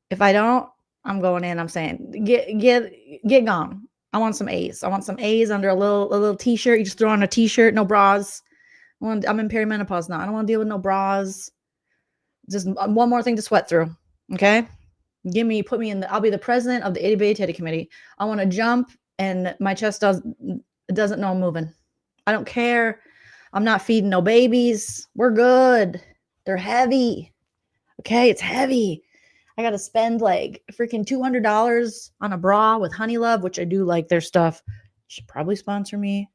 if I don't, I'm going in. I'm saying, get gone. I want some A's. I want some A's under a little t-shirt. You just throw on a t-shirt, no bras. I'm in perimenopause now. I don't want to deal with no bras. Just one more thing to sweat through. Okay. Put me in I'll be the president of the itty bitty titty committee. I want to jump and my chest doesn't know I'm moving. I don't care. I'm not feeding no babies. We're good. They're heavy. Okay. It's heavy. I got to spend like freaking $200 on a bra with Honey Love, which I do like their stuff. You should probably sponsor me.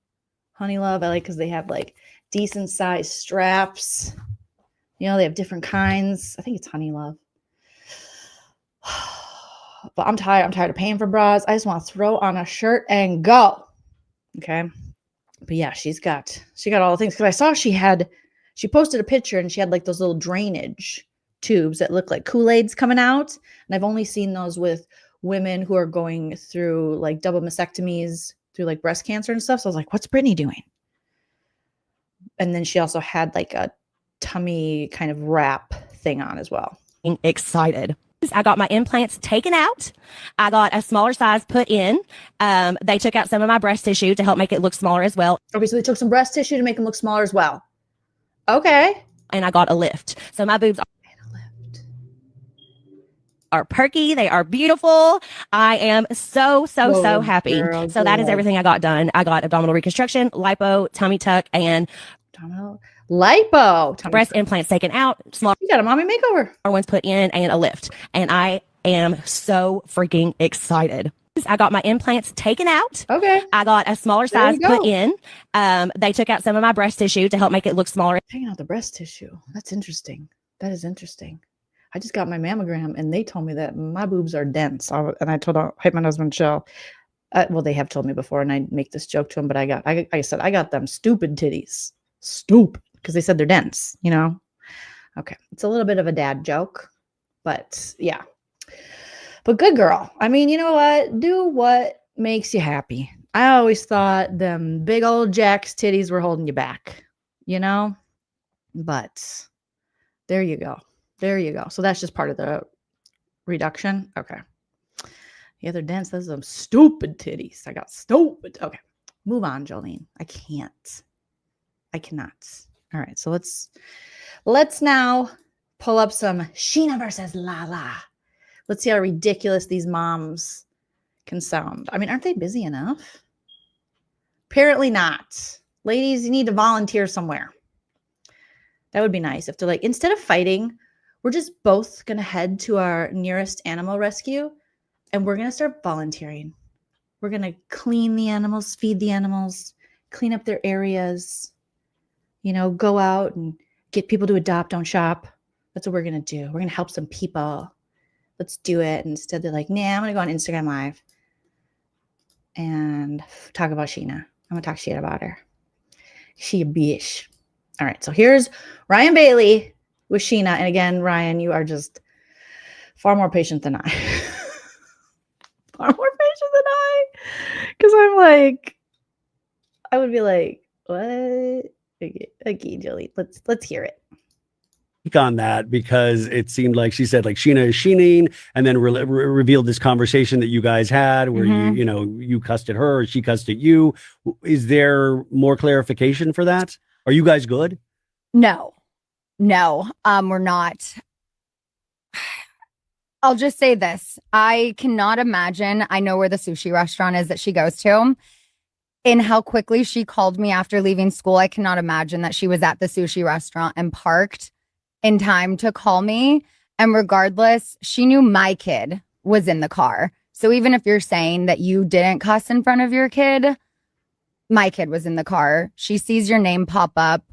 Honey Love. I like because they have like decent size straps. You know, they have different kinds. I think it's Honey Love. But I'm tired. I'm tired of paying for bras. I just want to throw on a shirt and go. Okay. But yeah, she got all the things. Because I saw she posted a picture and she had like those little drainage tubes that look like Kool-Aids coming out. And I've only seen those with women who are going through like double mastectomies through like breast cancer and stuff. So I was like, what's Brittany doing? And then she also had like a tummy kind of wrap thing on as well. Excited. I got my implants taken out. I got a smaller size put in. They took out some of my breast tissue to help make it look smaller as well. Okay, so they took some breast tissue to make them look smaller as well. Okay. and I got a lift. So my boobs are perky. They are beautiful. I am so happy. Girl, so that is good. everything I got done. I got abdominal reconstruction, lipo, tummy tuck, and lipo, breast implants taken out, small You got a mommy makeover. ones put in, and a lift. And I am so freaking excited. I got my implants taken out. Okay. I got a smaller There size you put go. in. They took out some of my breast tissue to help make it look smaller. Taking out the breast tissue. That's interesting. That is interesting. I just got my mammogram and they told me that my boobs are dense. And I told my husband, Joe, well, they have told me before, and I make this joke to him, but I said, I got them stupid titties. Stupid. Because they said they're dense, you know? Okay. It's a little bit of a dad joke, but yeah. But good girl. I mean, you know what? Do what makes you happy. I always thought them big old Jack's titties were holding you back, you know? But there you go. There you go. So that's just part of the reduction. Okay. Yeah, they're dense. Those are some stupid titties. I got stupid. Okay. Move on, Joleen. I can't. I cannot. All right. So let's now pull up some Scheana versus Lala. Let's see how ridiculous these moms can sound. I mean, aren't they busy enough? Apparently not. Ladies, you need to volunteer somewhere. That would be nice if they're like, instead of fighting, we're just both going to head to our nearest animal rescue and we're going to start volunteering. We're going to clean the animals, feed the animals, clean up their areas, you know, go out and get people to adopt, don't shop. That's what we're going to do. We're going to help some people. Let's do it. And instead, they're like, nah, I'm going to go on Instagram Live and talk about Scheana. I'm going to talk shit about her. She a bitch. All right. So here's Ryan Bailey with Scheana. And again, Ryan, you are just far more patient than I. Far more patient than I. Because I'm like, I would be like, what? Okay, Jolie, let's hear it. On that, because it seemed like she said like Scheana is Sheening, and then revealed this conversation that you guys had where you cussed at her or she cussed at you. Is there more clarification for that? Are you guys good? No, we're not. I'll just say this. I cannot imagine. I know where the sushi restaurant is that she goes to. And how quickly she called me after leaving school. I cannot imagine that she was at the sushi restaurant and parked in time to call me. And regardless, she knew my kid was in the car. So even if you're saying that you didn't cuss in front of your kid, my kid was in the car. She sees your name pop up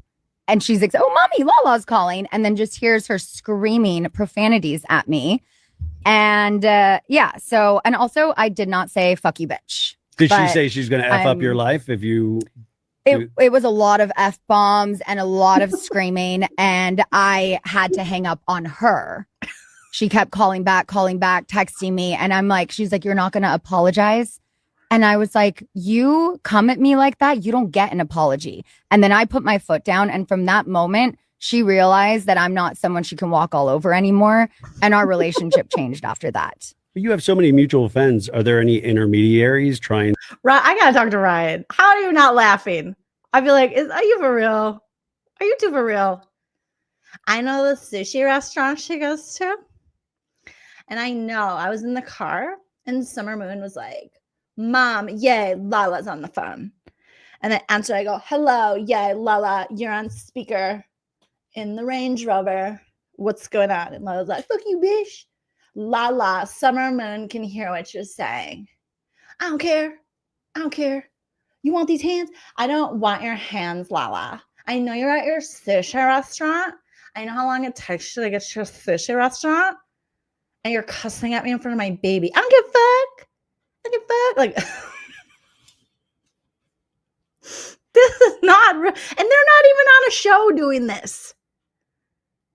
and she's like, oh, mommy, Lala's calling. And then just hears her screaming profanities at me. And yeah, so, and also I did not say, fuck you, bitch. Did she say she's going to F up your life if you... It was a lot of F-bombs and a lot of screaming, and I had to hang up on her. She kept calling back, texting me, and I'm like, she's like, you're not going to apologize? And I was like, you come at me like that, you don't get an apology. And then I put my foot down, and from that moment, she realized that I'm not someone she can walk all over anymore, and our relationship changed after that. You have so many mutual friends. Are there any intermediaries trying? I gotta talk to Ryan. How are you not laughing? I'd be like, are you for real? Are you two for real? I know the sushi restaurant she goes to. And I know I was in the car and Summer Moon was like, Mom, yay, Lala's on the phone. And I answer, I go, hello, yay, Lala, you're on speaker in the Range Rover. What's going on? And Lala's like, fuck you, bitch. Lala, Summer Moon can hear what you're saying. I don't care. You want these hands? I don't want your hands, Lala. I know you're at your sushi restaurant. I know how long it takes you to get to your sushi restaurant. And you're cussing at me in front of my baby. I don't give a fuck. Like, this is not real. And they're not even on a show doing this.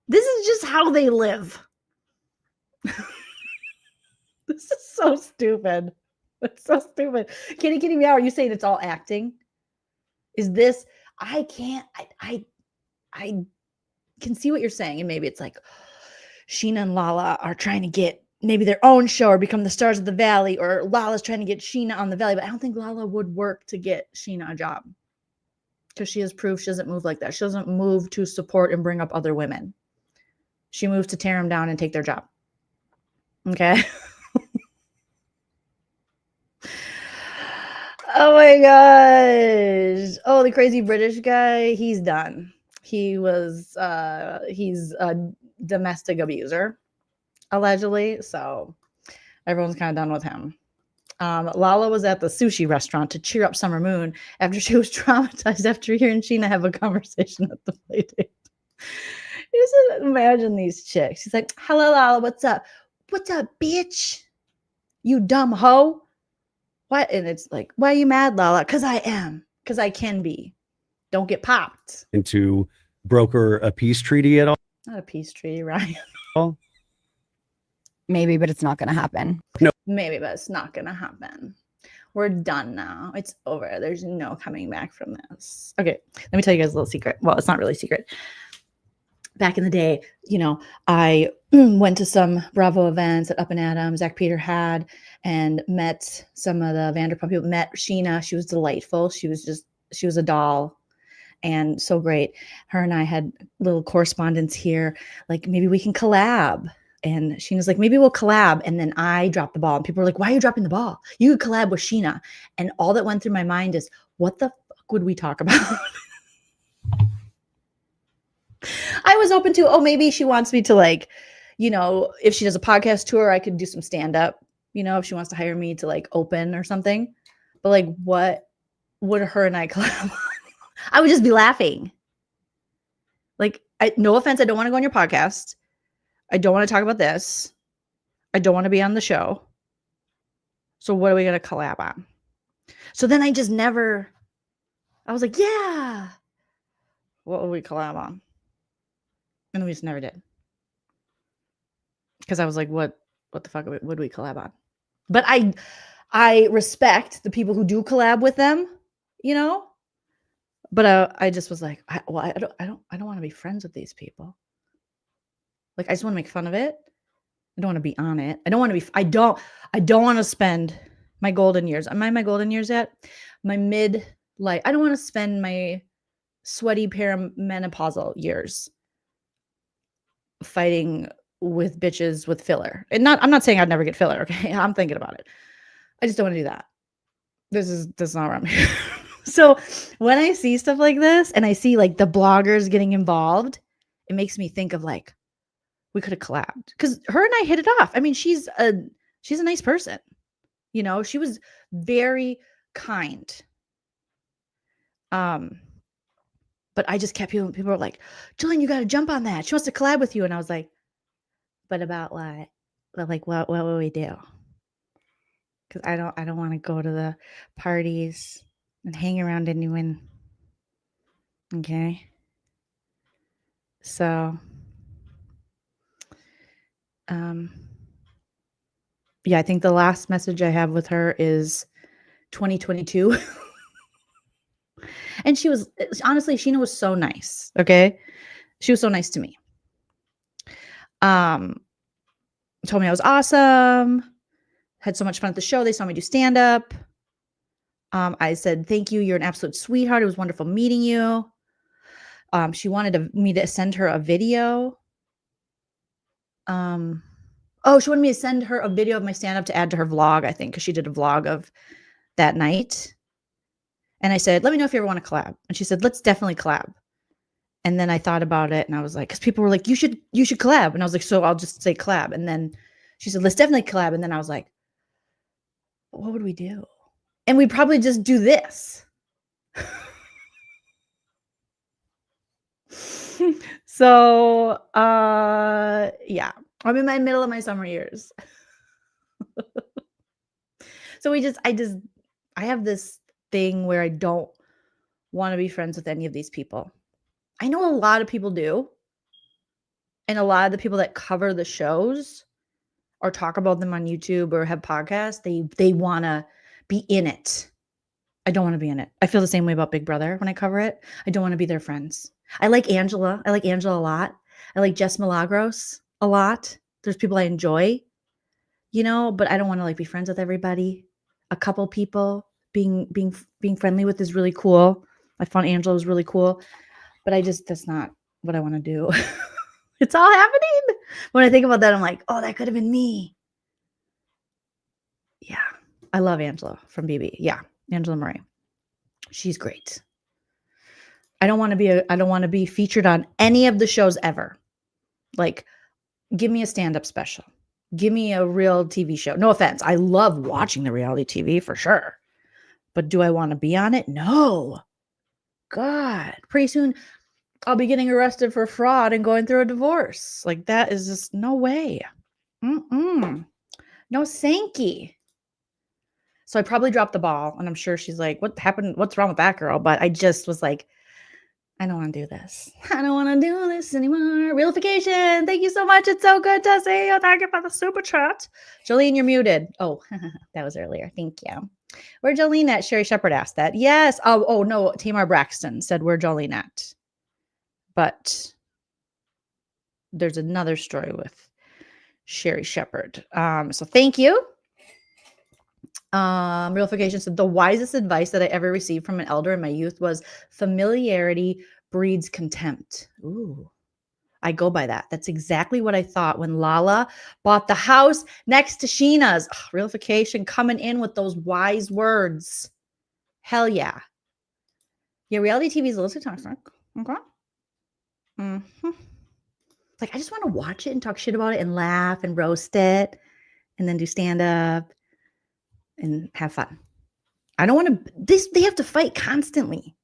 This is just how they live. This is so stupid. It's so stupid. Kitty meow, are you saying it's all acting? Is this, I can see what you're saying. And maybe it's like Scheana and Lala are trying to get maybe their own show or become the stars of the valley, or Lala's trying to get Scheana on the valley. But I don't think Lala would work to get Scheana a job. because she has proof she doesn't move like that. She doesn't move to support and bring up other women. She moves to tear them down and take their job. Okay. Oh my gosh. Oh, the crazy British guy, he's done. He's a domestic abuser, allegedly. So everyone's kind of done with him. Lala was at the sushi restaurant to cheer up Summer Moon after she was traumatized after hearing Scheana have a conversation at the play date. Just imagine these chicks. She's like, hello, Lala, what's up? What's up, bitch? You dumb hoe. What? And it's like, why are you mad, Lala? Because I am. Because I can be. Don't get popped. And to broker a peace treaty at all? Not a peace treaty, Ryan. Maybe, but it's not going to happen. No. Maybe, but it's not going to happen. We're done now. It's over. There's no coming back from this. Okay, let me tell you guys a little secret. Well, it's not really a secret. Back in the day, you know, I went to some Bravo events at Up and Adam, Zach Peter had, and met some of the Vanderpump people. Met Scheana. She was delightful. She was a doll and so great. Her and I had little correspondence here. Like, maybe we can collab. And Sheena's like, maybe we'll collab. And then I dropped the ball. And people were like, why are you dropping the ball? You could collab with Scheana. And all that went through my mind is, what the fuck would we talk about? I was open to, maybe she wants me to, like, you know, if she does a podcast tour, I could do some stand-up, you know, if she wants to hire me to, like, open or something. But, like, what would her and I collab on? I would just be laughing. Like, no offense, I don't want to go on your podcast. I don't want to talk about this. I don't want to be on the show. So what are we going to collab on? So then I was like, yeah. What would we collab on? And we just never did. Because I was like, what the fuck would we collab on? But I respect the people who do collab with them, you know? But I just was like, I don't want to be friends with these people. Like, I just want to make fun of it. I don't want to be on it. I don't want to spend my golden years. Am I in my golden years yet? My mid-life. I don't want to spend my sweaty perimenopausal years fighting with bitches with filler. And I'm not saying I'd never get filler, okay? I'm thinking about it. I just don't want to do that. This is not where I'm here. So when I see stuff like this and I see, like, the bloggers getting involved, it makes me think of, like, we could have collabed, because her and I hit it off. I mean, she's a nice person. You know, she was very kind. But I just kept people were like, Joleen, you got to jump on that. She wants to collab with you. And I was like, but about what? Like, what will we do? Because I don't want to go to the parties and hang around anyone. Okay. So, yeah, I think the last message I have with her is 2022. And honestly, Scheana was so nice. Okay. She was so nice to me. Told me I was awesome. Had so much fun at the show. They saw me do stand up. I said, thank you. You're an absolute sweetheart. It was wonderful meeting you. She wanted me to send her a video. She wanted me to send her a video of my stand-up to add to her vlog, I think, because she did a vlog of that night. And I said, let me know if you ever want to collab. And she said, let's definitely collab. And then I thought about it, and I was like, because people were like, you should collab. And I was like, so I'll just say collab. And then she said, let's definitely collab. And then I was like, what would we do? And we'd probably just do this. So, yeah, I'm in my middle of my summer years. So I have this thing where I don't want to be friends with any of these people. I know a lot of people do. And a lot of the people that cover the shows or talk about them on YouTube or have podcasts, they want to be in it. I don't want to be in it. I feel the same way about Big Brother when I cover it. I don't want to be their friends. I like Angela. I like Angela a lot. I like Jess Milagros a lot. There's people I enjoy, you know, but I don't want to, like, be friends with everybody. A couple people being friendly with is really cool. I found Angela was really cool, but that's not what I want to do. It's all happening. When I think about that, I'm like, oh, that could have been me. Yeah. I love Angela from BB. Yeah. Angela Murray. She's great. I don't want to be featured on any of the shows ever. Like, give me a stand-up special. Give me a real TV show. No offense. I love watching the reality TV for sure. But do I want to be on it? No. God. Pretty soon I'll be getting arrested for fraud and going through a divorce. Like, that is just no way. No thanky. So I probably dropped the ball, and I'm sure she's like, what happened? What's wrong with that girl? But I just was like, I don't want to do this. I don't want to do this anymore. Realification. Thank you so much. It's so good to see you. Thank you for the super chat. Jolene, you're muted. Oh, that was earlier. Thank you. Where Jolene at? Sherry Shepherd asked that. Yes. Oh no. Tamar Braxton said, where Jolene at? But there's another story with Sherry Shepherd. So thank you. Realification said, the wisest advice that I ever received from an elder in my youth was familiarity breeds contempt. Ooh, I go by that. That's exactly what I thought when Lala bought the house next to Scheana's. Realification coming in with those wise words. Hell yeah. Yeah, reality TV is a little too toxic. Okay. Like, I just want to watch it and talk shit about it and laugh and roast it and then do stand up and have fun. I don't want to, they have to fight constantly.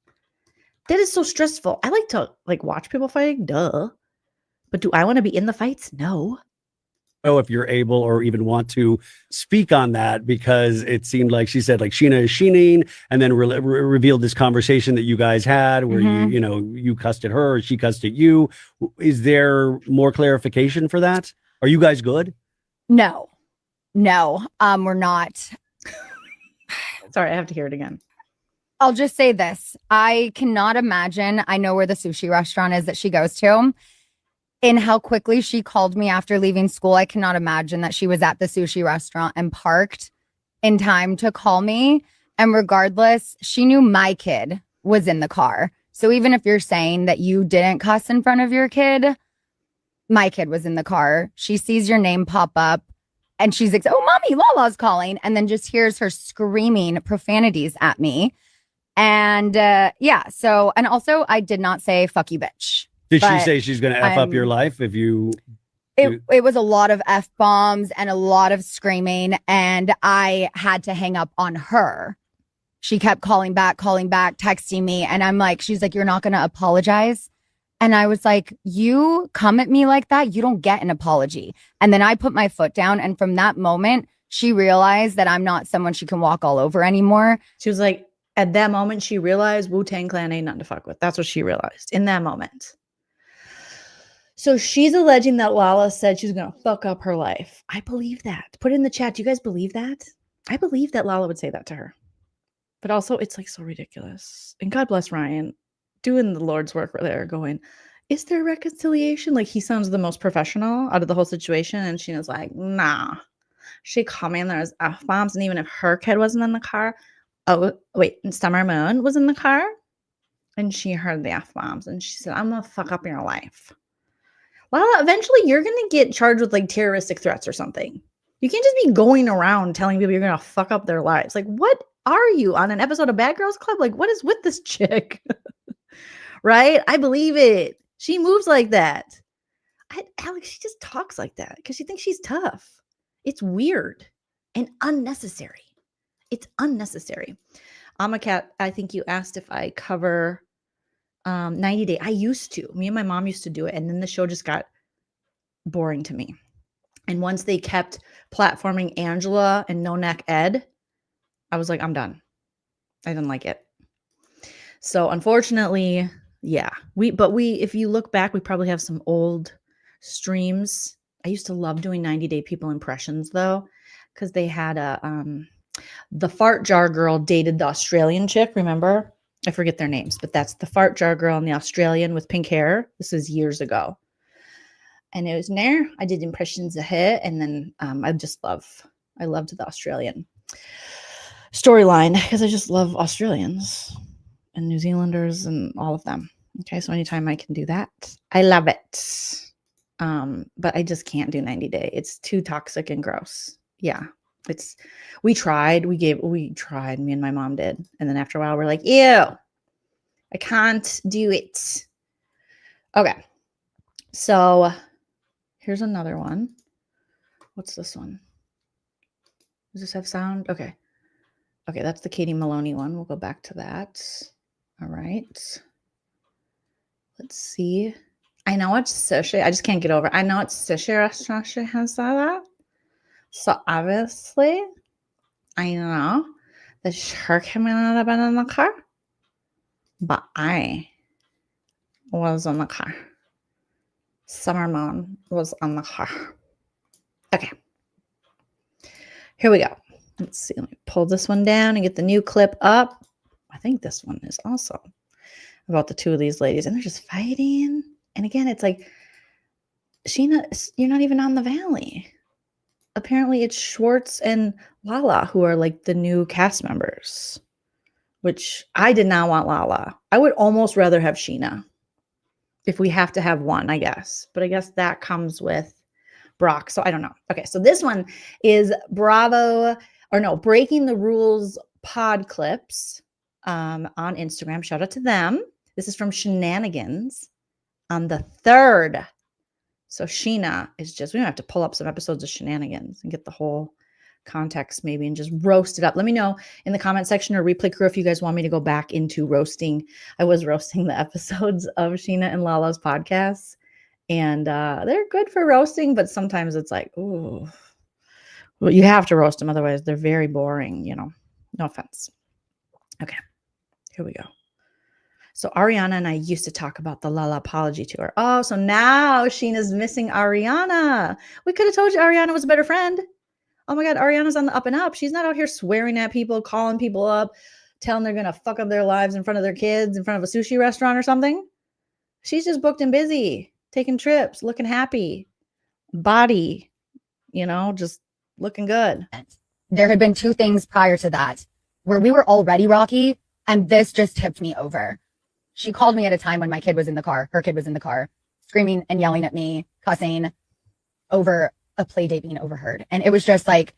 That is so stressful. I like to watch people fighting, duh. But do I want to be in the fights? No. Know if you're able or even want to speak on that, because it seemed like she said like Scheana is Sheening, and then revealed this conversation that you guys had where you cussed at her or she cussed at you. Is there more clarification for that? Are you guys good? No, we're not. Sorry, I have to hear it again. I'll just say this. I cannot imagine. I know where the sushi restaurant is that she goes to. In how quickly she called me after leaving school, I cannot imagine that she was at the sushi restaurant and parked in time to call me. And regardless, she knew my kid was in the car. So even if you're saying that you didn't cuss in front of your kid, my kid was in the car. She sees your name pop up and she's like, oh, mommy, Lala's calling. And then just hears her screaming profanities at me. And so, and also I did not say, fuck you, bitch. Did she say she's going to F up your life if you... It was a lot of F-bombs and a lot of screaming, and I had to hang up on her. She kept calling back, texting me, and I'm like, she's like, you're not going to apologize? And I was like, you come at me like that, you don't get an apology. And then I put my foot down, and from that moment, she realized that I'm not someone she can walk all over anymore. She was like, at that moment, she realized Wu-Tang Clan ain't nothing to fuck with. That's what she realized in that moment. So she's alleging that Lala said she's going to fuck up her life. I believe that. Put it in the chat. Do you guys believe that? I believe that Lala would say that to her. But also, it's like so ridiculous. And God bless Ryan doing the Lord's work there, going, is there reconciliation? Like, he sounds the most professional out of the whole situation. And Sheena's like, nah. She called me and there's F-bombs. And even if her kid wasn't in the car, and Summer Moon was in the car. And she heard the F-bombs. And she said, I'm going to fuck up your life. Lala, eventually you're going to get charged with like terroristic threats or something. You can't just be going around telling people you're going to fuck up their lives. Like, what are you on an episode of Bad Girls Club? Like, what is with this chick? Right? I believe it. She moves like that. Alex, she just talks like that because she thinks she's tough. It's weird and unnecessary. It's unnecessary. Amakat, I think you asked if I cover 90 Day. I used to. Me and my mom used to do it. And then the show just got boring to me. And once they kept platforming Angela and No Neck Ed, I was like, I'm done. I didn't like it. So unfortunately, yeah. If you look back, we probably have some old streams. I used to love doing 90 Day People impressions though, because they had the fart jar girl dated the Australian chick, remember? I forget their names, but that's the fart jar girl and the Australian with pink hair. This is years ago. And it was there. I did impressions of her. And then I loved the Australian storyline because I just love Australians. and New Zealanders and all of them. Okay, so anytime I can do that, I love it. But I just can't do 90 day. It's too toxic and gross. Yeah. We tried, me and my mom did. And then after a while we're like, ew, I can't do it. Okay. So here's another one. What's this one? Does this have sound? Okay. Okay, that's the Katie Maloney one. We'll go back to that. All right. Let's see. I know it's sushi. I just can't get over it. I know it's sushi restaurant she has that. So obviously, I know that her coming out have been in the car, but I was in the car. Summer Moon was on the car. Okay. Here we go. Let's see. Let me pull this one down and get the new clip up. I think this one is also about the two of these ladies, and they're just fighting. And again, it's like, Scheana, you're not even on the Valley. Apparently, it's Schwartz and Lala who are like the new cast members, which I did not want Lala. I would almost rather have Scheana if we have to have one, I guess. But I guess that comes with Brock. So I don't know. Okay, so this one is Breaking the Rules pod clips on Instagram. Shout out to them. This is from Shenanigans on the 3rd. So Scheana is we don't have to pull up some episodes of Shenanigans and get the whole context maybe and just roast it up. Let me know in the comment section or replay crew if you guys want me to go back into roasting. I was roasting the episodes of Scheana and Lala's podcasts, and they're good for roasting, but sometimes it's like, ooh, well, you have to roast them. Otherwise they're very boring, no offense. Okay, here we go. So Ariana and I used to talk about the Lala apology tour. Oh, so now Scheana's missing Ariana. We could have told you Ariana was a better friend. Oh my God, Ariana's on the up and up. She's not out here swearing at people, calling people up, telling they're going to fuck up their lives in front of their kids, in front of a sushi restaurant or something. She's just booked and busy, taking trips, looking happy, body, just looking good. There had been 2 things prior to that where we were already rocky, and this just tipped me over. She called me at a time when my kid was in the car. Her kid was in the car, screaming and yelling at me, cussing over a play date being overheard. And it was just like,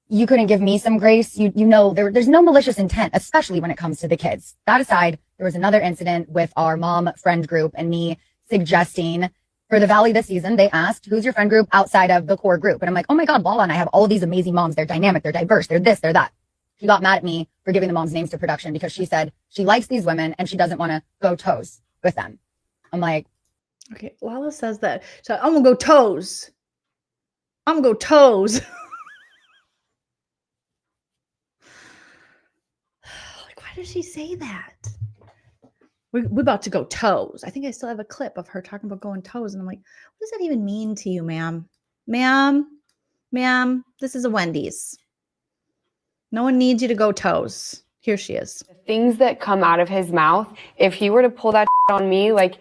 you couldn't give me some grace. There's no malicious intent, especially when it comes to the kids. That aside, there was another incident with our mom friend group and me suggesting for the Valley this season, they asked, who's your friend group outside of the core group? And I'm like, oh my God, Lala and I have all these amazing moms. They're dynamic, they're diverse, they're this, they're that. She got mad at me for giving the moms names to production because she said she likes these women and she doesn't want to go toes with them. I'm like, okay, Lala says that. So I'm going to go toes. I'm going to go toes. Like, why does she say that? We're about to go toes. I think I still have a clip of her talking about going toes. And I'm like, what does that even mean to you, ma'am? Ma'am, this is a Wendy's. No one needs you to go toes. Here she is. The things that come out of his mouth, if he were to pull that on me, like,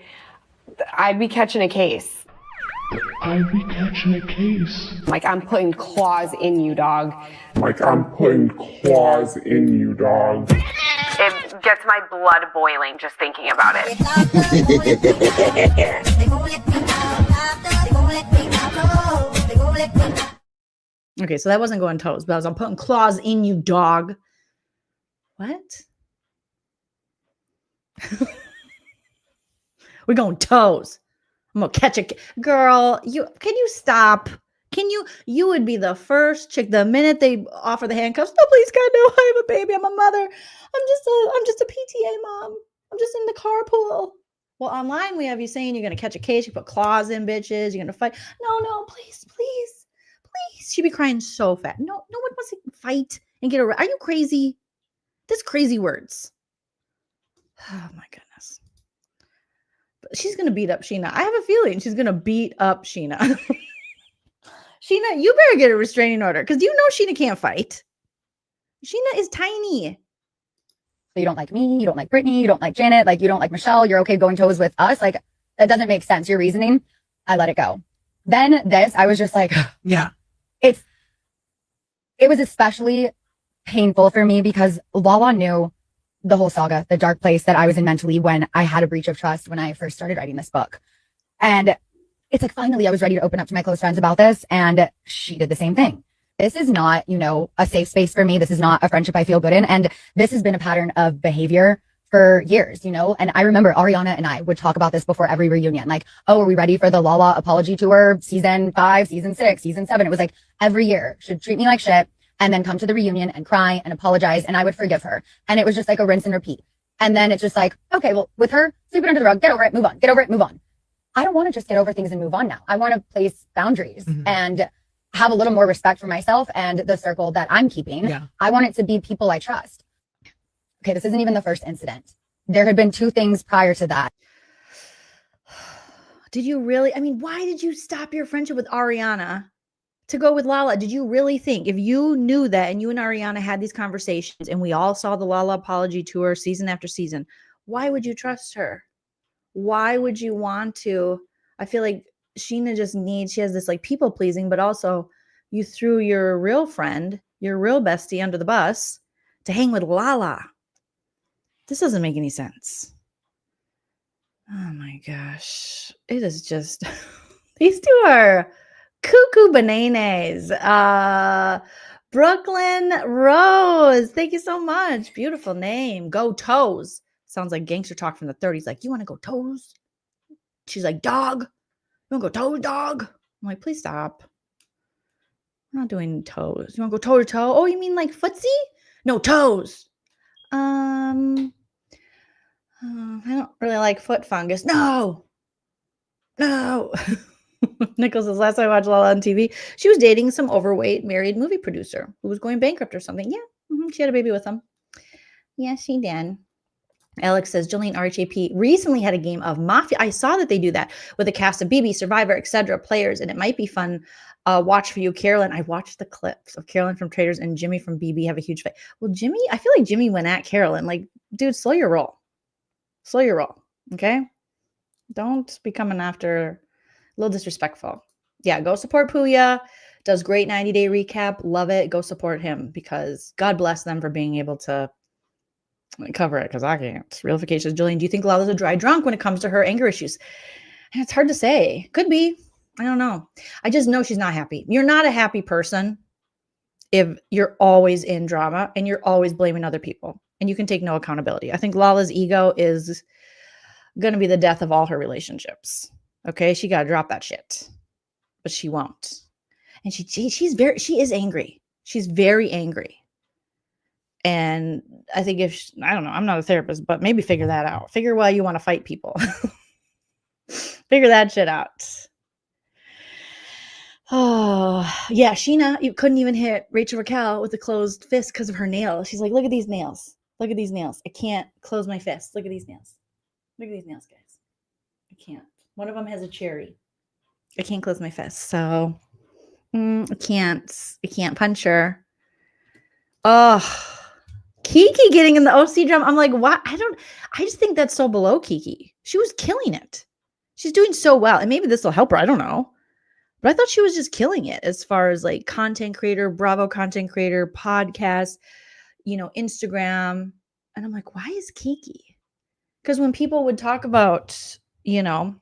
I'd be catching a case. Like, I'm putting claws in you, dog. It gets my blood boiling just thinking about it. Okay, so that wasn't going toes, but I'm putting claws in you, dog. What? We're going toes. I'm gonna catch a girl. Can you stop? You would be the first chick the minute they offer the handcuffs. No, please, God, no, I have a baby. I'm a mother. I'm just a PTA mom. I'm just in the carpool. Well, online we have you saying you're gonna catch a case. You put claws in bitches. You're gonna fight. No, please. She'd be crying so fast. No one wants to fight and get around. Are you crazy? That's crazy words. Oh my goodness. But she's gonna beat up Scheana. I have a feeling she's gonna beat up Scheana. Scheana, you better get a restraining order because Scheana can't fight. Scheana is tiny. You don't like me, you don't like Brittany, you don't like Janet, like you don't like Michelle, you're okay going toes with us. Like, that doesn't make sense. Your reasoning, I let it go. Then I was just like, yeah. It was especially painful for me because Lala knew the whole saga, the dark place that I was in mentally when I had a breach of trust when I first started writing this book. And it's like, finally, I was ready to open up to my close friends about this. And she did the same thing. This is not, a safe space for me. This is not a friendship I feel good in. And this has been a pattern of behavior for years, and I remember Ariana and I would talk about this before every reunion. Like, oh, are we ready for the Lala apology tour, season 5, season 6, season 7? It was like every year she'd treat me like shit and then come to the reunion and cry and apologize, and I would forgive her. And it was just like a rinse and repeat. And then it's just like, okay, well, with her, sweep it under the rug, get over it, move on, get over it, move on. I don't want to just get over things and move on now. I want to place boundaries and have a little more respect for myself and the circle that I'm keeping. Yeah. I want it to be people I trust. Okay, this isn't even the first incident. There had been 2 things prior to that. Did you really? I mean, why did you stop your friendship with Ariana to go with Lala? Did you really think, if you knew that and you and Ariana had these conversations and we all saw the Lala apology tour season after season, why would you trust her? Why would you want to? I feel like Scheana she has this like people pleasing, but also you threw your real friend, your real bestie under the bus to hang with Lala. This doesn't make any sense. Oh my gosh. It is just, these 2 are cuckoo bananas. Brooklyn Rose. Thank you so much. Beautiful name. Go Toes. Sounds like gangster talk from the 30s. Like, you want to go toes? She's like, dog. You want to go toes, dog? I'm like, please stop. I'm not doing toes. You want to go toe to toe? Oh, you mean like footsie? No, toes. I don't really like foot fungus. No. Nichols says, last time I watched Lala on TV, she was dating some overweight married movie producer who was going bankrupt or something. Yeah. She had a baby with him. Yeah, she did. Alex says, Jolene RHAP recently had a game of Mafia. I saw that they do that with a cast of BB, Survivor, etc. players, and it might be fun. Watch for you, Carolyn. I watched the clips of Carolyn from Traders and Jimmy from BB have a huge fight. Well, Jimmy, I feel like Jimmy went at Carolyn. Like, dude, slow your roll. Slow your roll, okay? Don't be coming after, a little disrespectful. Yeah, go support Puya. Does great 90-day recap. Love it. Go support him because God bless them for being able to cover it because I can't. Realification says, Jolene, do you think Lala's a dry drunk when it comes to her anger issues? And it's hard to say. Could be. I don't know. I just know she's not happy. You're not a happy person if you're always in drama and you're always blaming other people and you can take no accountability. I think Lala's ego is going to be the death of all her relationships. Okay. She got to drop that shit, but she won't. And she is angry. She's very angry. And I think I don't know, I'm not a therapist, but maybe figure that out. Figure why you want to fight people. Figure that shit out. Oh, yeah. Scheana, you couldn't even hit Rachel Raquel with a closed fist because of her nails. She's like, look at these nails. Look at these nails. I can't close my fist. Look at these nails. Look at these nails, guys. I can't. One of them has a cherry. I can't close my fist. So I can't punch her. Oh, Kiki getting in the OC drum. I'm like, what? I just think that's so below Kiki. She was killing it. She's doing so well. And maybe this will help her. I don't know. But I thought she was just killing it as far as like content creator, Bravo content creator, podcast, Instagram. And I'm like, why is Kiki? Because when people would talk about, Kiki's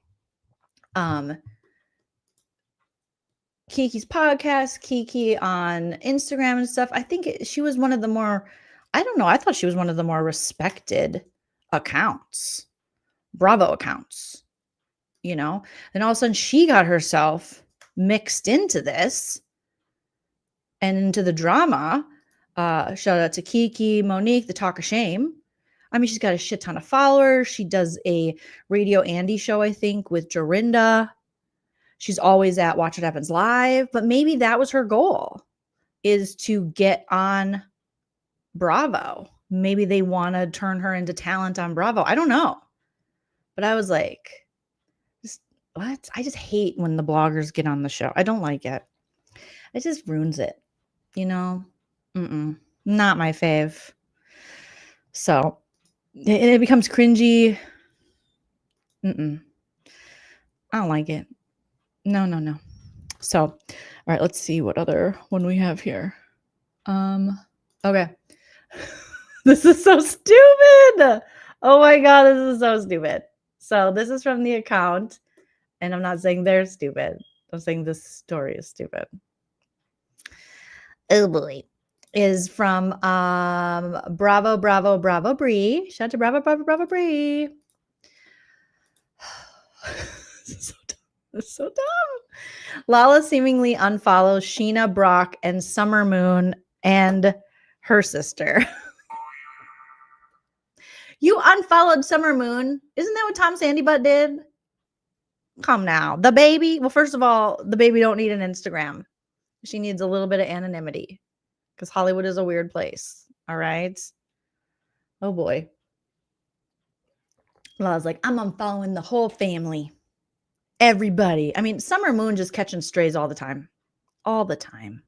podcast, Kiki on Instagram and stuff, I think she was one of the more, I don't know, I thought she was one of the more respected accounts, Bravo accounts, Then all of a sudden she got herself mixed into this and into the drama. Shout out to Kiki, Monique, the Talk of Shame. I mean, she's got a shit ton of followers. She does a Radio Andy show, I think, with Jorinda. She's always at Watch What Happens Live. But maybe that was her goal, is to get on Bravo. Maybe they want to turn her into talent on Bravo. I don't know. But I was like, what? I just hate when the bloggers get on the show. I don't like it. It just ruins it. Not my fave. So it becomes cringy. I don't like it. No. So, all right, let's see what other one we have here. Okay. This is so stupid. Oh my God, this is so stupid. So this is from the account, and I'm not saying they're stupid. I'm saying this story is stupid. Oh boy. Is from Bravo Bree. Shout out to Bravo Bree. This is so dumb. This is so dumb. Lala seemingly unfollows Scheana, Brock, and Summer Moon and her sister. You unfollowed Summer Moon. Isn't that what Tom Sandybutt did? Come now. The baby. Well, first of all, the baby don't need an Instagram. She needs a little bit of anonymity because Hollywood is a weird place. All right. Oh boy. Lala's like, I'm unfollowing the whole family. Everybody. I mean, Summer Moon just catching strays all the time. All the time.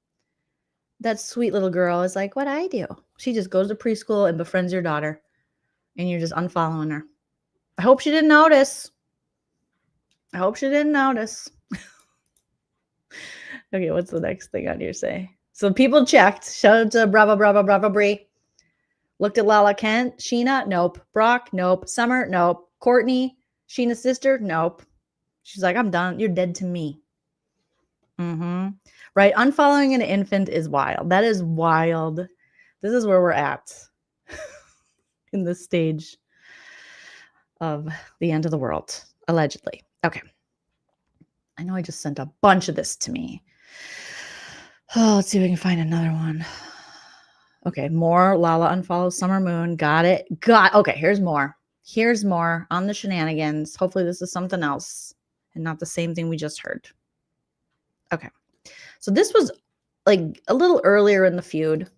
That sweet little girl is like, what I do? She just goes to preschool and befriends your daughter. And you're just unfollowing her. I hope she didn't notice. I hope she didn't notice. Okay, what's the next thing on your say? So people checked. Shout out to Bravo Bree. Looked at Lala Kent. Scheana, nope. Brock, nope. Summer, nope. Courtney, Sheena's sister, nope. She's like, I'm done. You're dead to me. Right? Unfollowing an infant is wild. That is wild. This is where we're at. In this stage of the end of the world, allegedly. Okay. I know I just sent a bunch of this to me. Oh, let's see if we can find another one. Okay, more Lala unfollows Summer Moon. Got it. Okay, here's more. Here's more on the shenanigans. Hopefully this is something else and not the same thing we just heard. Okay. So this was like a little earlier in the feud,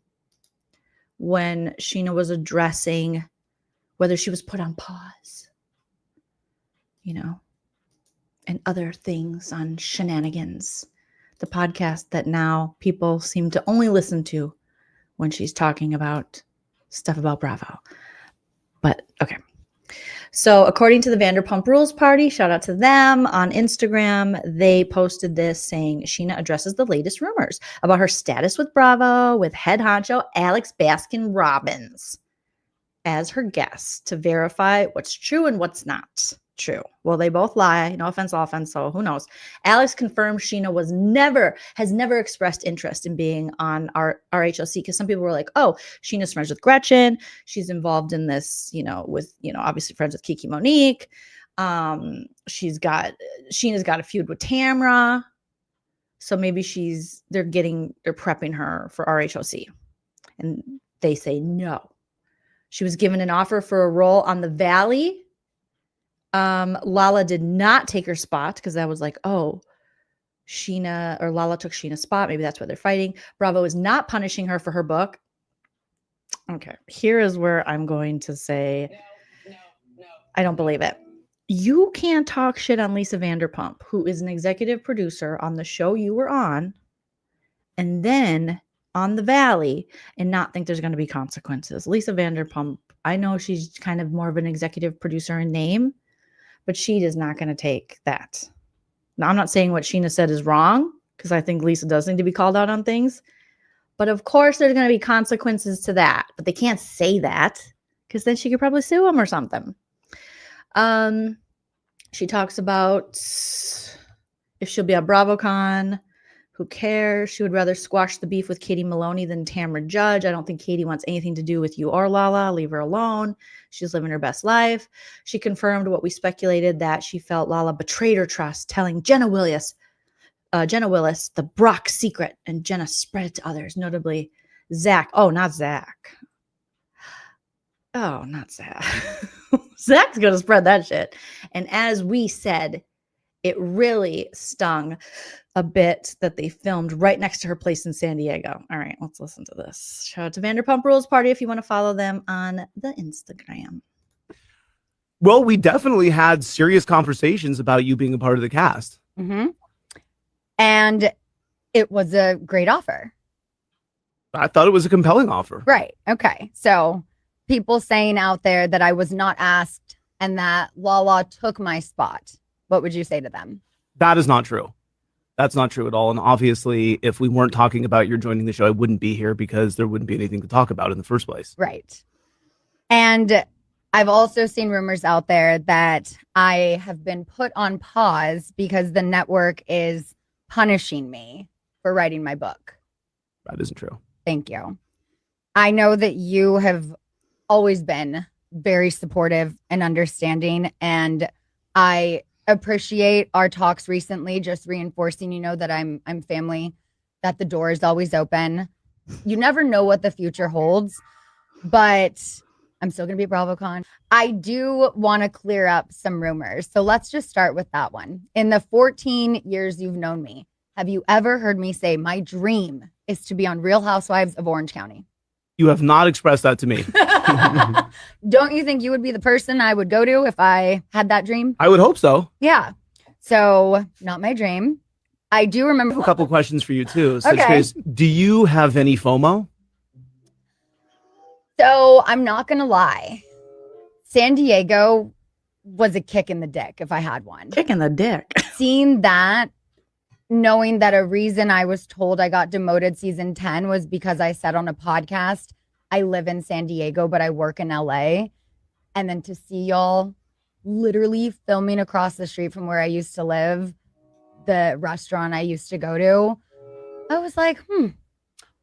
when Scheana was addressing whether she was put on pause, and other things on Shenanigans, the podcast that now people seem to only listen to when she's talking about stuff about Bravo. But okay. So according to the Vanderpump Rules Party, shout out to them on Instagram, they posted this saying Scheana addresses the latest rumors about her status with Bravo with head honcho Alex Baskin-Robbins as her guest to verify what's true and what's not true. Well, they both lie. No offense, all offense. So who knows? Alex confirmed Scheana has never expressed interest in being on our RHOSC, because some people were like, oh, Sheena's friends with Gretchen. She's involved in this, with, obviously friends with Kiki Monique. Scheana's got a feud with Tamra. So maybe they're prepping her for RHOC. And they say no. She was given an offer for a role on The Valley. Lala did not take her spot because that was like, oh, Lala took Scheana's spot. Maybe that's why they're fighting. Bravo is not punishing her for her book. Okay, here is where I'm going to say, no. I don't believe it. You can't talk shit on Lisa Vanderpump, who is an executive producer on the show you were on, and then on The Valley, and not think there's going to be consequences. Lisa Vanderpump, I know she's kind of more of an executive producer in name, but she is not going to take that. Now, I'm not saying what Scheana said is wrong, because I think Lisa does need to be called out on things. But of course, there's going to be consequences to that. But they can't say that, because then she could probably sue him or something. She talks about if she'll be at BravoCon. Who cares? She would rather squash the beef with Katie Maloney than Tamra Judge. I don't think Katie wants anything to do with you or Lala. Leave her alone. She's living her best life. She confirmed what we speculated, that she felt Lala betrayed her trust, telling Jenna Willis the Brock secret, and Jenna spread it to others, notably Zach. Oh, not Zach. Oh, not Zach. Zach's going to spread that shit. And as we said, it really stung a bit that they filmed right next to her place in San Diego. All right, let's listen to this. Shout out to Vanderpump Rules Party if you want to follow them on the Instagram. Well, we definitely had serious conversations about you being a part of the cast. Mm-hmm. And it was a great offer. I thought it was a compelling offer. Right. Okay. So people saying out there that I was not asked and that Lala took my spot, what would you say to them? That is not true. That's not true at all. And obviously, if we weren't talking about your joining the show, I wouldn't be here because there wouldn't be anything to talk about in the first place. Right. And I've also seen rumors out there that I have been put on pause because the network is punishing me for writing my book. That isn't true. Thank you. I know that you have always been very supportive and understanding, and I appreciate our talks recently, just reinforcing, that I'm family, that the door is always open. You never know what the future holds, but I'm still going to be at BravoCon. I do want to clear up some rumors. So let's just start with that one. In the 14 years you've known me, have you ever heard me say my dream is to be on Real Housewives of Orange County? You have not expressed that to me. Don't you think you would be the person I would go to if I had that dream? I would hope so. Yeah. So not my dream. I do remember I have a couple questions for you too. So Okay. do you have any FOMO? So I'm not going to lie. San Diego was a kick in the dick if I had one. Kick in the dick. Seeing that, knowing that a reason I was told I got demoted season 10 was because I said on a podcast, I live in San Diego, but I work in LA. And then to see y'all literally filming across the street from where I used to live, the restaurant I used to go to, I was like,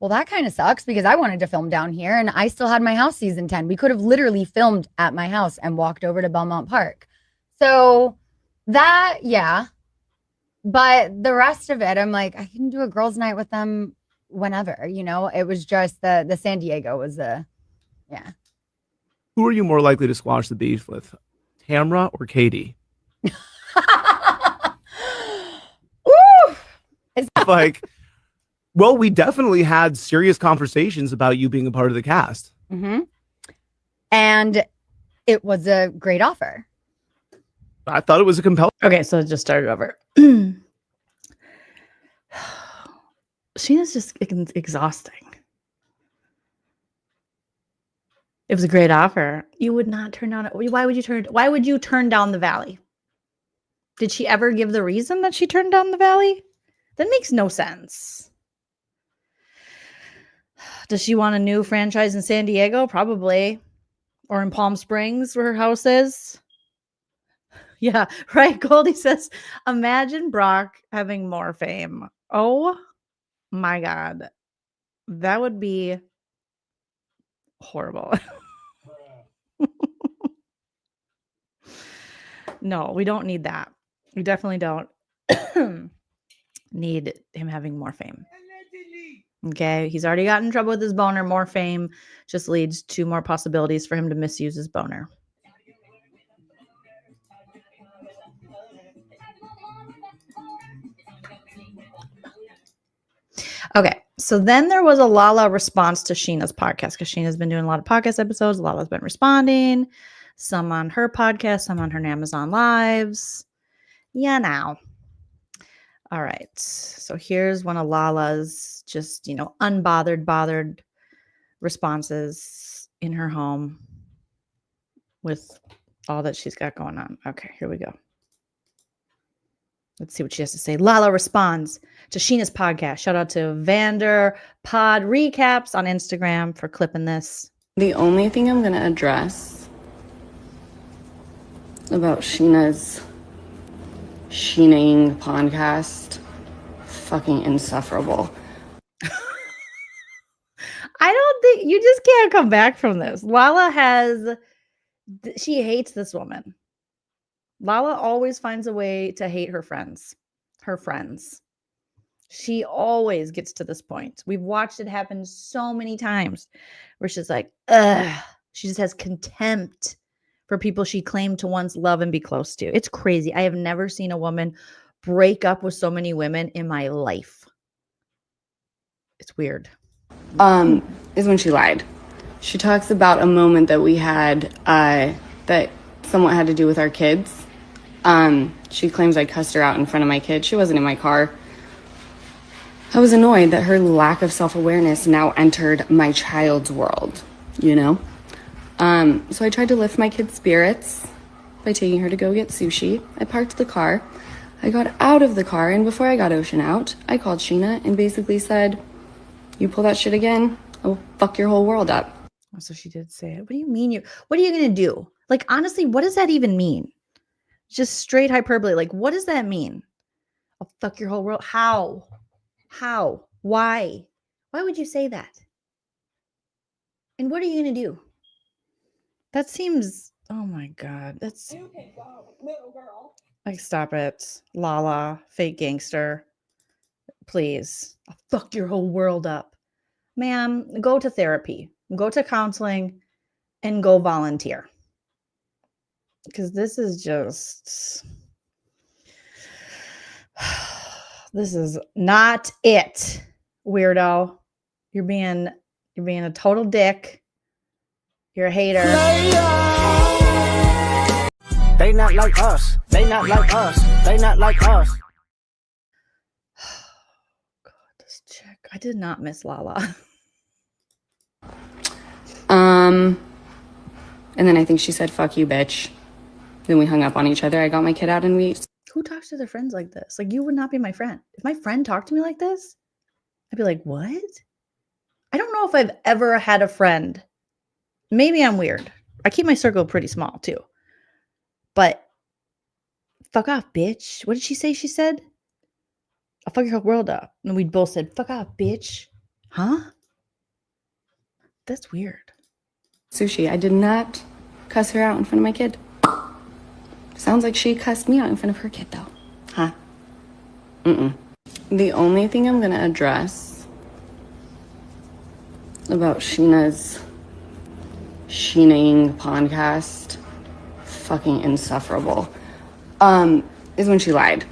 well, that kind of sucks because I wanted to film down here and I still had my house season 10. We could have literally filmed at my house and walked over to Belmont Park. So that, yeah. But the rest of it, I'm like, I can do a girls' night with them whenever, It was just the San Diego was yeah. Who are you more likely to squash the beef with, Tamra or Katie? Woo! Like, well, we definitely had serious conversations about you being a part of the cast. Mm-hmm. And it was a great offer. I thought it was a compelling. Okay, so it just started over. Scheana's just exhausting. It was a great offer. You would not turn down it. Why would you turn down the Valley? Did she ever give the reason that she turned down the Valley? That makes no sense. Does she want a new franchise in San Diego? Probably. Or in Palm Springs where her house is. Yeah, right. Goldie says, imagine Brock having more fame. Oh my God. That would be horrible. No, we don't need that. We definitely don't need him having more fame. Okay, he's already gotten in trouble with his boner. More fame just leads to more possibilities for him to misuse his boner. Okay, so then there was a Lala response to Scheana's podcast because Scheana's been doing a lot of podcast episodes. Lala's been responding, some on her podcast, some on her Amazon Lives. Yeah, now. All right, so here's one of Lala's just, bothered responses in her home with all that she's got going on. Okay, here we go. Let's see what she has to say. Lala responds to Scheana's podcast. Shout out to Vander Pod Recaps on Instagram for clipping this. The only thing I'm going to address about Scheana's Sheening podcast, fucking insufferable. I don't think you just can't come back from this. Lala she hates this woman. Lala always finds a way to hate her friends. She always gets to this point. We've watched it happen so many times where she's like, ugh. She just has contempt for people she claimed to once love and be close to. It's crazy. I have never seen a woman break up with so many women in my life. It's weird. Is when she lied. She talks about a moment that we had that somewhat had to do with our kids. She claims I cussed her out in front of my kid. She wasn't in my car. I was annoyed that her lack of self-awareness now entered my child's world, So I tried to lift my kid's spirits by taking her to go get sushi. I parked the car. I got out of the car, and before I got Ocean out, I called Scheana and basically said, you pull that shit again, I'll fuck your whole world up. Oh, so she did say it. What do you mean what are you going to do? Like, honestly, what does that even mean? Just straight hyperbole. Like, what does that mean? I'll fuck your whole world. How? Why? Why would you say that? And what are you going to do? That seems, oh my God. That's like, stop it. Lala, fake gangster. Please. I'll fuck your whole world up. Ma'am, go to therapy, go to counseling, and go volunteer. Because this is just, this is not it, weirdo. You're being a total dick. You're a hater. They not like us. They not like us. They not like us. God, this chick. I did not miss Lala. And then I think she said, "Fuck you, bitch." Then we hung up on each other. I got my kid out and we. Who talks to their friends like this? Like, you would not be my friend. If my friend talked to me like this, I'd be like, what? I don't know if I've ever had a friend. Maybe I'm weird. I keep my circle pretty small too. But fuck off, bitch. What did she say? She said, I'll fuck your whole world up. And we both said, fuck off, bitch. Huh? That's weird. Sushi. I did not cuss her out in front of my kid. Sounds like she cussed me out in front of her kid, though. Huh? The only thing I'm gonna address about Scheana's Sheening podcast, fucking insufferable, is when she lied.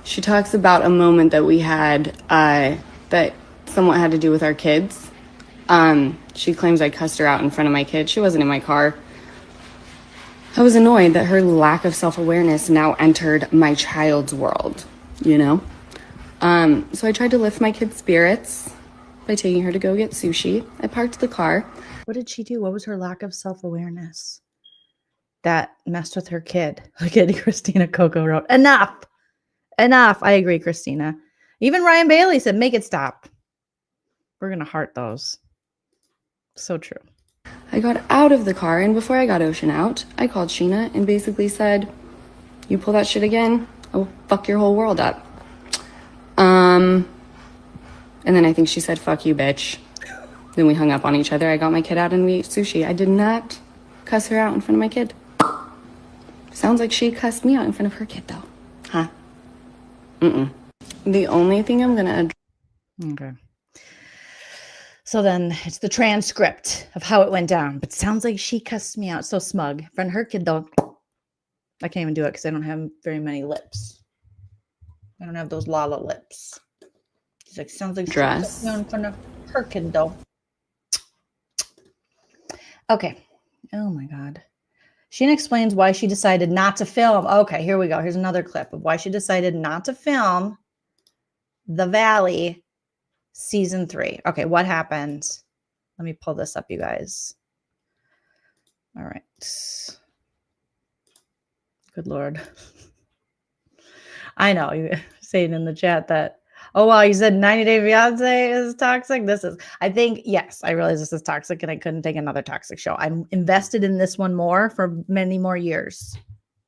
She talks about a moment that we had that somewhat had to do with our kids. She claims I cussed her out in front of my kid. She wasn't in my car. I was annoyed that her lack of self-awareness now entered my child's world, you know? So I tried to lift my kid's spirits by taking her to go get sushi. I parked the car. What did she do? What was her lack of self-awareness that messed with her kid? Look at Christina Coco wrote, enough. I agree, Christina. Even Ryan Bailey said, make it stop. We're going to heart those. So true. I got out of the car, and before I got Ocean out, I called Scheana and basically said, you pull that shit again, I'll fuck your whole world up. And then I think she said, fuck you, bitch. Then we hung up on each other. I got my kid out and we ate sushi. I did not cuss her out in front of my kid. Sounds like she cussed me out in front of her kid, though. Huh? The only thing I'm gonna... Okay. So then it's the transcript of how it went down. But it sounds like she cussed me out. So smug. In front of her kid, though. I can't even do it because I don't have very many lips. I don't have those Lala lips. She's like, sounds like she cussed me out in front of her kid, though. Okay. Oh, my God. Scheana explains why she decided not to film. Okay, here we go. Here's another clip of why she decided not to film The Valley season 3. Okay, what happened? Let me pull this up, you guys. All right. Good Lord. I know you saying in the chat that, oh, wow, you said 90 Day Fiance is toxic. This is, I think, yes, I realize this is toxic and I couldn't take another toxic show. I'm invested in this one more for many more years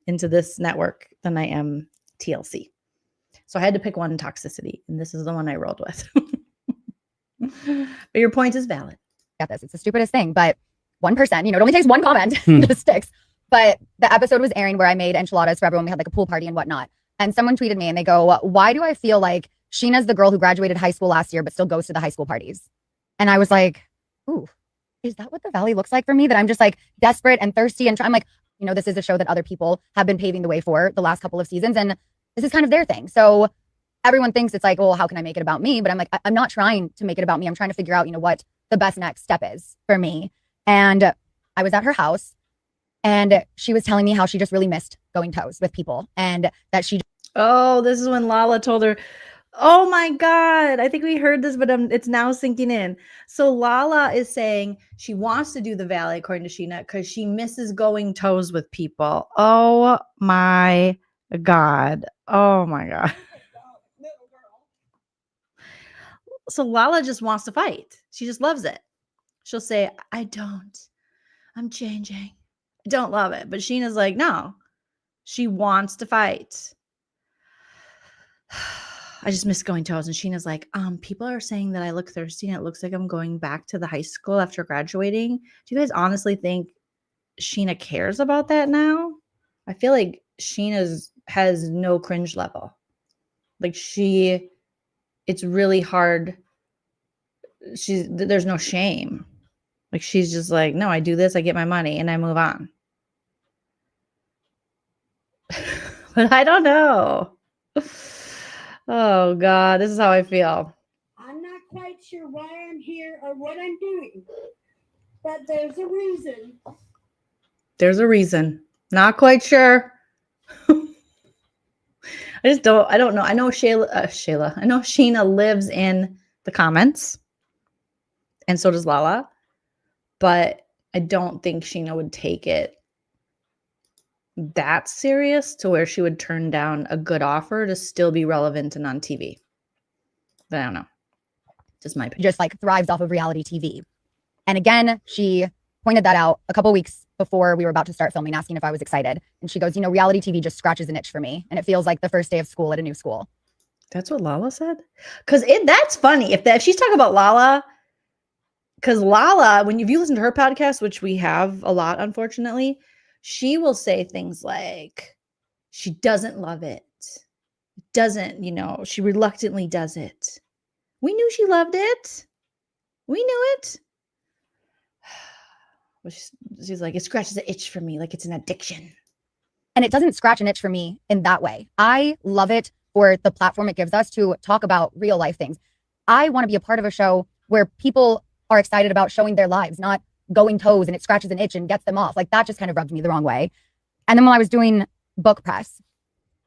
into this network than I am TLC. So I had to pick one toxicity, and this is the one I rolled with. But your point is valid. Got this. It's the stupidest thing, but 1%, it only takes one comment to sticks. But the episode was airing where I made enchiladas for everyone. We had like a pool party and whatnot. And someone tweeted me and they go, why do I feel like Scheana's the girl who graduated high school last year, but still goes to the high school parties? And I was like, ooh, is that what the Valley looks like for me? That I'm just like desperate and thirsty and I'm like, this is a show that other people have been paving the way for the last couple of seasons. And this is kind of their thing. So everyone thinks it's like, well, how can I make it about me? But I'm like, I'm not trying to make it about me. I'm trying to figure out, what the best next step is for me. And I was at her house and she was telling me how she just really missed going toes with people and that she. Oh, this is when Lala told her, oh my God, I think we heard this, but it's now sinking in. So Lala is saying she wants to do the Valley, according to Scheana, because she misses going toes with people. Oh my God. Oh my God. So Lala just wants to fight. She just loves it. She'll say, I'm changing. I don't love it. But Scheana's like, no, she wants to fight. I just miss going toes. And Scheana's like, people are saying that I look thirsty and it looks like I'm going back to the high school after graduating. Do you guys honestly think Scheana cares about that now? I feel like Scheana has no cringe level. Like it's really hard. There's no shame. Like she's just like, no, I do this, I get my money and I move on. But I don't know. Oh God, this is how I feel. I'm not quite sure why I'm here or what I'm doing, but there's a reason. There's a reason. Not quite sure. I don't know. I know I know Scheana lives in the comments, and so does Lala, but I don't think Scheana would take it that serious to where she would turn down a good offer to still be relevant and on TV. But I don't know. Just my opinion. Just like thrives off of reality TV. And again, she pointed that out a couple weeks before we were about to start filming, asking if I was excited. And she goes, reality TV just scratches an itch for me. And it feels like the first day of school at a new school. That's what Lala said? Because that's funny. If she's talking about Lala, because Lala, when you listen to her podcast, which we have a lot, unfortunately, she will say things like she doesn't love it. Doesn't, she reluctantly does it. We knew she loved it. We knew it. She's like, it scratches an itch for me, like it's an addiction. And it doesn't scratch an itch for me in that way. I love it for the platform it gives us to talk about real life things. I want to be a part of a show where people are excited about showing their lives, not going toes and it scratches an itch and gets them off. Like that just kind of rubbed me the wrong way. And then when I was doing book press,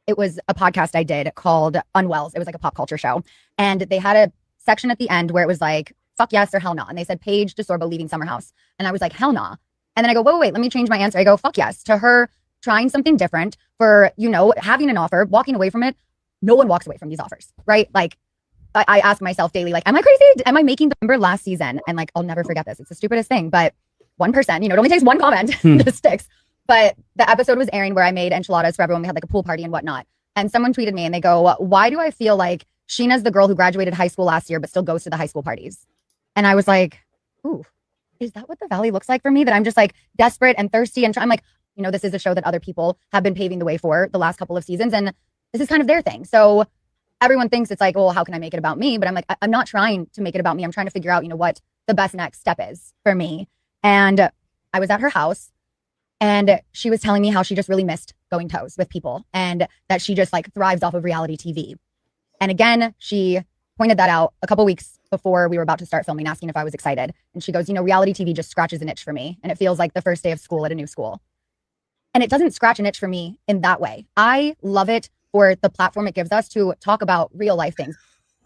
it was a podcast I did called Unwells. It was like a pop culture show. And they had a section at the end where it was like, fuck yes or hell no. And they said Paige DeSorbo leaving Summer House. And I was like, hell nah. And then I go, wait, let me change my answer. I go, fuck yes to her trying something different, for, having an offer, walking away from it. No one walks away from these offers, right? Like I ask myself daily, like, am I crazy? Am I making the number last season? And like, I'll never forget this. It's the stupidest thing, but 1%, it only takes one comment that sticks. But the episode was airing where I made enchiladas for everyone. We had like a pool party and whatnot. And someone tweeted me and they go, why do I feel like Scheana's the girl who graduated high school last year, but still goes to the high school parties? And I was like, ooh, is that what the valley looks like for me? That I'm just like desperate and thirsty and I'm like, this is a show that other people have been paving the way for the last couple of seasons. And this is kind of their thing. So everyone thinks it's like, well, how can I make it about me? But I'm like, I'm not trying to make it about me. I'm trying to figure out, what the best next step is for me. And I was at her house and she was telling me how she just really missed going toes with people and that she just like thrives off of reality TV. And again, she pointed that out a couple weeks before we were about to start filming, asking if I was excited. And she goes, reality TV just scratches an itch for me. And it feels like the first day of school at a new school. And it doesn't scratch an itch for me in that way. I love it for the platform it gives us to talk about real life things.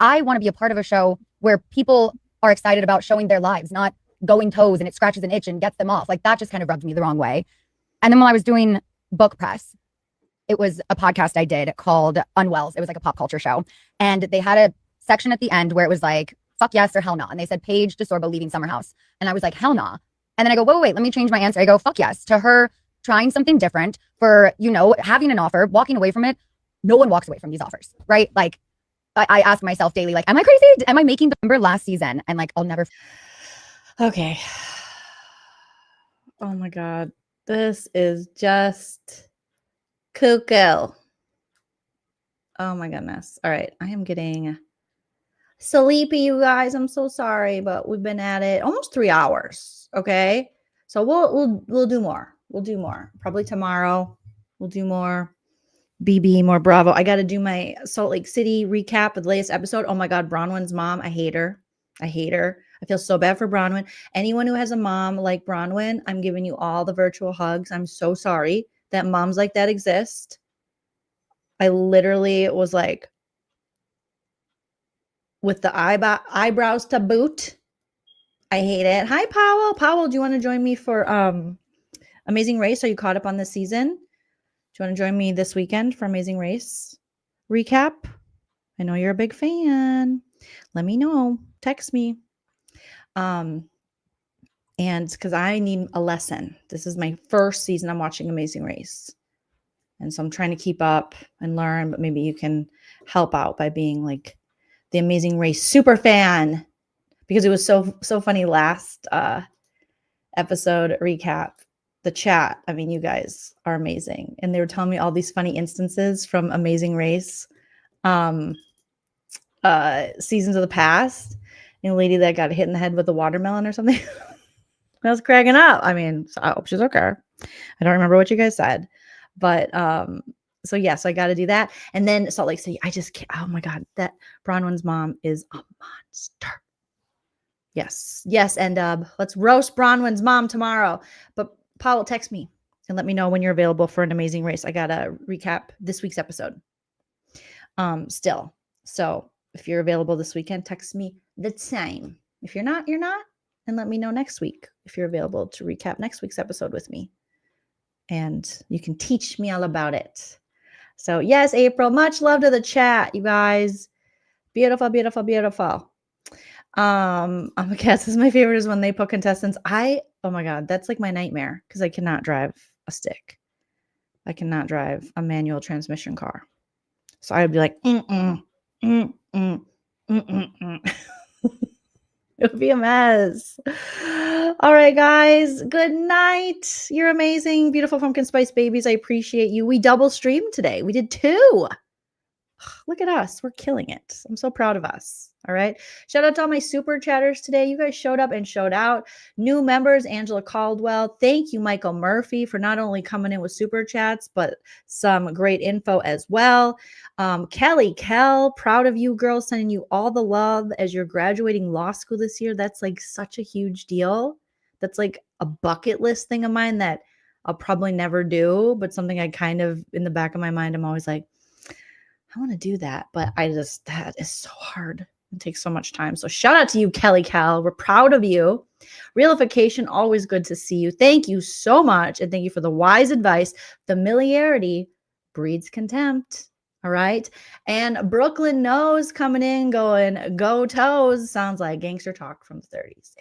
I want to be a part of a show where people are excited about showing their lives, not going toes and it scratches an itch and gets them off. Like that just kind of rubbed me the wrong way. And then when I was doing book press, it was a podcast I did called Unwells. It was like a pop culture show. And they had a section at the end where it was like, fuck yes or hell no. And they said Paige DeSorbo leaving Summer House. And I was like, hell nah. And then I go, wait, let me change my answer. I go, fuck yes to her trying something different, for, having an offer, walking away from it. No one walks away from these offers, right? Like I ask myself daily, like, am I crazy? Am I making the number last season? And like, I'll never. Okay. Oh my God. This is just cuckoo. Oh my goodness. All right. I am getting sleepy, you guys. I'm so sorry, but we've been at it almost 3 hours. Okay. So we'll do more. We'll do more. Probably tomorrow. We'll do more BB, more Bravo. I got to do my Salt Lake City recap of the latest episode. Oh my God. Bronwyn's mom. I hate her. I feel so bad for Bronwyn. Anyone who has a mom like Bronwyn, I'm giving you all the virtual hugs. I'm so sorry that moms like that exist. I literally was like, with the eyebrows to boot. I hate it. Hi, Powell. Powell, do you want to join me for Amazing Race? Are you caught up on this season? Do you want to join me this weekend for Amazing Race recap? I know you're a big fan. Let me know. Text me. And because I need a lesson. This is my first season I'm watching Amazing Race. And so I'm trying to keep up and learn, but maybe you can help out by being like the Amazing Race super fan, because it was so funny last episode recap. The chat, I mean, you guys are amazing. And they were telling me all these funny instances from Amazing Race seasons of the past. And a lady that got hit in the head with a watermelon or something. I was cracking up. I mean, I hope she's okay. I don't remember what you guys said. But so I got to do that. And then Salt Lake City, I just can't. Oh my God, that Bronwyn's mom is a monster. Yes. And let's roast Bronwyn's mom tomorrow. But Paul, text me and let me know when you're available for an Amazing Race. I got to recap this week's episode still. So if you're available this weekend, text me the time. If you're not, you're not. And let me know next week if you're available to recap next week's episode with me. And you can teach me all about it. So yes, April, much love to the chat, you guys. Beautiful, beautiful, beautiful. I guess my favorite is when they put contestants. Oh my God, that's like my nightmare because I cannot drive a stick. I cannot drive a manual transmission car. So I would be like, It would be a mess. All right, guys. Good night. You're amazing. Beautiful pumpkin spice babies. I appreciate you. We double streamed today. We did 2. Look at us. We're killing it. I'm so proud of us. All right. Shout out to all my super chatters today. You guys showed up and showed out. New members, Angela Caldwell. Thank you, Michael Murphy, for not only coming in with super chats, but some great info as well. Kelly Kell, proud of you, girls, sending you all the love as you're graduating law school this year. That's like such a huge deal. That's like a bucket list thing of mine that I'll probably never do, but something I kind of, in the back of my mind, I'm always like, I want to do that, but that is so hard. It takes so much time. So shout out to you, Kelly Cal. We're proud of you. Realification, always good to see you. Thank you so much. And thank you for the wise advice. Familiarity breeds contempt. All right. And Brooklyn Knows coming in going, go toes. Sounds like gangster talk from the 30s.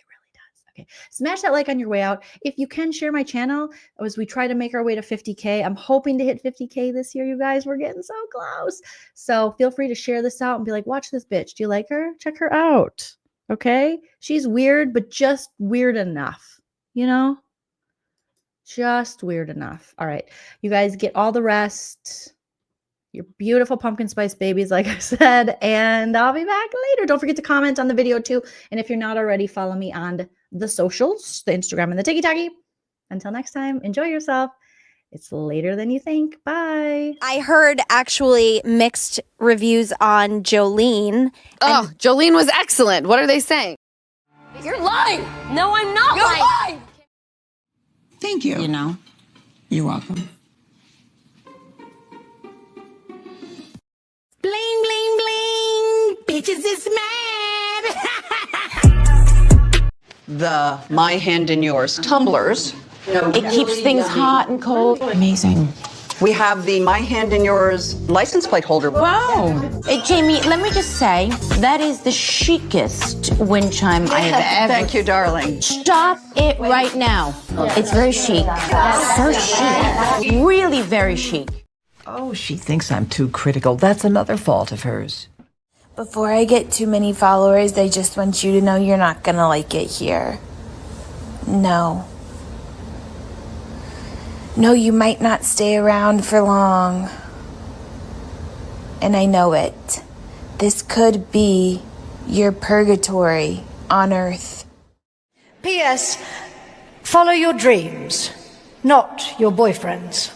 Okay, smash that like on your way out. If you can, share my channel as we try to make our way to 50K. I'm hoping to hit 50K this year, you guys. We're getting so close. So feel free to share this out and be like, watch this bitch. Do you like her? Check her out. Okay? She's weird, but just weird enough. You know? Just weird enough. All right. You guys get all the rest. You're beautiful pumpkin spice babies, like I said. And I'll be back later. Don't forget to comment on the video too. And if you're not already, follow me on the socials, the Instagram and the TikTok. Until next time, enjoy yourself. It's later than you think. Bye. I heard actually mixed reviews on Joleen. Oh, Joleen was excellent. What are they saying? You're lying. No, I'm not lying. Thank you. You know, you're welcome. Bling, bling, bling. Bitches is mad. The My Hand in Yours tumblers. It keeps things hot and cold. Amazing. We have the My Hand in Yours license plate holder. Wow. Hey, Jamie, let me just say, that is the chicest wind chime I have ever. Thank you, darling. Stop it right now. It's very chic. So chic. Really very chic. Oh, she thinks I'm too critical. That's another fault of hers. Before I get too many followers, I just want you to know you're not gonna like it here. No. No, you might not stay around for long. And I know it. This could be your purgatory on Earth. P.S. Follow your dreams, not your boyfriends.